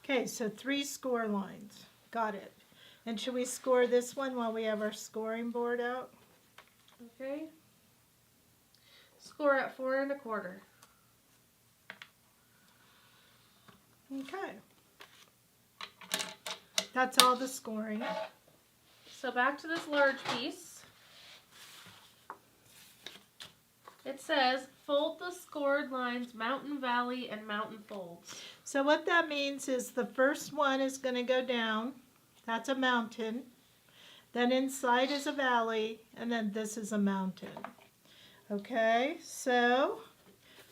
Okay, so 3 score lines. Got it. And should we score this one while we have our scoring board out? Okay. Score at 4 1/4. Okay. That's all the scoring. So back to this large piece. It says fold the scored lines mountain, valley, and mountain folds. So what that means is the first one is going to go down. That's a mountain. Then inside is a valley, and then this is a mountain. Okay, so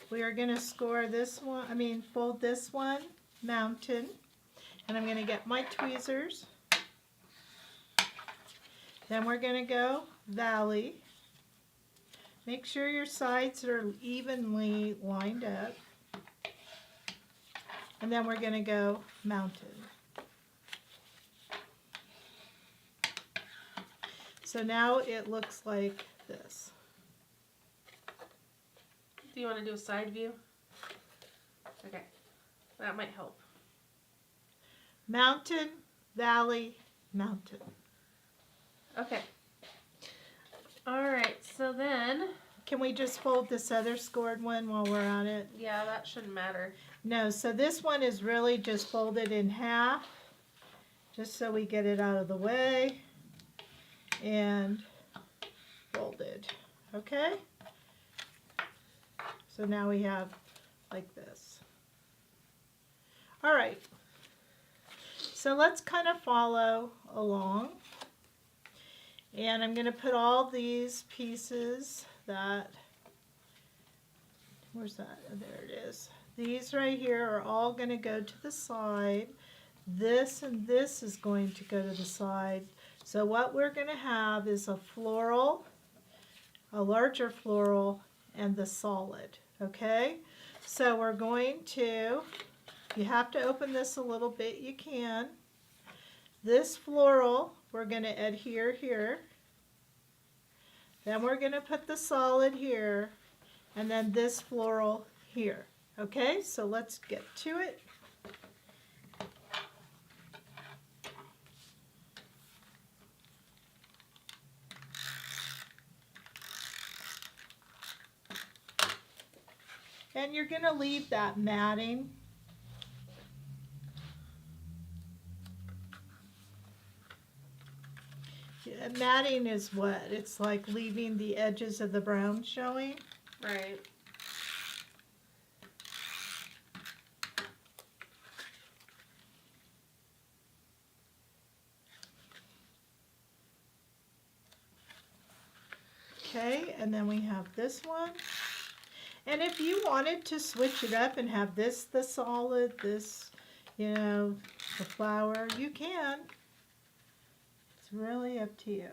we are going to score this one, fold this one, mountain. And I'm going to get my tweezers. Then we're going to go valley. Make sure your sides are evenly lined up. And then we're going to go mountain. So now it looks like this. Do you want to do a side view? Okay, that might help. Mountain, valley, mountain. Okay. All right, so then, Can we just fold this other scored one while we're on it? yeah, that shouldn't matter. No, so this one is really just folded in half, just so we get it out of the way, and folded. Okay? So now we have like this. All right. So let's kind of follow along. And I'm going to put all these pieces where's that? Oh, there it is. These right here are all going to go to the side. This and this is going to go to the side. So what we're going to have is a floral, a larger floral, and the solid. Okay? So we're going to, you have to open this a little bit, you can. This floral, we're going to adhere here. Then we're going to put the solid here, and then this floral here. Okay, so let's get to it. And you're going to leave that matting. Matting is what? It's like leaving the edges of the brown showing. Right. and then we have this one. And if you wanted to switch it up and have this the solid, this, you know, the flower, you can. It's really up to you.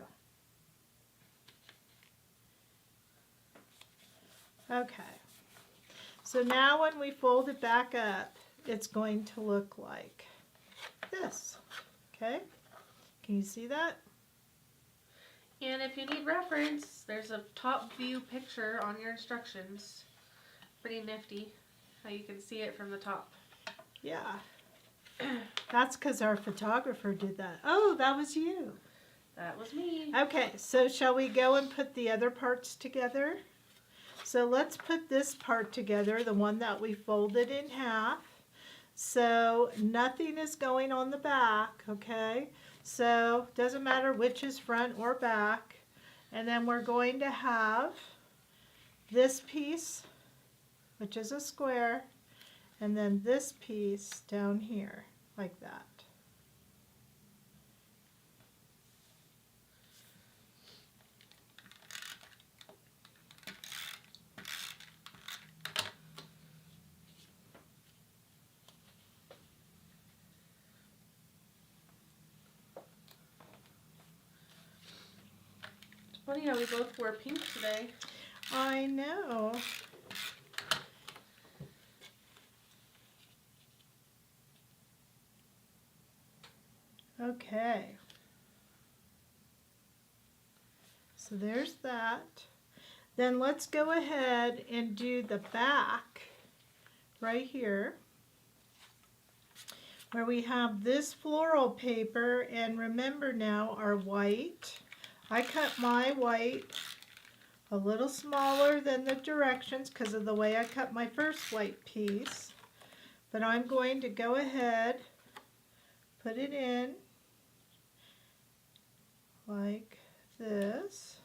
Okay. So now when we fold it back up, it's going to look like this. Okay? Can you see that? And if you need reference, there's a top view picture on your instructions. Pretty nifty how you can see it from the top. Yeah. That's because our photographer did that. Oh, that was you. That was me. Okay, so shall we go and put the other parts together? So let's put this part together, the one that we folded in half. So nothing is going on the back, okay? So doesn't matter which is front or back. And then we're going to have this piece, which is a square, and then this piece down here, like that. It's funny how we both wore pink today. I know. Okay. So there's that. Then let's go ahead and do the back right here, where we have this floral paper, and remember now our white. I cut my white a little smaller than the directions because of the way I cut my first white piece, but I'm going to go ahead, put it in like this,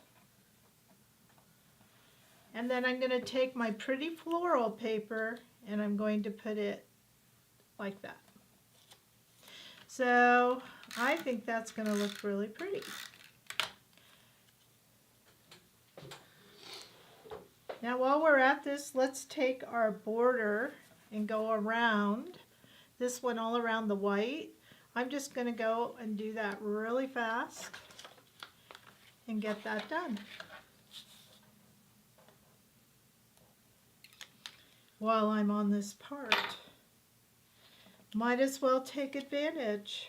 and then I'm going to take my pretty floral paper and I'm going to put it like that. So I think that's going to look really pretty. Now while we're at this, let's take our border and go around this one, all around the white. I'm just going to go and do that really fast and get that done. While I'm on this part, might as well take advantage.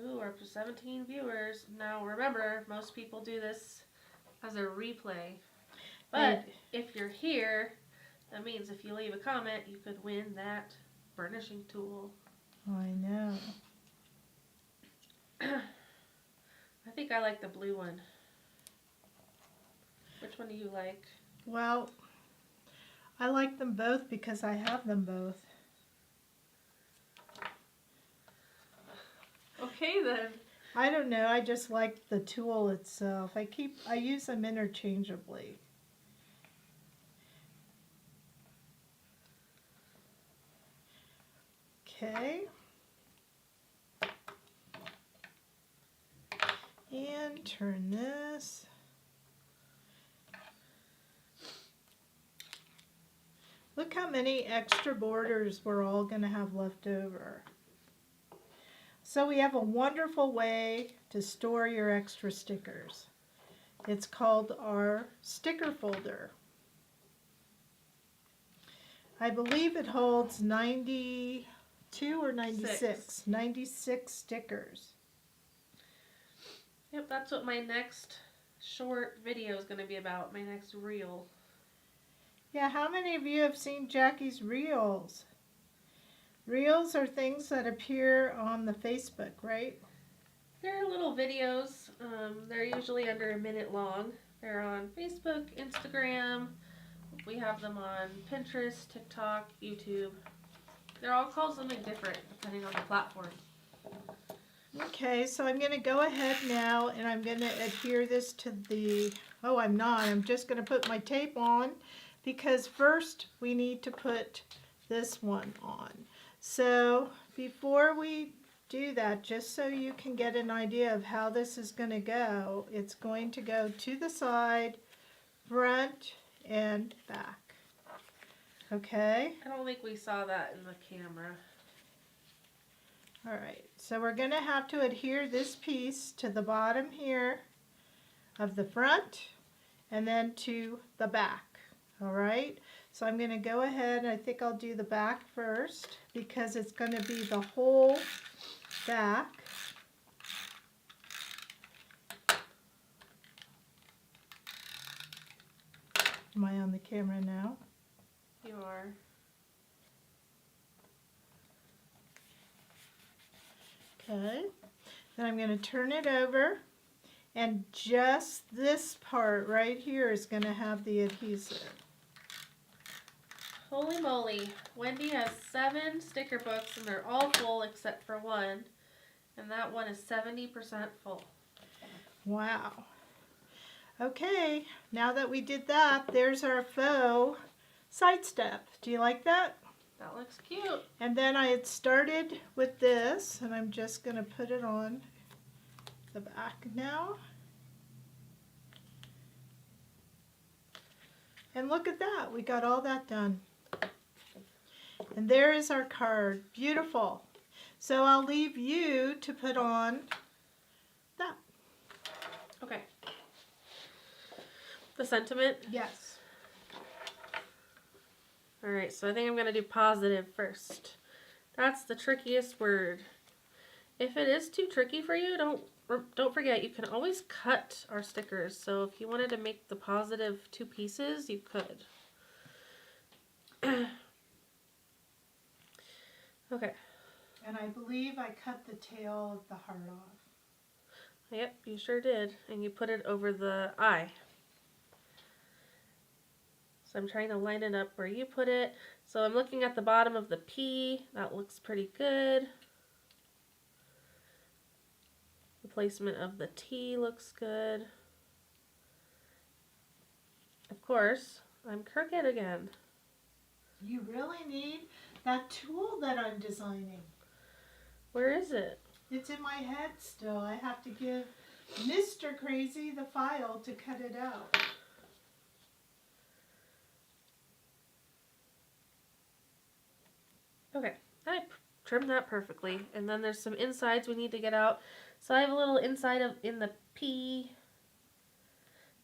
Ooh, we're up to 17 viewers. Now remember, most people do this as a replay. But if you're here, that means if you leave a comment, you could win that burnishing tool. I know. I think I like the blue one. Which one do you like? Well, I like them both because I have them both. Okay then. I don't know, I just like the tool itself. I use them interchangeably. Okay. And turn this. Look how many extra borders we're all going to have left over. So we have a wonderful way to store your extra stickers. It's called our sticker folder. I believe it holds 92 or 96? 96 stickers. Yep, that's what my next short video is going to be about, my next reel. Yeah, how many of you have seen Jackie's reels? Reels are things that appear on the Facebook, right? They're little videos. They're usually under a minute long. They're on Facebook, Instagram. We have them on Pinterest, TikTok, YouTube. They're all called something different depending on the platform. Okay, so I'm going to go ahead now and I'm going to adhere this to the, oh I'm not, I'm just going to put my tape on because first we need to put this one on. So before we do that just so you can get an idea of how this is going to go. It's going to go to the side, front, and back. Okay? I don't think we saw that in the camera. All right, so we're going to have to adhere this piece to the bottom here of the front and then to the back. All right, so I'm going to go ahead, I think I'll do the back first because it's going to be the whole back. Am I on the camera now? You are. Okay, then I'm going to turn it over, and just this part right here is going to have the adhesive. Holy moly. Wendy has 7 sticker books and they're all full except for one. And that one is 70% full. Wow. Okay, now that we did that, there's our faux side step. Do you like that? That looks cute. And then I had started with this, and I'm just going to put it on the back now. And look at that, we got all that done. And there is our card. Beautiful. So I'll leave you to put on that. Okay. The sentiment? Yes. Alright, so I think I'm going to do positive first. That's the trickiest word. If it is too tricky for you, don't forget, you can always cut our stickers. So if you wanted to make the positive 2 pieces, you could. Okay. And I believe I cut the tail of the heart off. Yep, you sure did. And you put it over the eye. So I'm trying to line it up where you put it. So I'm looking at the bottom of the P. That looks pretty good. The placement of the T looks good. Of course, I'm crooked again. You really need that tool that I'm designing. Where is it? It's in my head still. I have to give Mr. Krazy the file to cut it out. Okay, I trimmed that perfectly. And then there's some insides we need to get out. So I have a little inside in the P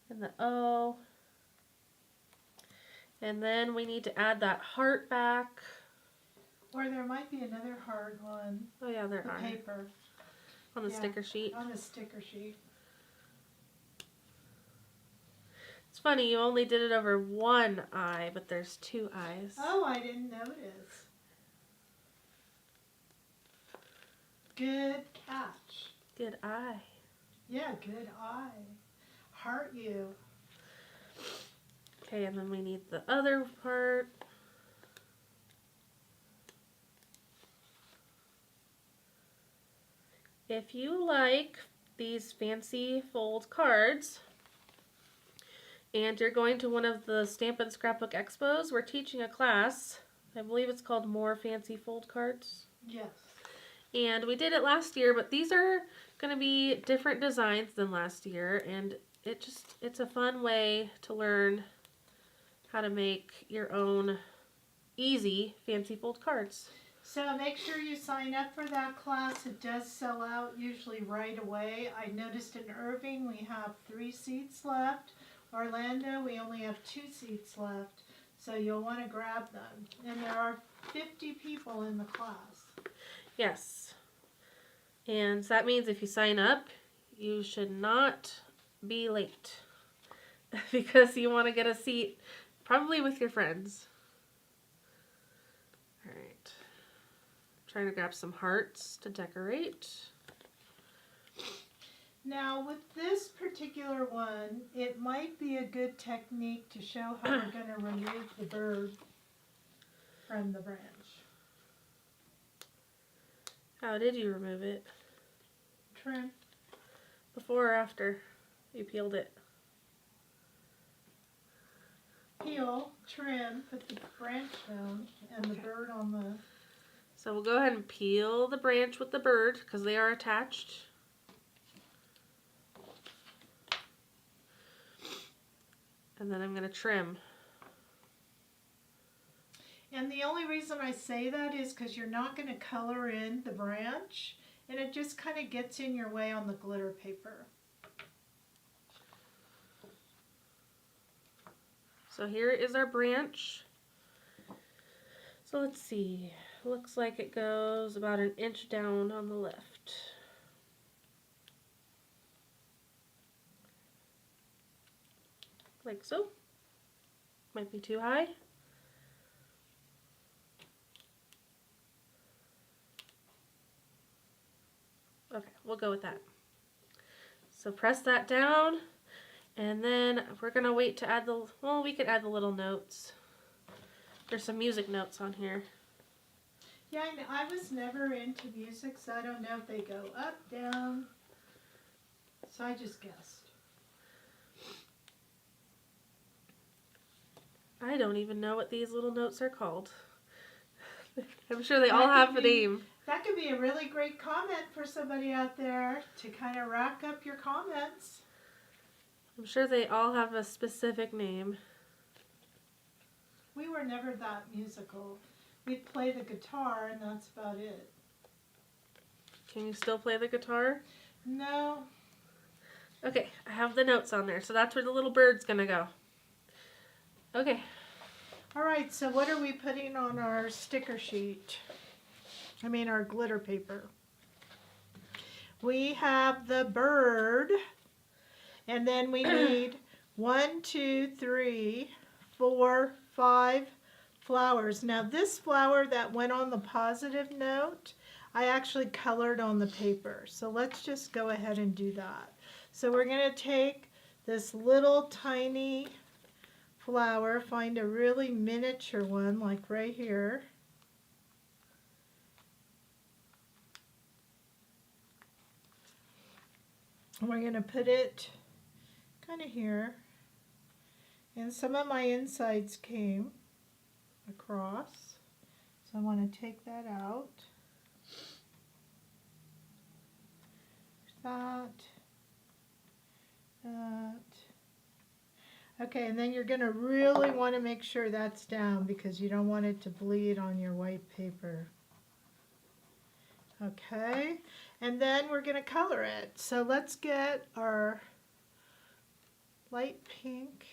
and the O. And then we need to add that heart back. Or there might be another hard one. Oh yeah, there The are. paper. On the Yeah, sticker sheet. On the sticker sheet. It's funny, you only did it over one eye, but there's 2 eyes. Oh, I didn't notice. Good catch. Good eye. Yeah, good eye. Heart you. Okay, and then we need the other part. If you like these fancy fold cards, and you're going to one of the Stamp and Scrapbook Expos, we're teaching a class. I believe it's called More Fancy Fold Cards. Yes. And we did it last year, but these are going to be different designs than last year, and it's a fun way to learn how to make your own easy fancy fold cards. So make sure you sign up for that class. It does sell out usually right away. I noticed in Irving we have 3 seats left. Orlando we only have 2 seats left. So you'll want to grab them. And there are 50 people in the class. Yes. And so that means if you sign up, you should not be late because you want to get a seat probably with your friends. All right. Trying to grab some hearts to decorate. Now with this particular one, it might be a good technique to show how we're going to remove the bird from the branch. How did you remove it? Trim. Before or after you peeled it? Peel, trim, put the branch down, and the bird on the So we'll go ahead and peel the branch with the bird because they are attached. And then I'm going to trim. And the only reason I say that is because you're not going to color in the branch, and it just kind of gets in your way on the glitter paper. So here is our branch. So let's see. Looks like it goes about an inch down on the left. Like so. Might be too high. Okay, we'll go with that. So press that down, and then we're gonna wait to add the, well, we could add the little notes. There's some music notes on here. Yeah, I was never into music, so I don't know if they go up, down. So I just guessed. I don't even know what these little notes are called. I'm sure they all have a name. That could be a really great comment for somebody out there to kind of rack up your comments. I'm sure they all have a specific name. We were never that musical. We'd play the guitar and that's about it. Can you still play the guitar? No. Okay, I have the notes on there, so that's where the little bird's gonna go. Okay. All right, so what are we putting on our sticker sheet? I mean our glitter paper. We have the bird, and then we need 1, 2, 3, 4, 5 flowers. Now this flower that went on the positive note, I actually colored on the paper. So let's just go ahead and do that. So we're going to take this little tiny flower, find a really miniature one like right here. And we're going to put it kind of here. And some of my insides came across. So I want to take that out. That. Okay, and then you're going to really want to make sure that's down because you don't want it to bleed on your white paper. Okay, and then we're going to color it. So let's get our light pink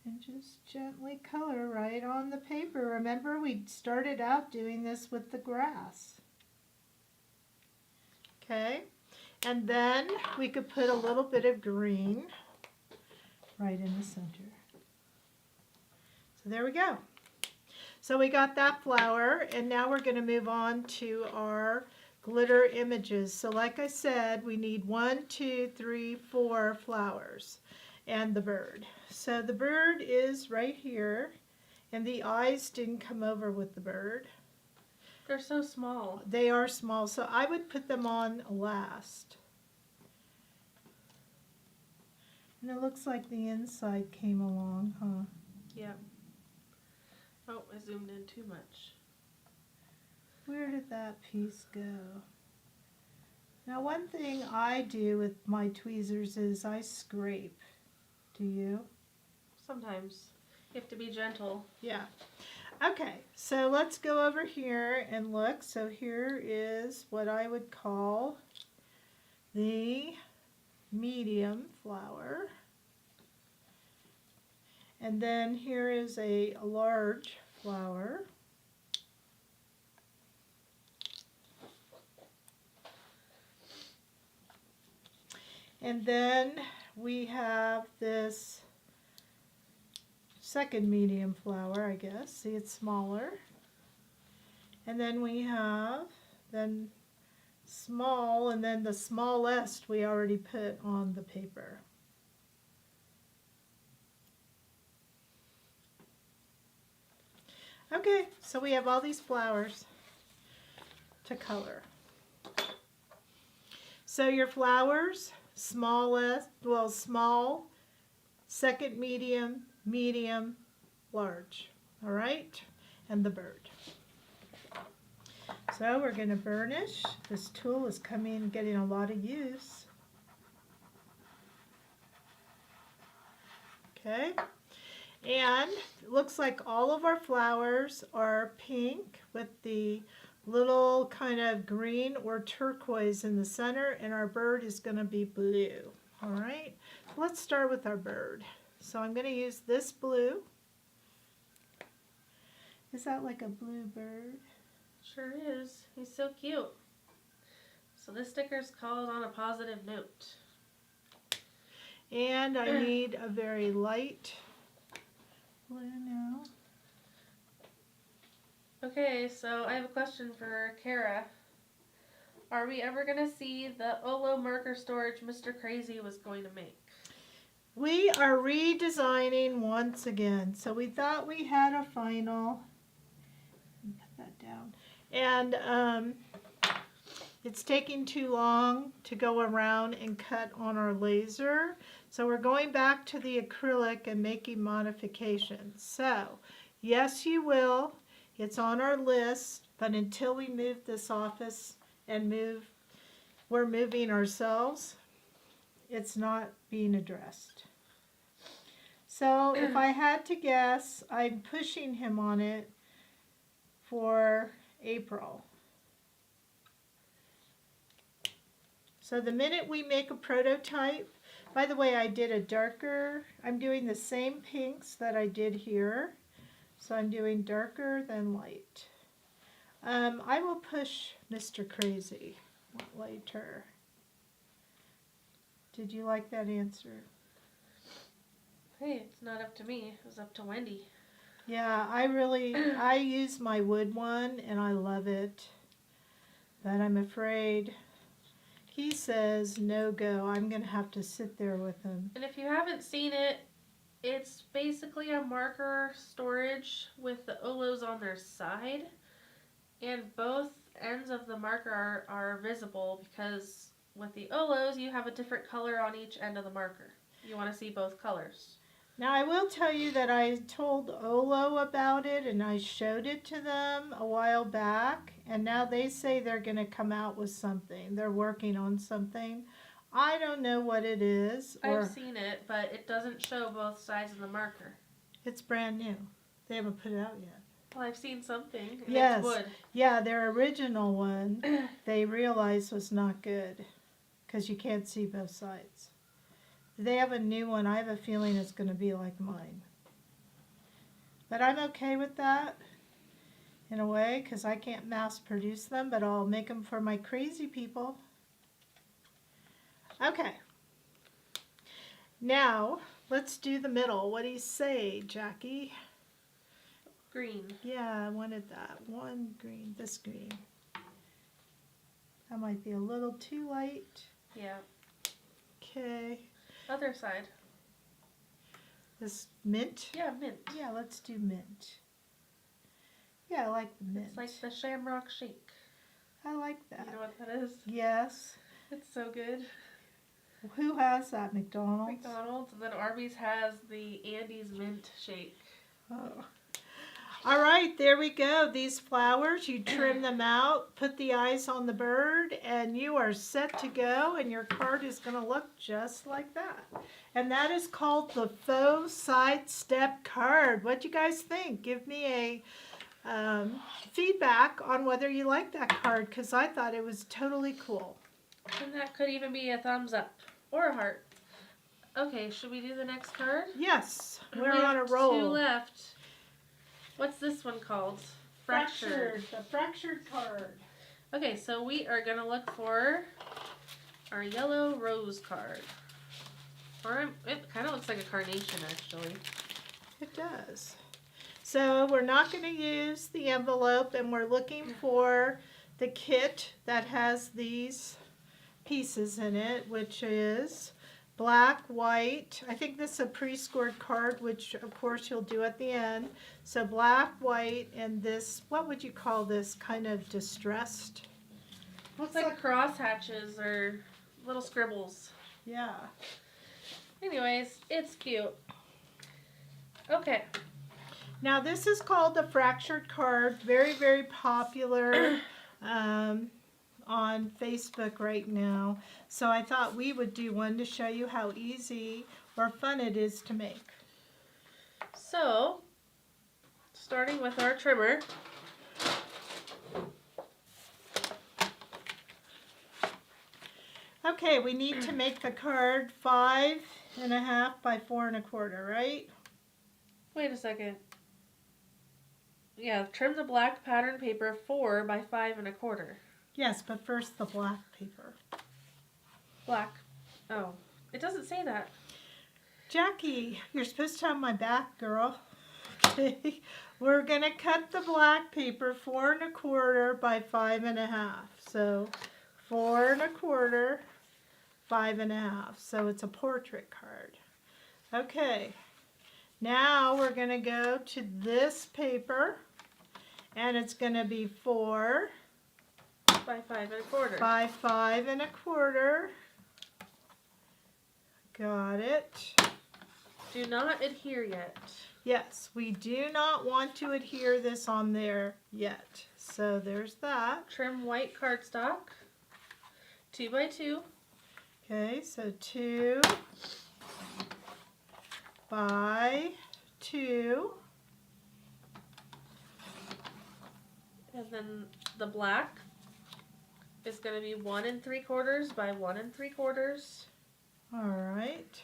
and just gently color right on the paper. Remember, we started out doing this with the grass. Okay, and then we could put a little bit of green right in the center. So there we go. So we got that flower, and now we're going to move on to our glitter images. So like I said, we need 1, 2, 3, 4 flowers and the bird. So the bird is right here, and the eyes didn't come over with the bird. They're so small. They are small, so I would put them on last. And it looks like the inside came along, huh? Yeah. Oh, I zoomed in too much. Where did that piece go? Now, one thing I do with my tweezers is I scrape. Do you? Sometimes. You have to be gentle. Yeah. Okay, so let's go over here and look. So here is what I would call the medium flower. And then here is a large flower. And then we have this second medium flower, I guess. See, it's smaller. And then we have then small, and then the smallest we already put on the paper. Okay, so we have all these flowers to color. So your flowers, smallest, well, small, second medium, medium, large. All right? and the bird. So we're going to burnish. This tool is getting a lot of use. Okay, and it looks like all of our flowers are pink with the little kind of green or turquoise in the center, and our bird is going to be blue. All right, so let's start with our bird. So I'm going to use this blue. Is that like a blue bird? Sure is. He's so cute. So this sticker's called On a Positive Note. And I need a very light blue now. Okay, so I have a question for Kara. Are we ever going to see the Olo marker storage Mr. Krazy was going to make? We are redesigning once again. So we thought we had a final. Put that down. And it's taking too long to go around and cut on our laser. So we're going back to the acrylic and making modifications. So yes, you will. It's on our list, but until we move this office and we're moving ourselves, it's not being addressed. So if I had to guess, I'm pushing him on it for April. So the minute we make a prototype, by the way, I did a darker, I'm doing the same pinks that I did here. So I'm doing darker than light. I will push Mr. Krazy later. Did you like that answer? Hey, it's not up to me. It was up to Wendy. Yeah, I use my wood one and I love it. But I'm afraid he says no go. I'm going to have to sit there with him. And if you haven't seen it, it's basically a marker storage with the Olos on their side. And both ends of the marker are visible because with the Olos, you have a different color on each end of the marker. You want to see both colors. Now I will tell you that I told Olo about it and I showed it to them a while back, and now they say they're going to come out with something. They're working on something. I don't know what it is. I've seen it, but it doesn't show both sides of the marker. It's brand new. They haven't put it out yet. Well, I've seen something. And yes. It's wood. Yeah, their original one they realized was not good because you can't see both sides. They have a new one. I have a feeling it's going to be like mine. But I'm okay with that in a way because I can't mass produce them, but I'll make them for my crazy people. Okay. Now, let's do the middle. What do you say, Jackie? Green. Yeah, I wanted that. One green, this green. That might be a little too light. Yeah. Okay. Other side. This mint? Yeah, mint. Yeah, let's do mint. Yeah, I like the mint. It's like the Shamrock Shake. I like that. You know what that is? Yes. It's so good. Who has that? McDonald's? McDonald's, and then Arby's has the Andy's Mint Shake. Oh. All right, there we go. These flowers, you trim them out, put the eyes on the bird, and you are set to go, and your card is going to look just like that. And that is called the Faux Sidestep card. What do you guys think? Give me a feedback on whether you like that card, because I thought it was totally cool. And that could even be a thumbs up or a heart. Okay, should we do the next card? Yes, we're We on a have roll. Two left. What's this one called? Fractured. The fractured card. Okay, so we are going to look for our yellow rose card. It kind of looks like a carnation, actually. It does. So we're not going to use the envelope, and we're looking for the kit that has these pieces in it, which is black, white. I think this is a pre-scored card, which of course you'll do at the end. So black, white, and this, what would you call this, kind of distressed? Looks like cross hatches or little scribbles. Yeah. Anyways, it's cute. Okay. Now this is called the fractured card. Very, very popular on Facebook right now. So I thought we would do one to show you how easy or fun it is to make. So, starting with our trimmer. Okay, we need to make the card 5.5 by 4.25, right? Wait a second. Yeah, trim the black pattern paper 4 by 5.25. Yes, but first the black paper. Black. Oh, it doesn't say that. Jackie, you're supposed to have my back, girl. Okay, we're gonna cut the black paper 4.25 by 5.5. So 4.25, 5.5. So it's a portrait card. Okay, now we're gonna go to this paper, and it's gonna be 4 by 5.25. by 5.25. Got it. Do not adhere yet. Yes, we do not want to adhere this on there yet. So there's that. Trim white cardstock 2 by 2. Okay, so 2 by 2. And then the black is going to be 1 3/4 by 1 3/4. All right.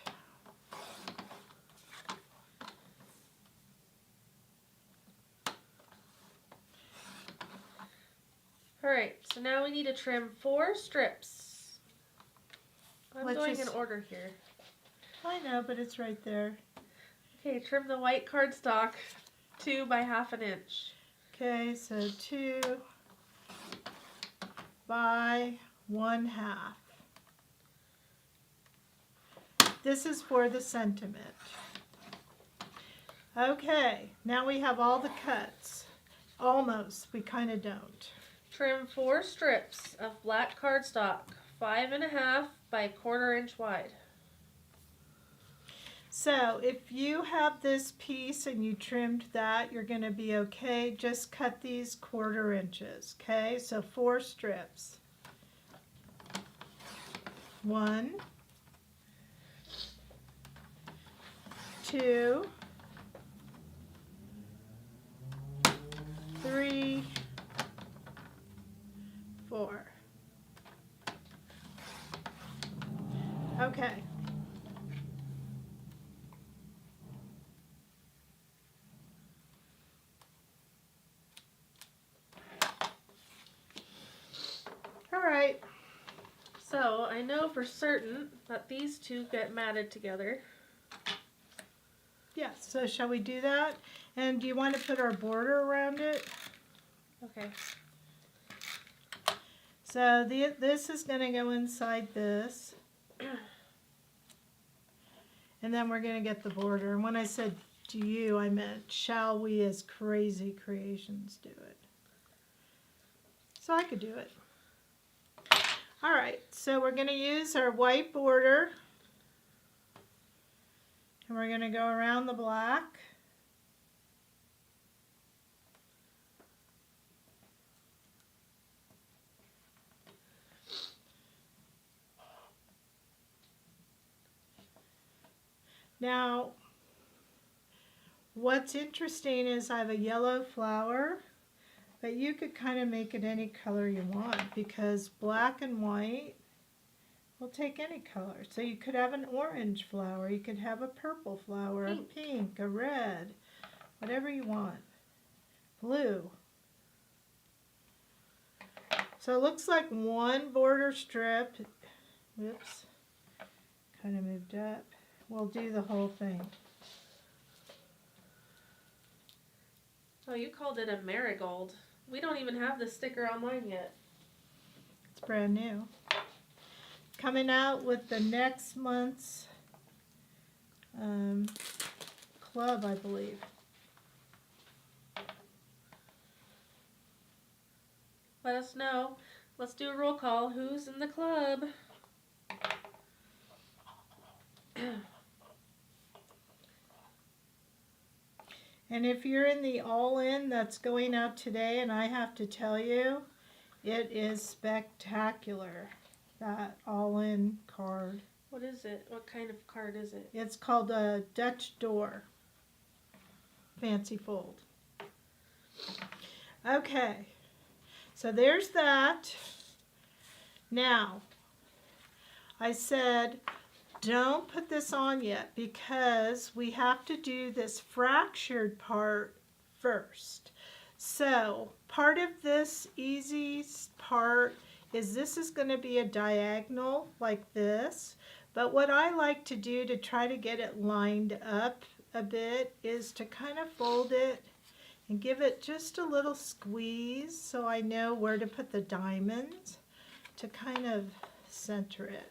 Alright, so now we need to trim 4 strips. I'm Let's going just- in order here. I know, but it's right there. Okay, trim the white cardstock 2 by 1/2 inch. Okay, so 2 by 1/2. This is for the sentiment. Okay, now we have all the cuts. Almost, we kind of don't. Trim 4 strips of black cardstock 5.5 by 1/4 inch wide. So if you have this piece and you trimmed that, you're going to be okay. Just cut these 1/4 inches. Okay, so 4 strips. 1, 2, 3, 4. Okay. All right. So I know for certain that these two get matted together. Yeah, so shall we do that? And do you want to put our border around it? Okay. So this is going to go inside this. And then we're going to get the border. And when I said do you, I meant shall we as Krazy Creations do it? So I could do it. All right, so we're going to use our white border. And we're going to go around the black. Now, what's interesting is I have a yellow flower, but you could kind of make it any color you want because black and white will take any color. So you could have an orange flower, you could have a purple flower, a pink, a red, whatever you want. Blue. So it looks like one border strip. Whoops. Kind of moved up. We'll do the whole thing. Oh, you called it a marigold. We don't even have the sticker on mine yet. It's brand new. Coming out with the next month's club, I believe. Let us know. Let's do a roll call. Who's in the club? And if you're in the all-in that's going out today, and I have to tell you, it is spectacular, that all-in card. What is it? What kind of card is it? It's called a Dutch door. Fancy fold. Okay, so there's that. Now, I said don't put this on yet because we have to do this fractured part first. So part of this easy part is this is going to be a diagonal like this. But what I like to do to try to get it lined up a bit is to kind of fold it and give it just a little squeeze so I know where to put the diamonds to kind of center it.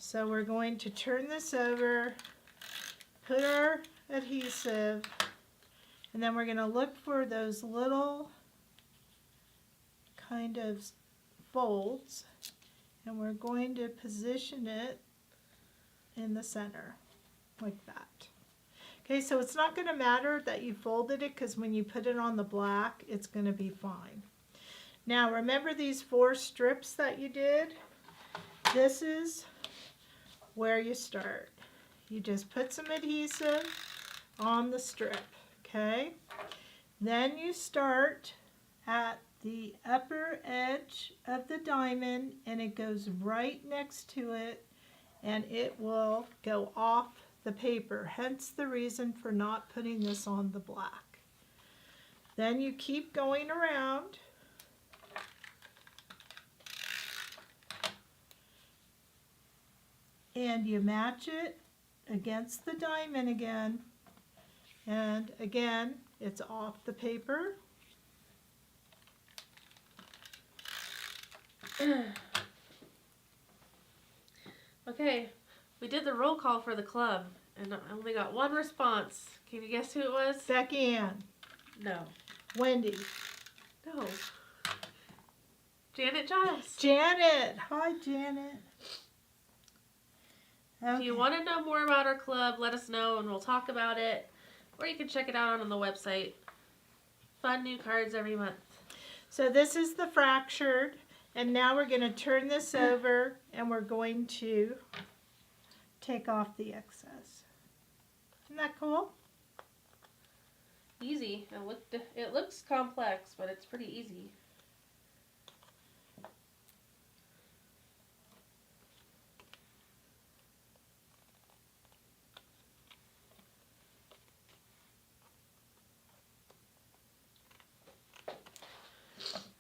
So we're going to turn this over, put our adhesive, and then we're going to look for those little kind of folds, and we're going to position it in the center like that. Okay, so it's not going to matter that you folded it because when you put it on the black, it's going to be fine. Now remember these 4 strips that you did? This is where you start. You just put some adhesive on the strip, okay? Then you start at the upper edge of the diamond and it goes right next to it and it will go off the paper, hence the reason for not putting this on the black. Then you keep going around and you match it against the diamond again, and again it's off the paper. Okay, we did the roll call for the club and I only got 1 response. Can you guess who it was? Becky Ann. No. Wendy. No. Janet Giles. Janet. Hi, Janet. Okay. If you want to know more about our club, let us know and we'll talk about it. Or you can check it out on the website. Fun new cards every month. So this is the fractured, and now we're going to turn this over and we're going to take off the excess. Isn't that cool? Easy. It looks complex, but it's pretty easy.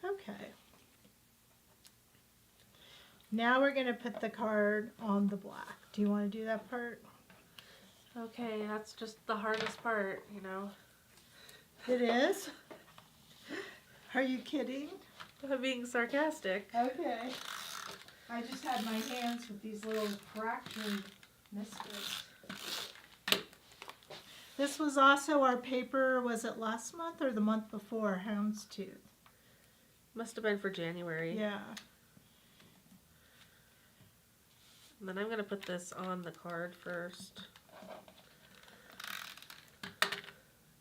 Okay. Now we're going to put the card on the black. Do you want to do that part? Okay, that's just the hardest part, you know. It is? Are you kidding? I'm being sarcastic. Okay. I just had my hands with these little fractured misfits. This was also our paper, was it last month or the month before, Houndstooth? Must have been for January. Yeah. And then I'm going to put this on the card first.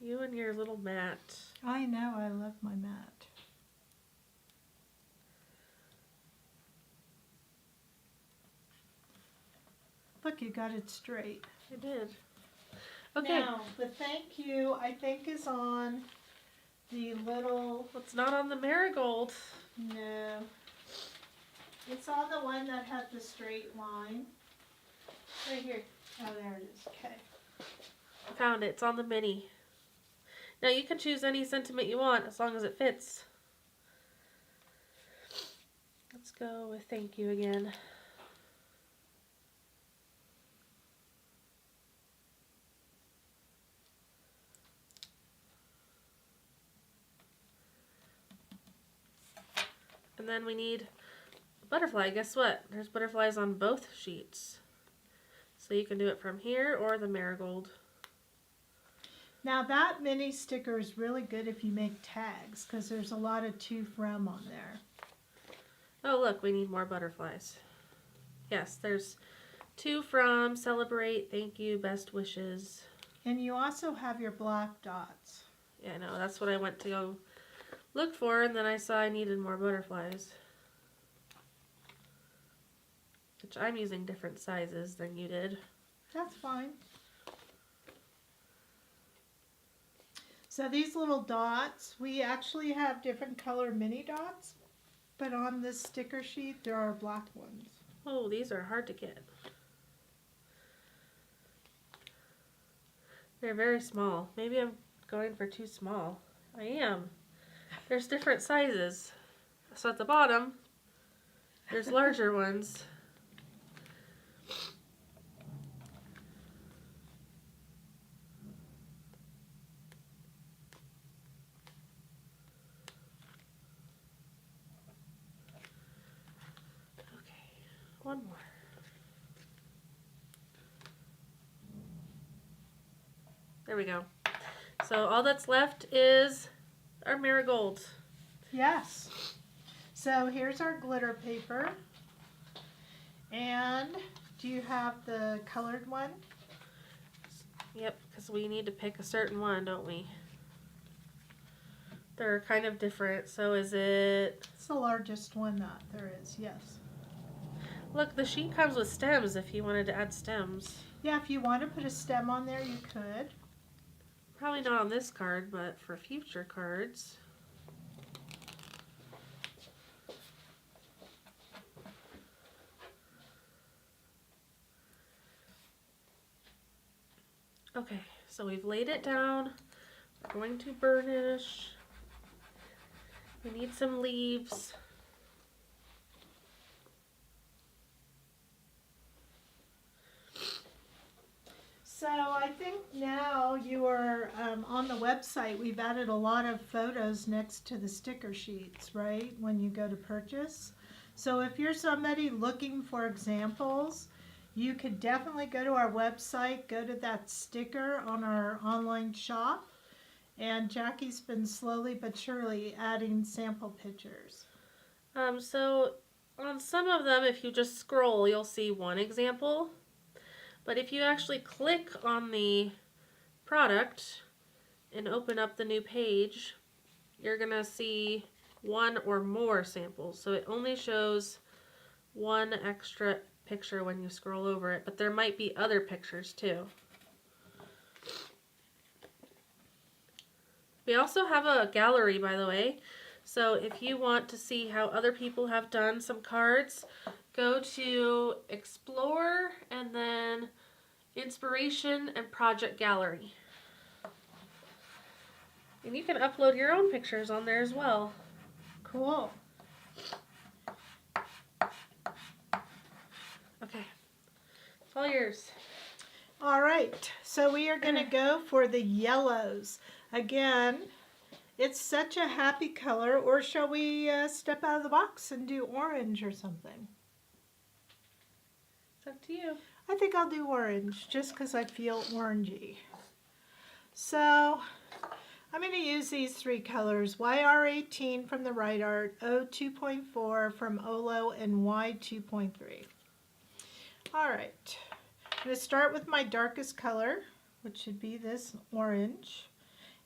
You and your little mat. I know, I love my mat. Look, you got it straight. I did. Okay. Now, the thank you, I think, is on the little... It's not on the marigold. No. It's on the one that had the straight line. Right here. Oh, there it is. Okay. I found it. It's on the mini. Now you can choose any sentiment you want as long as it fits. Let's go with thank you again. And then we need a butterfly. Guess what? There's butterflies on both sheets. So you can do it from here or the marigold. Now that mini sticker is really good if you make tags because there's a lot of to from on there. Oh look, we need more butterflies. Yes, there's to from, celebrate, thank you, best wishes. And you also have your black dots. Yeah, I know. That's what I went to go look for, and then I saw I needed more butterflies. Which I'm using different sizes than you did. That's fine. So these little dots, we actually have different color mini dots, but on this sticker sheet there are black ones. Oh, these are hard to get. They're very small. Maybe I'm going for too small. I am. There's different sizes. So at the bottom, there's larger ones. Okay, one more. There we go. So all that's left is our marigolds. Yes. So here's our glitter paper. And do you have the colored one? Yep, because we need to pick a certain one, don't we? They're kind of different. So is it... It's the largest one that there is, yes. Look, the sheet comes with stems if you wanted to add stems. Yeah, if you want to put a stem on there, you could. Probably not on this card, but for future cards. Okay, so we've laid it down. We're going to burnish. We need some leaves. So I think now you are on the website, we've added a lot of photos next to the sticker sheets, right, when you go to purchase. So if you're somebody looking for examples, you could definitely go to our website, go to that sticker on our online shop, and Jackie's been slowly but surely adding sample pictures. So on some of them, if you just scroll, you'll see one example. But if you actually click on the product and open up the new page, you're going to see one or more samples. So it only shows one extra picture when you scroll over it, but there might be other pictures too. We also have a gallery, by the way. So if you want to see how other people have done some cards, go to Explore and then Inspiration and Project Gallery. And you can upload your own pictures on there as well. Cool. Okay, it's all yours. All right, so we are going to go for the yellows. Again, it's such a happy color, or shall we step out of the box and do orange or something? It's up to you. I think I'll do orange, just because I feel orangey. So, I'm going to use these three colors, YR18 from the Right Art, O 2.4 from Olo, and Y 2.3. All right, I'm going to start with my darkest color, which should be this orange.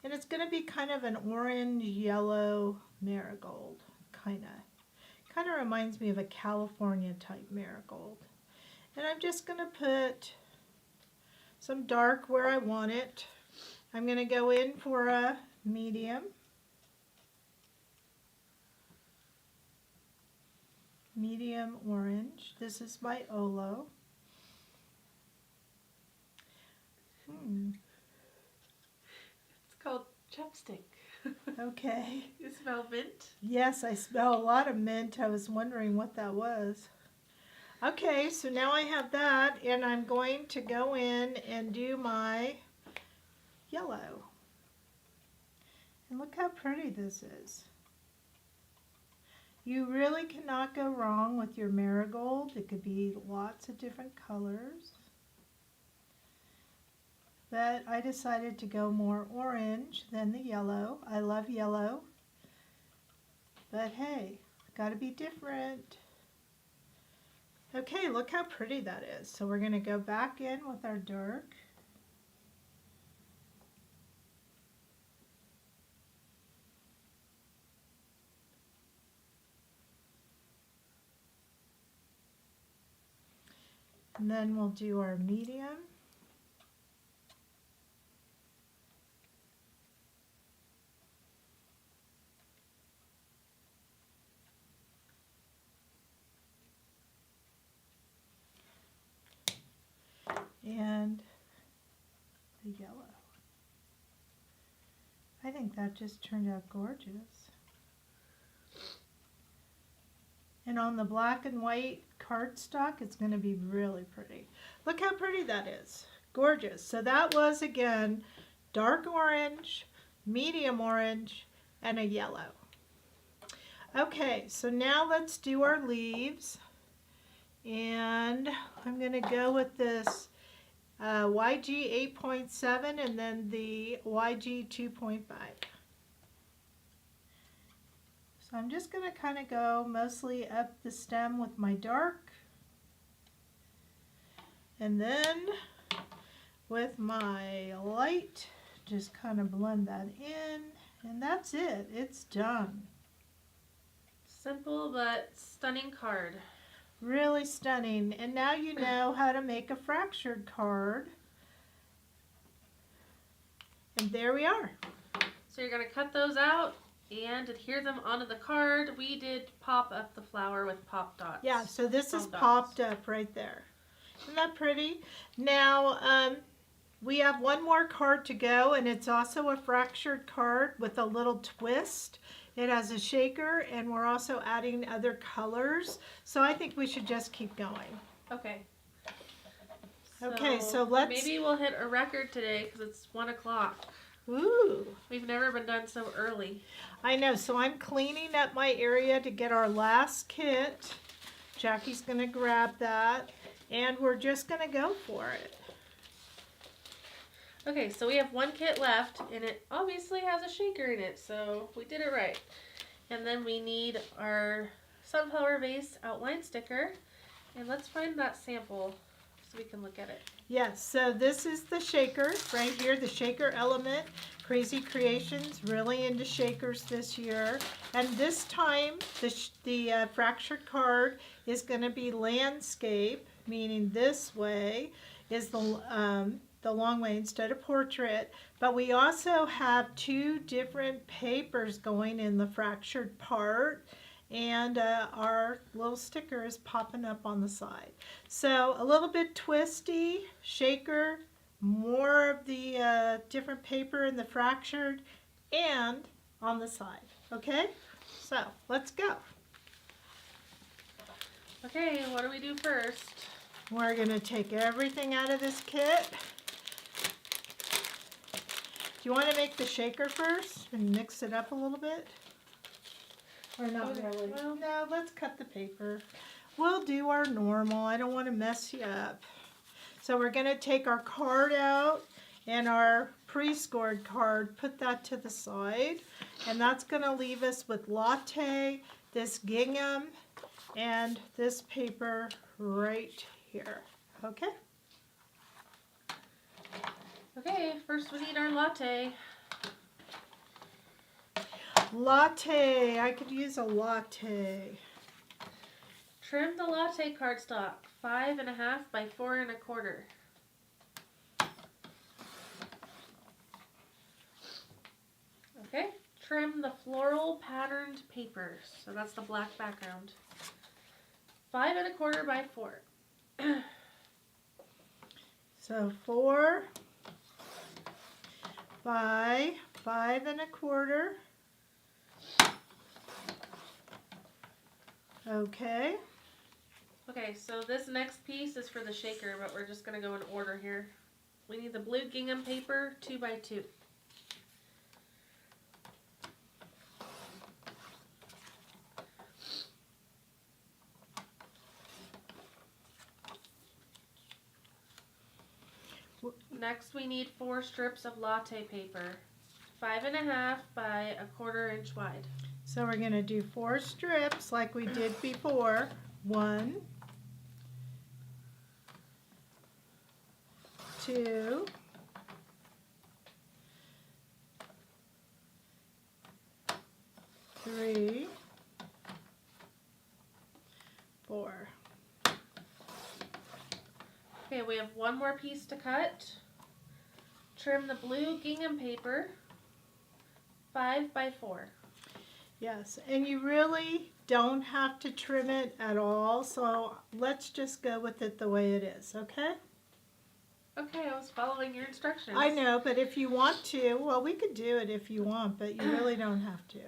And it's going to be kind of an orange-yellow marigold, kind of reminds me of a California type marigold. And I'm just going to put some dark where I want it. I'm going to go in for a medium. Medium orange. This is my Olo. It's called chapstick. Okay. You smell mint? Yes, I smell a lot of mint. I was wondering what that was. Okay, so now I have that, and I'm going to go in and do my yellow. And look how pretty this is. You really cannot go wrong with your marigold. It could be lots of different colors. But I decided to go more orange than the yellow. I love yellow. But hey, got to be different. Okay, look how pretty that is. So we're going to go back in with our dark. And then we'll do our medium. And the yellow. I think that just turned out gorgeous. And on the black and white cardstock, it's going to be really pretty. Look how pretty that is. Gorgeous. So that was, again, dark orange, medium orange, and a yellow. Okay, so now let's do our leaves. And I'm going to go with this YG 8.7 and then the YG 2.5. So I'm just going to kind of go mostly up the stem with my dark. And then with my light, just kind of blend that in. And that's it. It's done. Simple but stunning card. Really stunning. And now you know how to make a fractured card. And there we are. So you're going to cut those out and adhere them onto the card. We did pop up the flower with pop dots. Yeah, so this is Foam dots. popped up right there. Isn't that pretty? Now, we have one more card to go, and it's also a fractured card with a little twist. It has a shaker, and we're also adding other colors. So I think we should just keep going. Okay. Okay, so let's... Maybe we'll hit a record today because it's 1 o'clock. Ooh. We've never been done so early. I know, so I'm cleaning up my area to get our last kit. Jackie's going to grab that, and we're just going to go for it. Okay, so we have one kit left, and it obviously has a shaker in it, so we did it right. And then we need our sunflower vase outline sticker, and let's find that sample so we can look at it. Yes, so this is the shaker right here, the shaker element. Krazy Creations, really into shakers this year. And this time, the fractured card is going to be landscape, meaning this way is the long way instead of portrait. But we also have two different papers going in the fractured part. And our little sticker is popping up on the side. So a little bit twisty, shaker, more of the different paper in the fractured, and on the side. Okay, so let's go. Okay, what do we do first? We're going to take everything out of this kit. Do you want to make the shaker first and mix it up a little bit? Or not really? Well, no, let's cut the paper. We'll do our normal. I don't want to mess you up. So we're going to take our card out and our pre-scored card, put that to the side. And that's going to leave us with latte, this gingham, and this paper right here. Okay? Okay, first we need our latte. Latte. I could use a latte. Trim the latte cardstock 5.5 by 4 1/4. Okay, trim the floral patterned paper. So that's the black background. 5 1/4 by 4. So 4 by 5 1/4. Okay. Okay, so this next piece is for the shaker, but we're just going to go in order here. We need the blue gingham paper 2 by 2. Next we need 4 strips of latte paper, 5.5 by 1/4 inch wide. So we're going to do 4 strips like we did before. 1, 2, 3, 4. Okay, we have one more piece to cut. Trim the blue gingham paper 5 by 4. Yes, and you really don't have to trim it at all, so let's just go with it the way it is, okay? Okay, I was following your instructions. I know, but if you want to, well, we could do it if you want, but you really don't have to.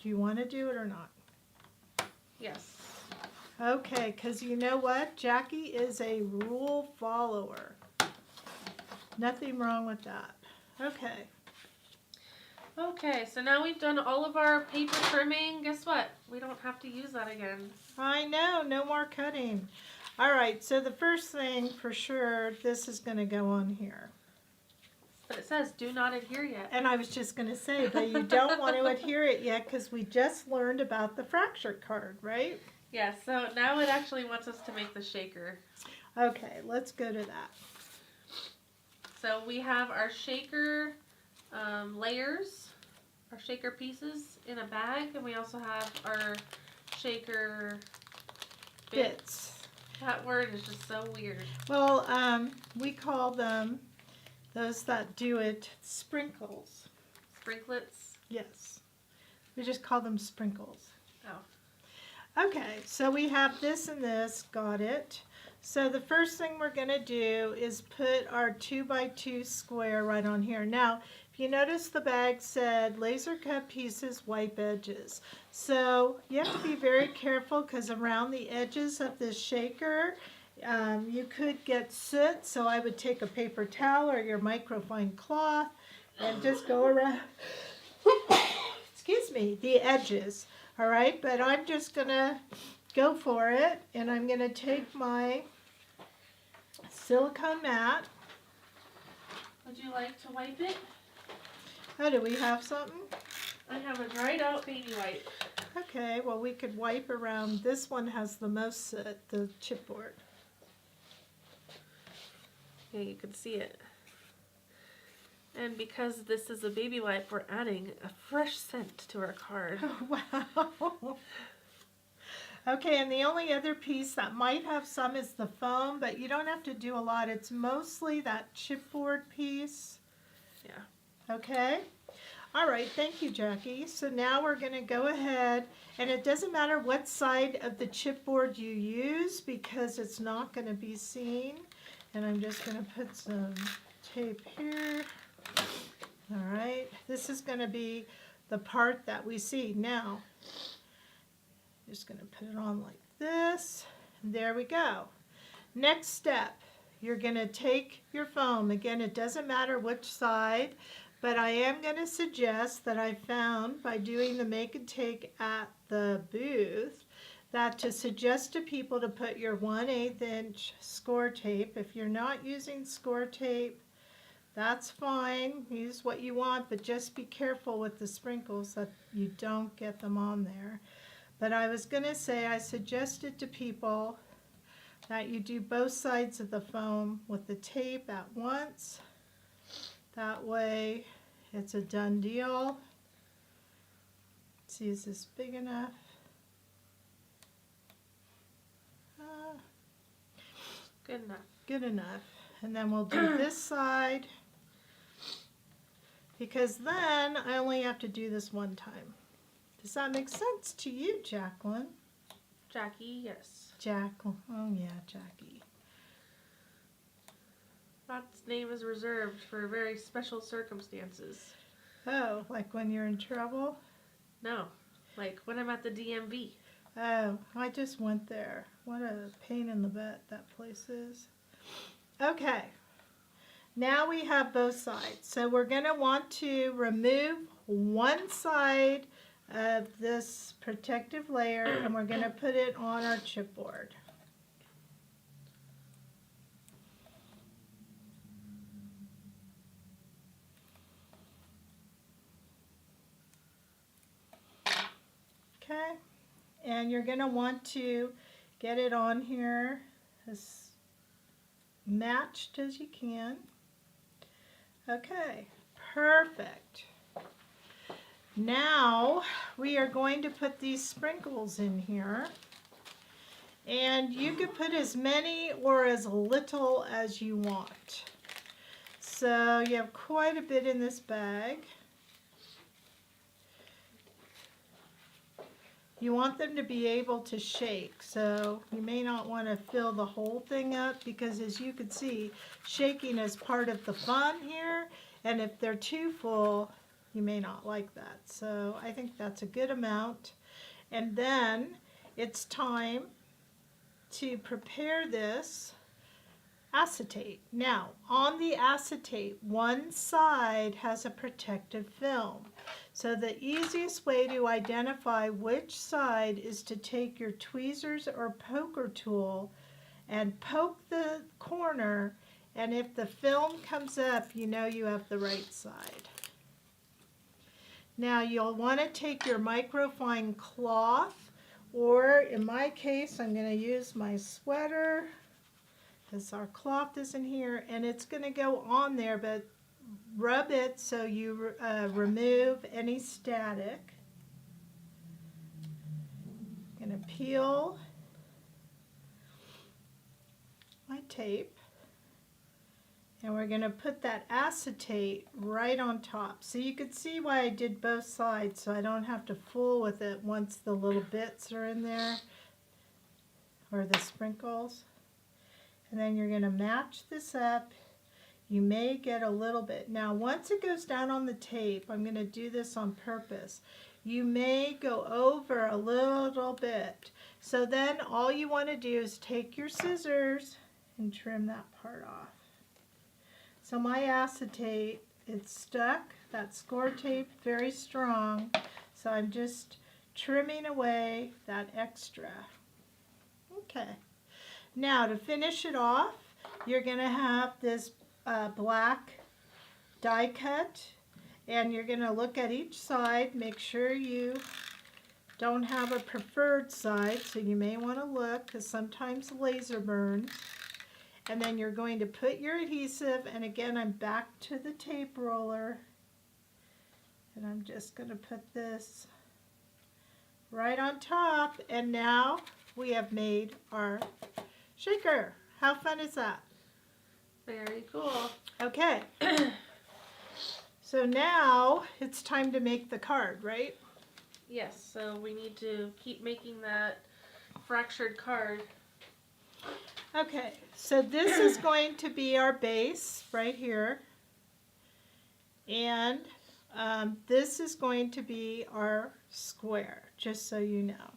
Do you want to do it or not? Yes. Okay, because you know what? Jackie is a rule follower. Nothing wrong with that. Okay. Okay, so now we've done all of our paper trimming. Guess what? We don't have to use that again. I know, no more cutting. All right, so the first thing for sure, this is going to go on here. But it says do not adhere yet. And I was just going to say, but you don't want to adhere it yet because we just learned about the fracture card, right? Yeah, so now it actually wants us to make the shaker. Okay, let's go to that. So we have our shaker layers, our shaker pieces in a bag, and we also have our shaker bits. That word is just so weird. Well, we call them, those that do it, sprinkles. Sprinklets? Yes. We just call them sprinkles. Oh. Okay, so we have this and this, got it. So the first thing we're going to do is put our 2 by 2 square right on here. Now, if you notice the bag said laser cut pieces, wipe edges. So you have to be very careful because around the edges of this shaker, you could get soot. So I would take a paper towel or your microfine cloth and just go around, excuse me, the edges. All right, but I'm just going to go for it, and I'm going to take my silicone mat. Would you like to wipe it? Oh, do we have something? I have a dried out baby wipe. Okay, well we could wipe around. This one has the most soot, the chipboard. Yeah, you can see it. And because this is a baby wipe, we're adding a fresh scent to our card. Wow. Okay, and the only other piece that might have some is the foam, but you don't have to do a lot. It's mostly that chipboard piece. Yeah. Okay. All right, thank you, Jackie. So now we're going to go ahead, and it doesn't matter what side of the chipboard you use because it's not going to be seen. And I'm just going to put some tape here. All right, this is going to be the part that we see. Now, just going to put it on like this. And there we go. Next step, you're going to take your foam. Again, it doesn't matter which side, but I am going to suggest that I found by doing the make and take at the booth that to suggest to people to put your 1/8 inch score tape. If you're not using score tape, that's fine. Use what you want, but just be careful with the sprinkles that you don't get them on there. But I was going to say I suggested to people that you do both sides of the foam with the tape at once. That way it's a done deal. Let's see, is this big enough? Good enough. Good enough. And then we'll do this side, because then I only have to do this one time. Does that make sense to you, Jacqueline? Jackie, yes. Jacqueline. Oh, yeah, Jackie. That name is reserved for very special circumstances. Oh, like when you're in trouble? No, like when I'm at the DMV. Oh, I just went there. What a pain in the butt that place is. Okay. Now we have both sides. So we're going to want to remove one side of this protective layer and we're going to put it on our chipboard. Okay. And you're going to want to get it on here as matched as you can. Okay, perfect. Now we are going to put these sprinkles in here. And you can put as many or as little as you want. So you have quite a bit in this bag. You want them to be able to shake, so you may not want to fill the whole thing up because, as you can see, shaking is part of the fun here, and if they're too full, you may not like that. So I think that's a good amount. And then it's time to prepare this acetate. Now, on the acetate, one side has a protective film. So the easiest way to identify which side is to take your tweezers or poker tool and poke the corner, and if the film comes up, you know you have the right side. Now you'll want to take your microfine cloth, or in my case, I'm going to use my sweater because our cloth isn't here, and it's going to go on there, but rub it so you remove any static. I'm going to peel my tape, and we're going to put that acetate right on top. So you can see why I did both sides, so I don't have to fool with it once the little bits are in there, or the sprinkles. And then you're going to match this up. You may get a little bit. Now, once it goes down on the tape, I'm going to do this on purpose. You may go over a little bit. So then all you want to do is take your scissors and trim that part off. So my acetate, it's stuck. That score tape, very strong. So I'm just trimming away that extra. Okay. Now to finish it off, you're going to have this black die cut, and you're going to look at each side, make sure you don't have a preferred side, so you may want to look because sometimes laser burns. And then you're going to put your adhesive, and again I'm back to the tape roller, and I'm just going to put this right on top, and now we have made our shaker. How fun is that? Very cool. Okay. So now it's time to make the card, right? Yes, so we need to keep making that fractured card. Okay, so this is going to be our base right here. And this is going to be our square, just so you know.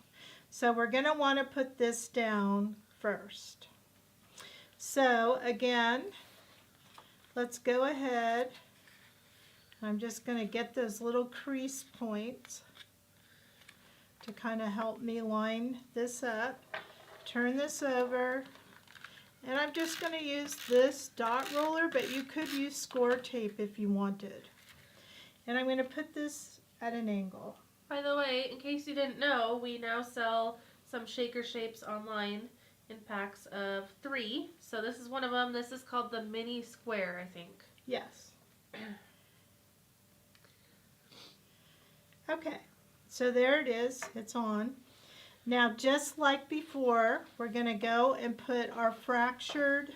So we're going to want to put this down first. So again, let's go ahead. I'm just going to get those little crease points to kind of help me line this up. Turn this over, and I'm just going to use this dot roller, but you could use score tape if you wanted. And I'm going to put this at an angle. By the way, in case you didn't know, we now sell some shaker shapes online in packs of 3. So this is one of them. This is called the mini square, I think. Yes. Okay, so there it is. It's on. Now, just like before, we're going to go and put our fractured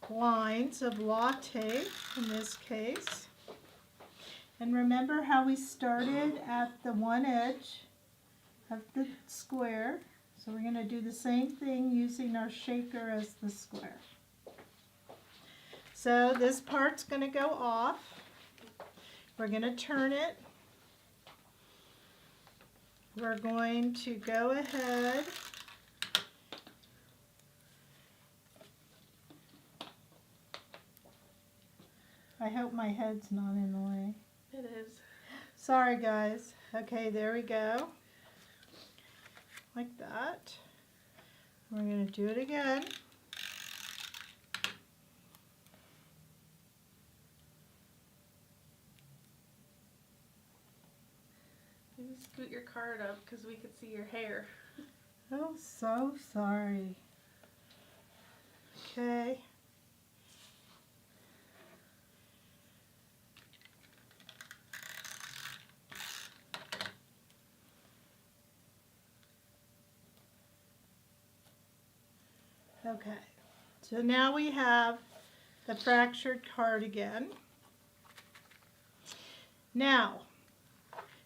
lines of latte in this case. And remember how we started at the one edge of the square. So we're going to do the same thing using our shaker as the square. So this part's going to go off. We're going to turn it. We're going to go ahead I hope my head's not in the way. It is. Sorry guys. Okay, there we go. Like that. We're going to do it again. Maybe scoot your card up because we could see your hair. Oh, so sorry. Okay. Okay, so now we have the fractured cardigan. Now,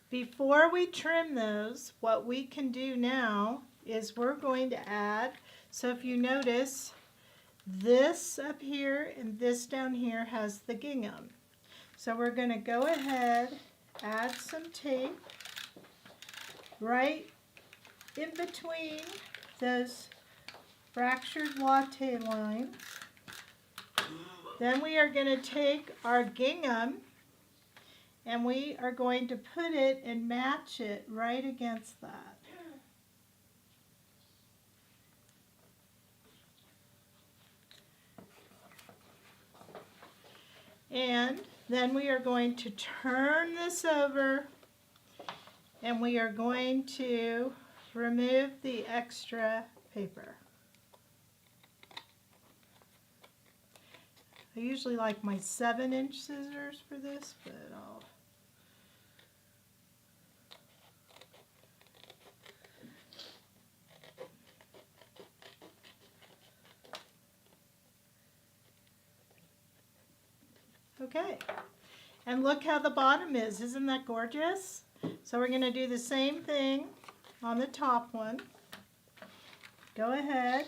before we trim those, what we can do now is we're going to add, so if you notice, this up here and this down here has the gingham. So we're going to go ahead, add some tape right in between those fractured latte lines. Then we are going to take our gingham and we are going to put it and match it right against that. And then we are going to turn this over and we are going to remove the extra paper. I usually like my 7-inch scissors for this, but I'll... Okay, and look how the bottom is. Isn't that gorgeous? So we're going to do the same thing on the top one. Go ahead,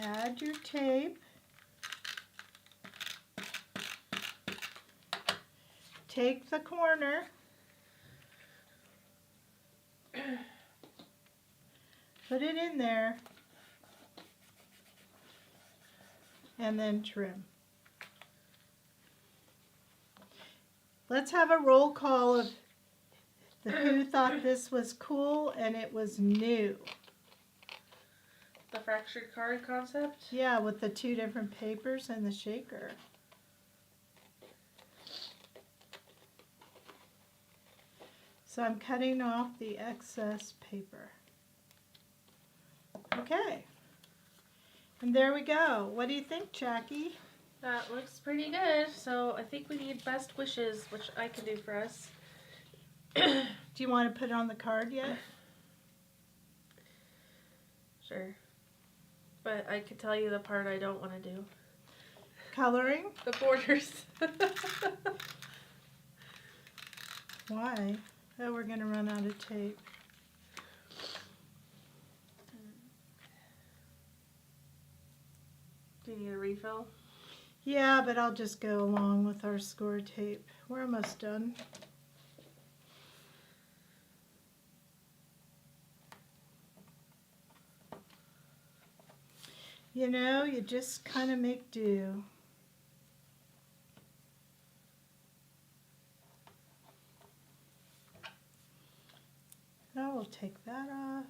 add your tape. Take the corner, put it in there, and then trim. Let's have a roll call of who thought this was cool and it was new. The fractured card concept? Yeah, with the 2 different papers and the shaker. So I'm cutting off the excess paper. Okay. And there we go. What do you think, Jackie? That looks pretty good. So I think we need best wishes, which I can do for us. Do you want to put it on the card yet? Sure. But I could tell you the part I don't want to do. Coloring? The borders. Why? Oh, we're going to run out of tape. Do you need a refill? Yeah, but I'll just go along with our score tape. We're almost done. You know, you just kind of make do. Oh, we'll take that off.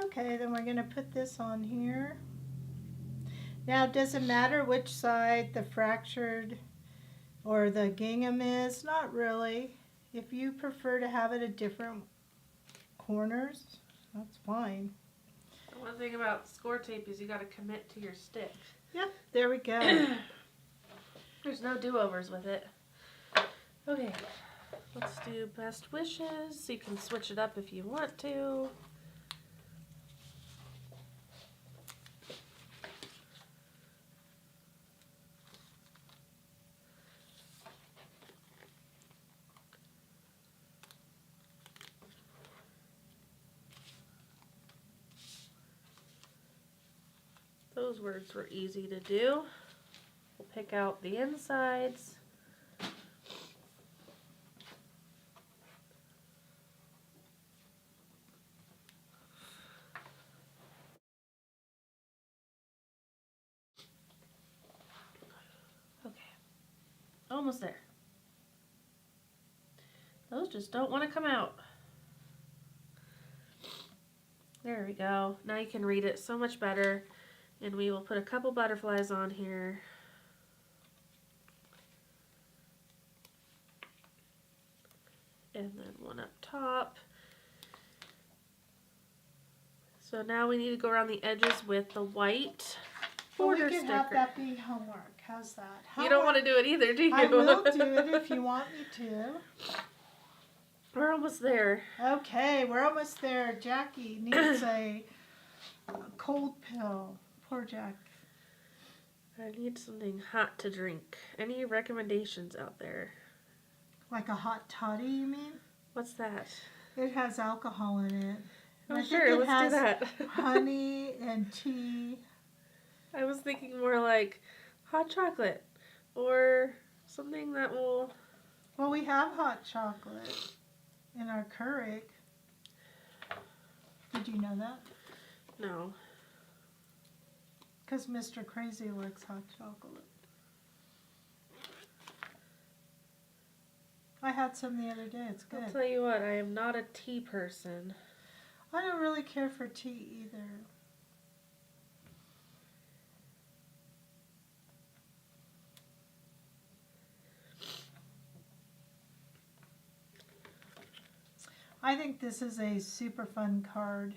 Okay, then we're going to put this on here. Now, it doesn't matter which side the fractured or the gingham is. Not really. If you prefer to have it at different corners, that's fine. One thing about score tape is you got to commit to your stick. Yep, there we go. There's no do-overs with it. Okay, let's do best wishes. You can switch it up if you want to. Those words were easy to do. We'll pick out the insides. Okay, almost there. Those just don't want to come out. There we go. Now you can read it so much better. And we will put a couple butterflies on here. And then one up top. So now we need to go around the edges with the white Well, we border can sticker. have that be homework. How's that? You don't want to do it either, do you? I will do it if you want me to. We're almost there. Okay, we're almost there. Jackie needs a cold pill. Poor Jack. I need something hot to drink. Any recommendations out there? Like a hot toddy, you mean? What's that? It has alcohol in it. Oh, I think sure, it let's has do that. honey and tea. I was thinking more like hot chocolate or something that will... Well, we have hot chocolate in our Keurig. Did you know that? No. Because Mr. Krazy likes hot chocolate. I had some the other day. It's good. I'll tell you what, I am not a tea person. I don't really care for tea either. I think this is a super fun card.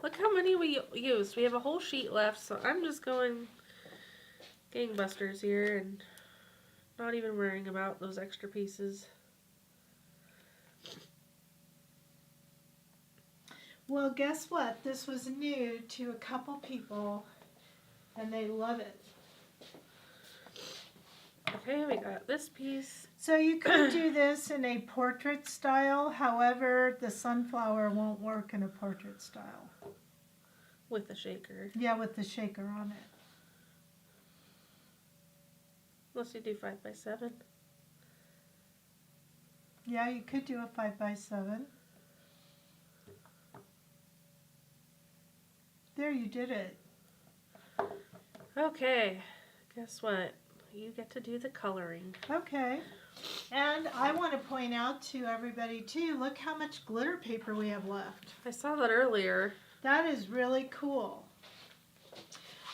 Look how many we used. We have a whole sheet left, so I'm just going gangbusters here and not even worrying about those extra pieces. Well, guess what? This was new to a couple people, and they love it. Okay, we got this piece. So you could do this in a portrait style. However, the sunflower won't work in a portrait style. With the shaker. Yeah, with the shaker on it. Unless you do 5x7. Yeah, you could do a 5x7. There, you did it. Okay, guess what? You get to do the coloring. Okay. And I want to point out to everybody too, look how much glitter paper we have left. I saw that earlier. That is really cool.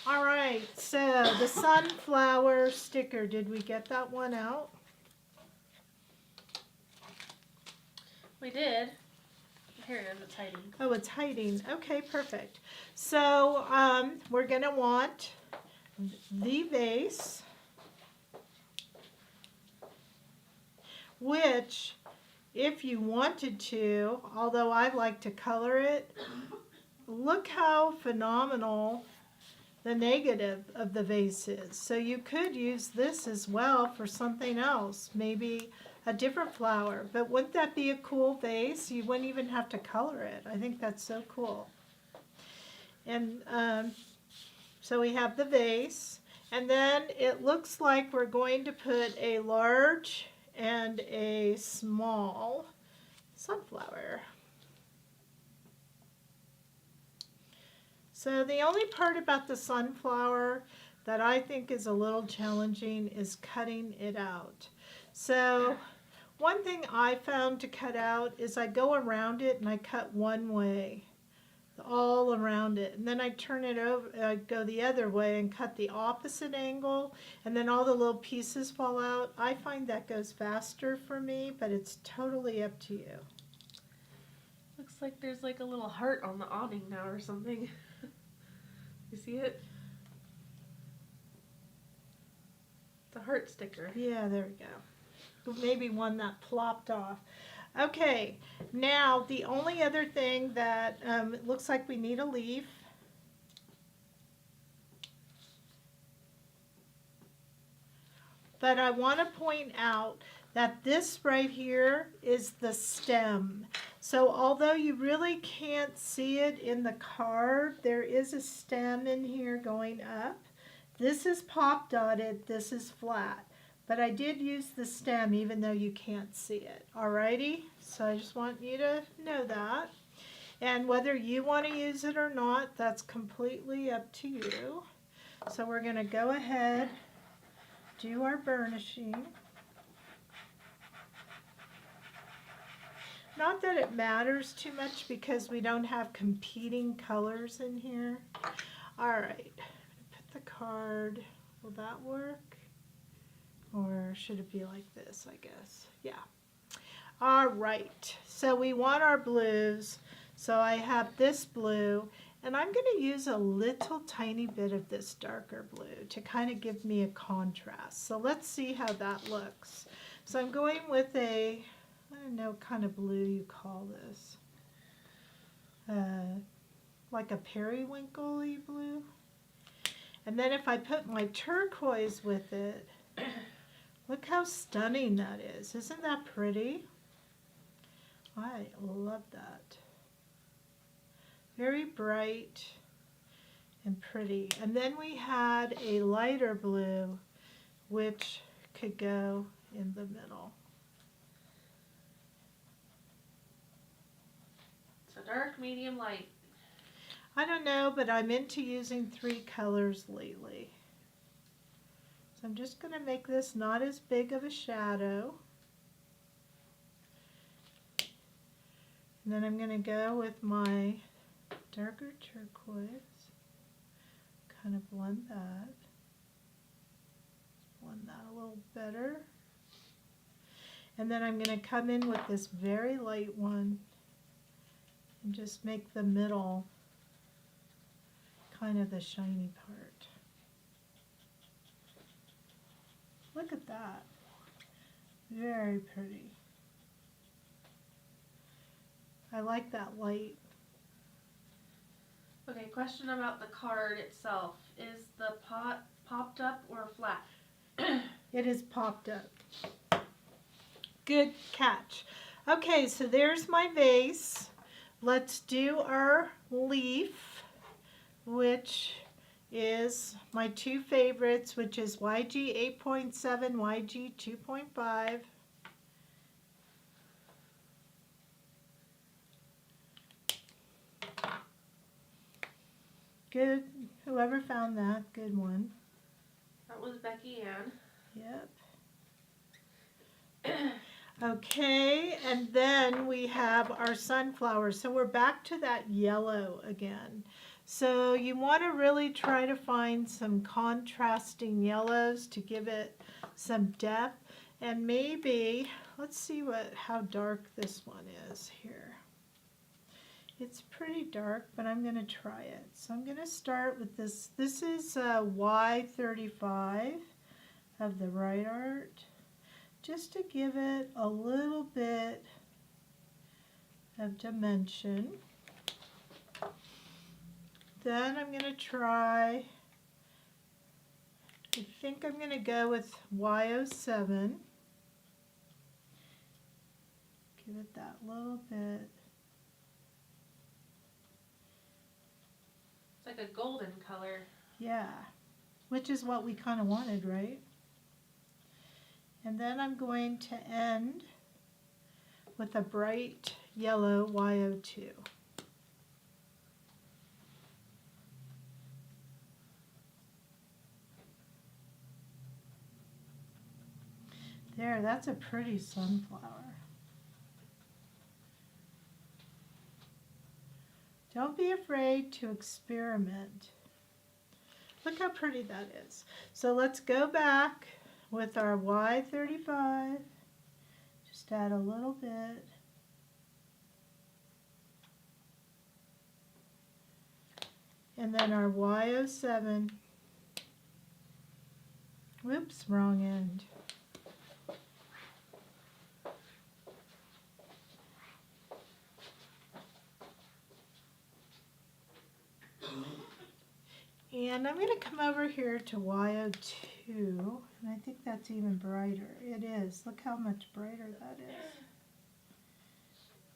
All right, so the sunflower sticker, did we get that one out? We did. Here it is, it's hiding. Oh, it's hiding. Okay, perfect. So we're going to want the vase, which, if you wanted to, although I like to color it, look how phenomenal the negative of the vase is. So you could use this as well for something else, maybe a different flower. But wouldn't that be a cool vase? You wouldn't even have to color it. I think that's so cool. And so we have the vase, and then it looks like we're going to put a large and a small sunflower. So the only part about the sunflower that I think is a little challenging is cutting it out. So one thing I found to cut out is I go around it and I cut one way, all around it, and then I turn it over, I go the other way and cut the opposite angle, and then all the little pieces fall out. I find that goes faster for me, but it's totally up to you. Looks like there's like a little heart on the awning now or something. You see it? The heart sticker. Yeah, there we go. Maybe one that plopped off. Okay, now the only other thing that it looks like we need a leaf. But I want to point out that this right here is the stem. So although you really can't see it in the card, there is a stem in here going up. This is pop dotted, this is flat. But I did use the stem even though you can't see it. Alrighty? So I just want you to know that. And whether you want to use it or not, that's completely up to you. So we're going to go ahead, do our burnishing. Not that it matters too much because we don't have competing colors in here. Alright, put the card, will that work? Or should it be like this, I guess? Yeah. All right, so we want our blues. So I have this blue, and I'm going to use a little tiny bit of this darker blue to kind of give me a contrast. So let's see how that looks. So I'm going with a, I don't know what kind of blue you call this. Like a periwinkle-y blue. And then if I put my turquoise with it, look how stunning that is. Isn't that pretty? I love that. Very bright and pretty. And then we had a lighter blue, which could go in the middle. It's a dark, medium, light. I don't know, but I'm into using 3 colors lately. So I'm just going to make this not as big of a shadow. And then I'm going to go with my darker turquoise. Kind of blend that. Blend that a little better. And then I'm going to come in with this very light one and just make the middle kind of the shiny part. Look at that. Very pretty. I like that light. Okay, question about the card itself. Is the pot popped up or flat? It is popped up. Good catch. Okay, so there's my vase. Let's do our leaf, which is my 2 favorites, which is YG 8.7, YG 2.5. Good. Whoever found that, good one. That was Becky Ann. Yep. Okay, and then we have our sunflower. So we're back to that yellow again. So you want to really try to find some contrasting yellows to give it some depth. And maybe, let's see how dark this one is here. It's pretty dark, but I'm going to try it. So I'm going to start with this. This is Y35 of the Right Art, just to give it a little bit of dimension. Then I'm going to try, I think I'm going to go with Y07. Give it that little bit. It's like a golden color. Yeah, which is what we kind of wanted, right? And then I'm going to end with a bright yellow Y02. There, that's a pretty sunflower. Don't be afraid to experiment. Look how pretty that is. So let's go back with our Y35. Just add a little bit. And then our Y07. Whoops, wrong end. And I'm going to come over here to Y02, and I think that's even brighter. It is. Look how much brighter that is.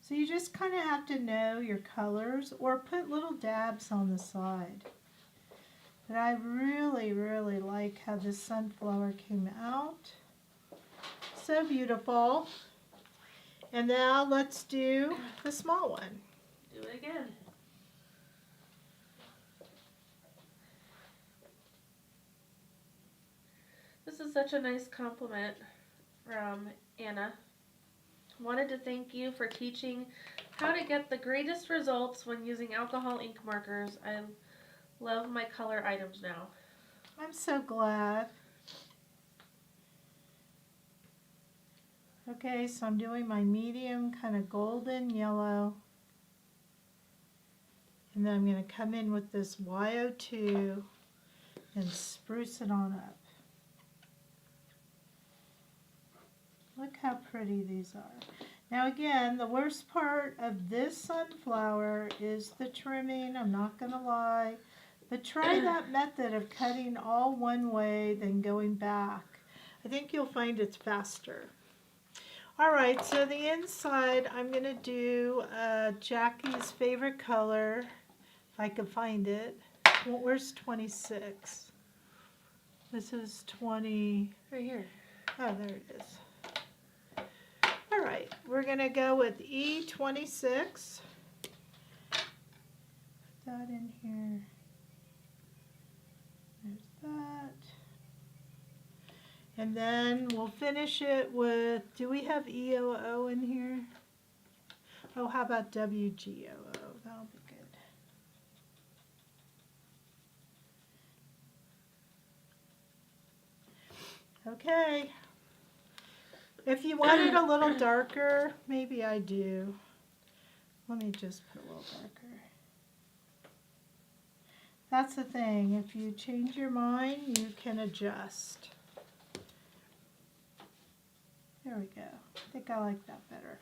So you just kind of have to know your colors or put little dabs on the side. But I really, really like how this sunflower came out. So beautiful. And now let's do the small one. Do it again. This is such a nice compliment from Anna. Wanted to thank you for teaching how to get the greatest results when using alcohol ink markers. I love my color items now. I'm so glad. Okay, so I'm doing my medium kind of golden yellow. And then I'm going to come in with this YO2 and spruce it on up. Look how pretty these are. Now again, the worst part of this sunflower is the trimming, I'm not going to lie. But try that method of cutting all one way, then going back. I think you'll find it's faster. All right, so the inside, I'm going to do Jackie's favorite color, if I can find it. Well, where's 26? This is 20. Right here. Oh, there it is. All right, we're going to go with E26. Put that in here. There's that. And then we'll finish it with, do we have EOO in here? Oh, how about WGOO? That'll be good. Okay. If you want it a little darker, maybe I do. Let me just put a little darker. That's the thing. If you change your mind, you can adjust. There we go. I think I like that better.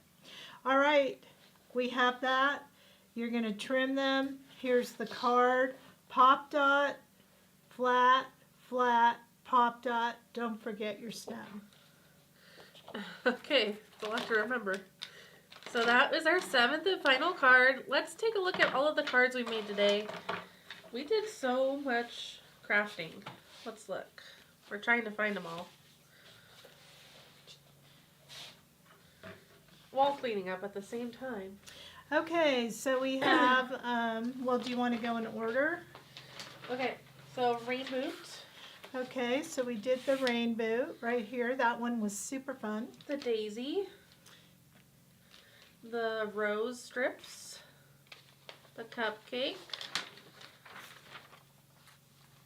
All right, we have that. You're going to trim them. Here's the card. Pop dot, flat, flat, pop dot. Don't forget your stem. Okay, so I'll have to remember. So that is our 7th and final card. Let's take a look at all of the cards we made today. We did so much crafting. Let's look. We're trying to find them all. While cleaning up at the same time. Okay, so we have, well, do you want to go in order? Okay, so rain boot. Okay, so we did the rain boot right here. That one was super fun. The daisy. The rose strips. The cupcake.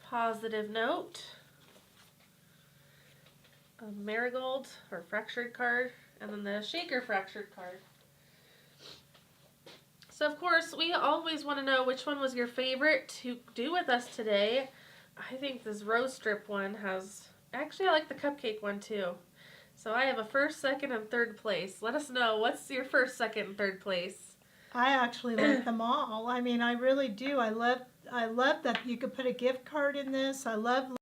Positive note. A marigold or fractured card. And then the shaker fractured card. So of course, we always want to know which one was your favorite to do with us today. I think this rose strip one has, actually I like the cupcake one too. So I have a 1st, 2nd, and 3rd place. Let us know, what's your 1st, 2nd, and 3rd place? I actually like them all. I mean, I really do. I love that you could put a gift card in this. I love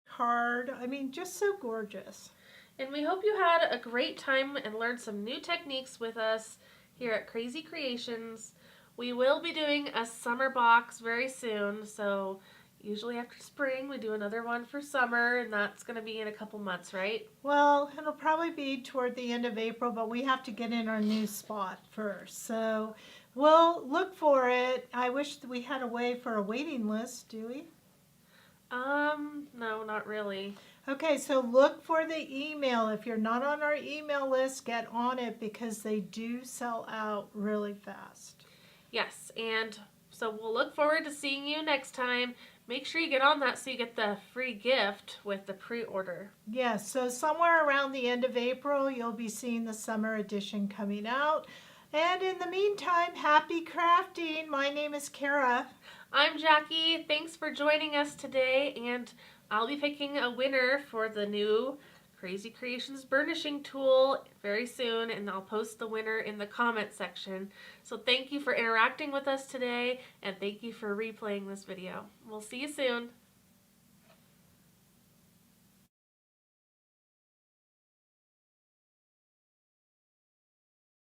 card. I mean, just so gorgeous. And we hope you had a great time and learned some new techniques with us here at Krazy Creations. We will be doing a summer box very soon, so usually after spring we do another one for summer, and that's going to be in a couple months, right? Well, it'll probably be toward the end of April, but we have to get in our new spot first. So we'll look for it. I wish that we had a way for a waiting list, do we? No, not really. Okay, so look for the email. If you're not on our email list, get on it because they do sell out really fast. Yes, and so we'll look forward to seeing you next time. Make sure you get on that so you get the free gift with the pre-order. Yes, so somewhere around the end of April, you'll be seeing the summer edition coming out. And in the meantime, happy crafting. My name is Kara. I'm Jackie. Thanks for joining us today, and I'll be picking a winner for the new Krazy Creations burnishing tool very soon, and I'll post the winner in the comment section. So thank you for interacting with us today, and thank you for replaying this video. We'll see you soon.